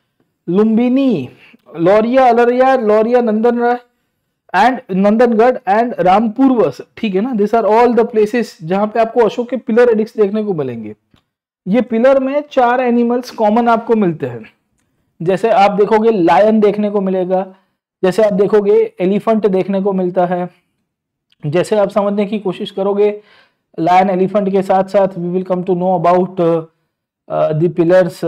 लुम्बिनी, लौरिया, अलरिया, लौरिया, नंदनगढ़ एंड रामपुर, ठीक है ना। This are all the places जहां पे आपको अशोक के पिलर एडिक्ट्स देखने को मिलेंगे। ये पिलर में 4 एनिमल्स कॉमन आपको मिलते हैं। जैसे आप देखोगे लायन देखने को मिलेगा, जैसे आप देखोगे एलिफेंट देखने को मिलता है। जैसे आप समझने की कोशिश करोगे लायन एलिफेंट के साथ साथ we will come to know about the pillars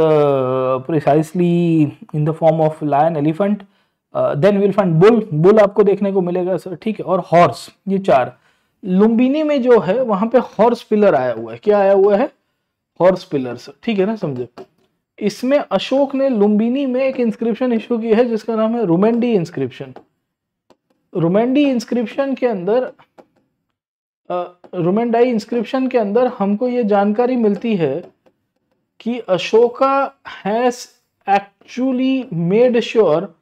precisely in the form of lion elephant. Then will find bull आपको देखने को मिलेगा सर, ठीक है, और हॉर्स। ये 4। लुम्बिनी में जो है वहां पे हॉर्स पिलर आया हुआ है। क्या आया हुआ है? हॉर्स पिलर सर, ठीक है ना, समझे। इसमें अशोक ने लुम्बिनी में एक इंस्क्रिप्शन इशू की है जिसका नाम है रुमेंडी इंस्क्रिप्शन। रुमेंडी इंस्क्रिप्शन के अंदर रुमेंडाई इंस्क्रिप्शन के अंदर हमको ये जानकारी मिलती है कि Ashoka has actually made sure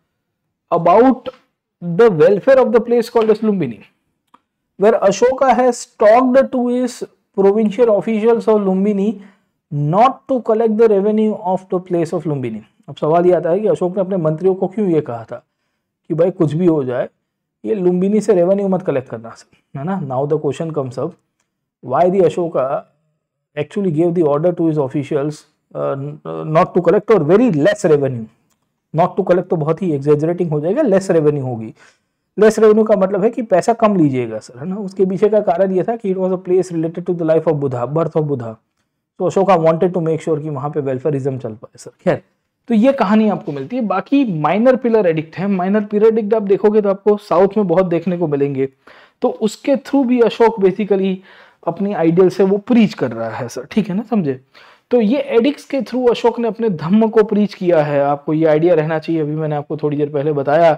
about the welfare of the place called as Lumbini, where Ashoka has talked to his provincial officials of Lumbini not to collect the revenue of the place of Lumbini. अब सवाल ये आता है कि अशोक ने अपने मंत्रियों को क्यों ये कहा था कि भाई कुछ भी हो जाए ये लुम्बिनी से रेवेन्यू मत कलेक्ट करना, है ना। Now the question comes up, why the Ashoka actually give the order to his officials not to collect और very less revenue. Not to collect तो बहुत ही एग्जेजरेटिंग हो जाएगा, लेस रेवेन्यू होगी। लेस रेवेन्यू का मतलब है कि पैसा कम लीजिएगा सर, है ना। उसके पीछे का कारण ये था कि it was a place related to the life of Buddha, birth of Buddha. तो Ashoka wanted to make sure कि वहां पे वेलफेयरिज्म चल पाए सर। खैर, तो ये कहानी आपको मिलती है। बाकी माइनर पिलर एडिक्ट है। माइनर पिलर एडिक्ट आप देखोगे तो आपको साउथ में बहुत देखने को मिलेंगे। तो उसके थ्रू भी अशोक बेसिकली अपनी आइडियल से वो प्रीच कर रहा है सर, ठीक है ना, समझे। तो ये एडिक्ट्स के थ्रू अशोक ने अपने धम्म को प्रीच किया है। आपको ये आइडिया रहना चाहिए। अभी मैंने आपको थोड़ी देर पहले बताया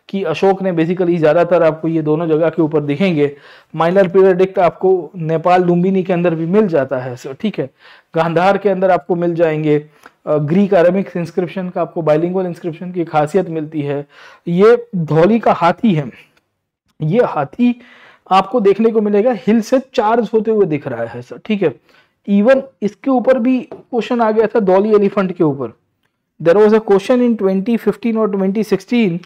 कि अशोक ने बेसिकली ज्यादातर आपको ये दोनों जगह के ऊपर दिखेंगे। माइनर पिलर एडिक्ट आपको नेपाल लुम्बिनी के अंदर भी मिल जाता है सर, ठीक है। गांधार के अंदर आपको मिल जाएंगे। ग्रीक अरेमिक इंस्क्रिप्शन का आपको बाइलिंगुअल इंस्क्रिप्शन की खासियत मिलती है। ये धौली का हाथी है। ये हाथी आपको देखने को मिलेगा हिल से चार्ज होते हुए दिख रहा है सर, ठीक है। इवन इसके ऊपर भी क्वेश्चन आ गया था धौली एलिफेंट के ऊपर। There was a question in 2015 और 2016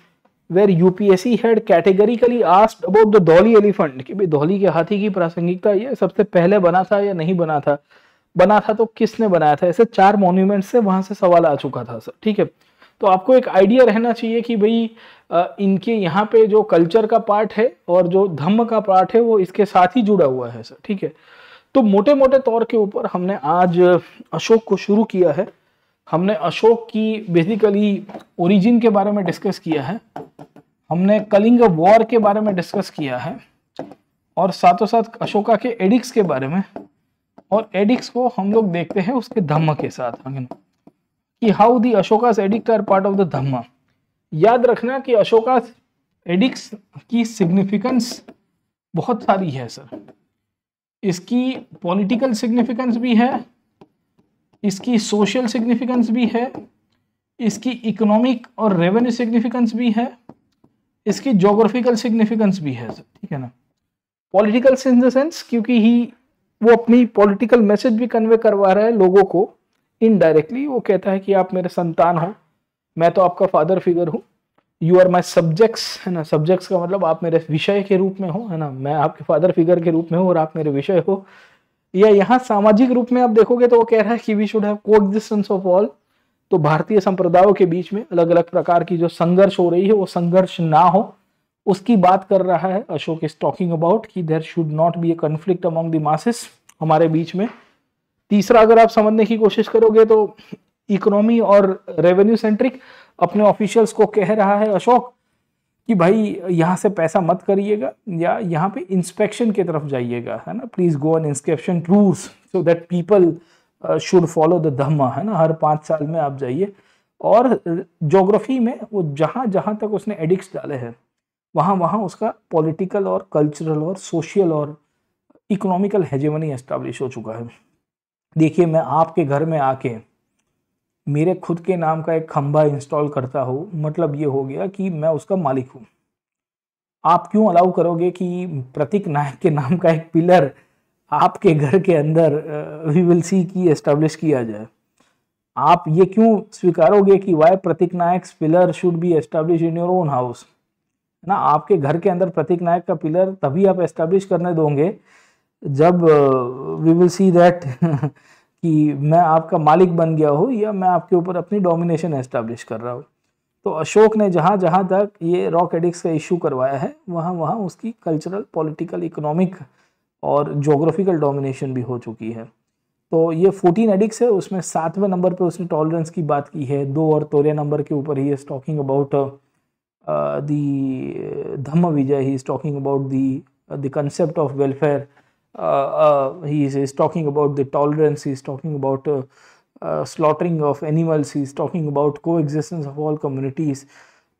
where UPSC had categorically asked about the Dhauli elephant कि भाई धौली के हाथी की प्रासंगिकता ये सबसे पहले बना था या नहीं बना था, बना था तो किसने बनाया था। ऐसे 4 मॉन्यूमेंट से वहां से सवाल आ चुका था सर, ठीक है। तो आपको एक आइडिया रहना चाहिए कि भाई इनके यहाँ पे जो कल्चर का पार्ट है और जो धम्म का पार्ट है वो इसके साथ ही जुड़ा हुआ है सर, ठीक है। तो मोटे मोटे तौर के ऊपर हमने आज अशोक को शुरू किया है। हमने अशोक की बेसिकली ओरिजिन के बारे में डिस्कस किया है, हमने कलिंग वॉर के बारे में डिस्कस किया है, और साथों साथ अशोका के एडिक्स के बारे में। और एडिक्स को हम लोग देखते हैं उसके धम्म के साथ कि how the Ashoka's edict are part of the Dhamma. याद रखना कि अशोकास एडिक्स की सिग्निफिकेंस बहुत सारी है सर। इसकी पॉलिटिकल सिग्निफिकेंस भी है, इसकी सोशल सिग्निफिकेंस भी है, इसकी इकोनॉमिक और रेवेन्यू सिग्निफिकेंस भी है, इसकी ज्योग्राफिकल सिग्निफिकेंस भी है सर, ठीक है ना। पॉलिटिकल इन द सेंस क्योंकि वो अपनी पॉलिटिकल मैसेज भी कन्वे करवा रहा है लोगों को इनडायरेक्टली। वो कहता है कि आप मेरे संतान हो, मैं तो आपका फादर फिगर हूँ, यू आर माई सब्जेक्ट्स, है ना। सब्जेक्ट्स का मतलब आप मेरे विषय के रूप में हो, है ना। मैं आपके फादर फिगर के रूप में हूँ और आप मेरे विषय हो। या यहाँ सामाजिक रूप में आप देखोगे तो वो कह रहा है कि we should have coexistence of all. तो भारतीय संप्रदायों के बीच में अलग अलग प्रकार की जो संघर्ष हो रही है वो संघर्ष ना हो, उसकी बात कर रहा है अशोक इज टॉकिंग अबाउट कि there should not be a conflict among the masses, हमारे बीच में। तीसरा अगर आप समझने की कोशिश करोगे तो इकोनॉमी और रेवेन्यू सेंट्रिक अपने ऑफिशियल्स को कह रहा है अशोक कि भाई यहाँ से पैसा मत करिएगा या यहाँ पे इंस्पेक्शन की तरफ जाइएगा, है ना। Please go on inspection tours so that people should follow the Dhamma, है ना। हर 5 साल में आप जाइए। और ज्योग्राफी में वो जहाँ जहाँ तक उसने एडिक्ट्स डाले हैं वहाँ वहाँ उसका पॉलिटिकल और कल्चरल और सोशल और इकोनॉमिकल हेजेमनी एस्टैब्लिश हो चुका है। देखिए, मैं आपके घर में आके मेरे खुद के नाम का एक खंभा इंस्टॉल करता हूँ, मतलब ये हो गया कि मैं उसका मालिक हूँ। आप क्यों अलाउ करोगे कि प्रतीक नायक के नाम का एक पिलर आपके घर के अंदर वी विल सी की एस्टैब्लिश किया जाए? आप ये क्यों स्वीकारोगे कि वाई प्रतीक नायक pillar should be establish in your own house, ना। आपके घर के अंदर प्रतीक नायक का पिलर तभी आप एस्टैब्लिश करने दोगे जब वी विल सी दैट कि मैं आपका मालिक बन गया हूँ या मैं आपके ऊपर अपनी डोमिनेशन एस्टैब्लिश कर रहा हूँ। तो अशोक ने जहाँ जहाँ तक ये रॉक एडिक्ट्स का इशू करवाया है वहाँ वहाँ उसकी कल्चरल, पॉलिटिकल, इकोनॉमिक और ज्योग्राफिकल डोमिनेशन भी हो चुकी है। तो ये 14 एडिक्ट्स है, उसमें 7वें नंबर पे उसने टॉलरेंस की बात की है। 2 और 13 नंबर के ऊपर he is talking about the Dhamma Vijay, he is talking about the concept of welfare, he is talking about the tolerance, he is talking about slaughtering of animals, he is talking about coexistence of all communities।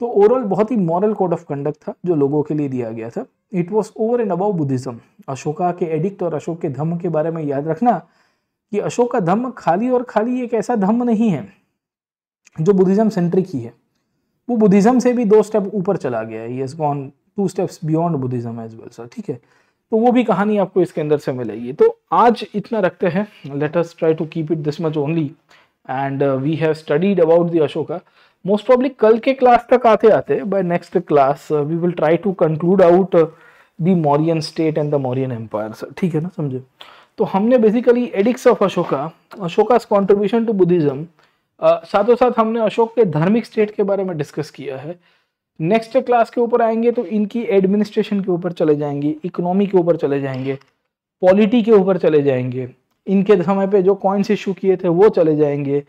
तो overall बहुत ही moral code of conduct था जो लोगों के लिए दिया गया था। It was over and above Buddhism. Ashoka के एडिक्ट और अशोक के धम्म के बारे में याद रखना कि अशोक का धम्म खाली और खाली एक ऐसा धम्म नहीं है जो बुद्धिज्म सेंट्रिक ही है, वो बुद्धिज्म से भी 2 स्टेप ऊपर चला गया है। He has gone 2 steps beyond Buddhism as well sir, ठीक है। तो वो भी कहानी आपको इसके अंदर से मिलेगी। तो आज इतना रखते हैं, let us try to keep it this much only, and we have studied about the Ashoka. Most probably कल के क्लास तक आते आते by next class we will try to conclude out the Mauryan state and the Mauryan empire sir, ठीक है ना, समझे। तो हमने basically edicts of Ashoka, Ashoka's contribution to Buddhism, साथों साथ हमने अशोक के धार्मिक स्टेट के बारे में डिस्कस किया है। नेक्स्ट क्लास के ऊपर आएंगे तो इनकी एडमिनिस्ट्रेशन के ऊपर चले जाएंगे, इकोनॉमी के ऊपर चले जाएंगे, पॉलिटी के ऊपर चले जाएंगे, इनके समय पे जो कॉइन्स इशू किए थे वो चले जाएंगे,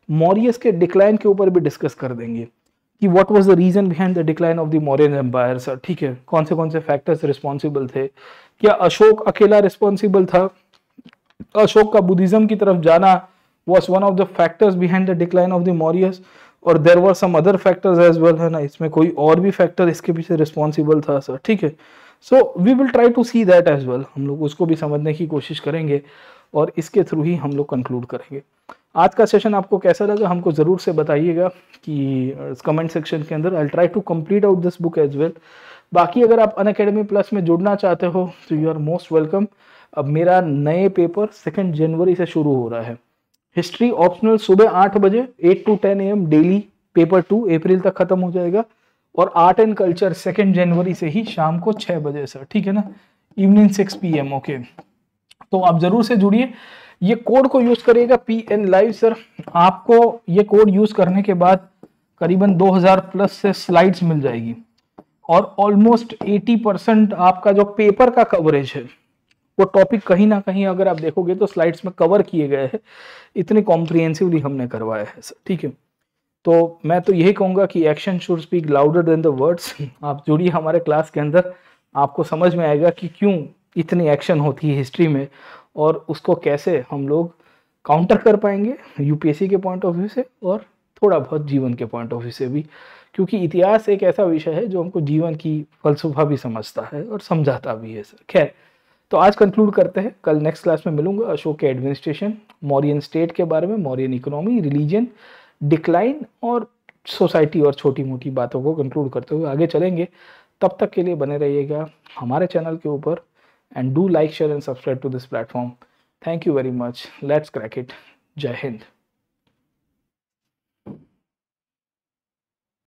मौर्यस के डिक्लाइन के ऊपर भी डिस्कस कर देंगे कि what was the reason behind the decline of the Mauryan empire sir, ठीक है। कौन से फैक्टर्स रिस्पॉन्सिबल थे, क्या अशोक अकेला रिस्पॉन्सिबल था, अशोक का बुद्धिज्म की तरफ जाना was one of the factors behind the decline of the Mauryas, और there were some other factors as well, है ना। इसमें कोई और भी फैक्टर इसके पीछे रिस्पॉन्सिबल था सर, ठीक है। So we will try to see that as well, हम लोग उसको भी समझने की कोशिश करेंगे और इसके थ्रू ही हम लोग कंक्लूड करेंगे। आज का सेशन आपको कैसा लगा हमको ज़रूर से बताइएगा कि कमेंट सेक्शन के अंदर। I try to complete out this book as well. बाकी अगर आप अनअकैडमी प्लस में जुड़ना चाहते हो तो यू आर मोस्ट वेलकम। अब मेरा नए पेपर 2 जनवरी से शुरू हो रहा है। हिस्ट्री ऑप्शनल सुबह 8 बजे 8 to 10 AM डेली, पेपर 2 अप्रैल तक खत्म हो जाएगा। और आर्ट एंड कल्चर 2 जनवरी से ही शाम को 6 बजे सर, ठीक है ना, इवनिंग 6 PM। ओके, तो आप जरूर से जुड़िए। ये कोड को यूज करिएगा PN लाइव सर। आपको ये कोड यूज करने के बाद करीबन 2000 प्लस से स्लाइड्स मिल जाएगी और ऑलमोस्ट 80% आपका जो पेपर का कवरेज है वो टॉपिक कहीं ना कहीं अगर आप देखोगे तो स्लाइड्स में कवर किए गए हैं। इतनी कॉम्प्रिहेंसिवली हमने करवाया है सर, ठीक है। तो मैं तो यही कहूँगा कि action should speak louder than the words. आप जुड़िए हमारे क्लास के अंदर, आपको समझ में आएगा कि क्यों इतनी एक्शन होती है हिस्ट्री में और उसको कैसे हम लोग काउंटर कर पाएंगे यूपीएससी के पॉइंट ऑफ व्यू से और थोड़ा बहुत जीवन के पॉइंट ऑफ व्यू से भी, क्योंकि इतिहास एक ऐसा विषय है जो हमको जीवन की फलसफा भी समझता है और समझाता भी है सर। खैर, तो आज कंक्लूड करते हैं, कल नेक्स्ट क्लास में मिलूंगा अशोक के एडमिनिस्ट्रेशन, मौर्यन स्टेट के बारे में, मौर्यन इकोनॉमी, रिलीजन, डिक्लाइन और सोसाइटी और छोटी मोटी बातों को कंक्लूड करते हुए आगे चलेंगे। तब तक के लिए बने रहिएगा हमारे चैनल के ऊपर and do like, share and subscribe to this platform. Thank you very much. Let's crack it. Jai Hind.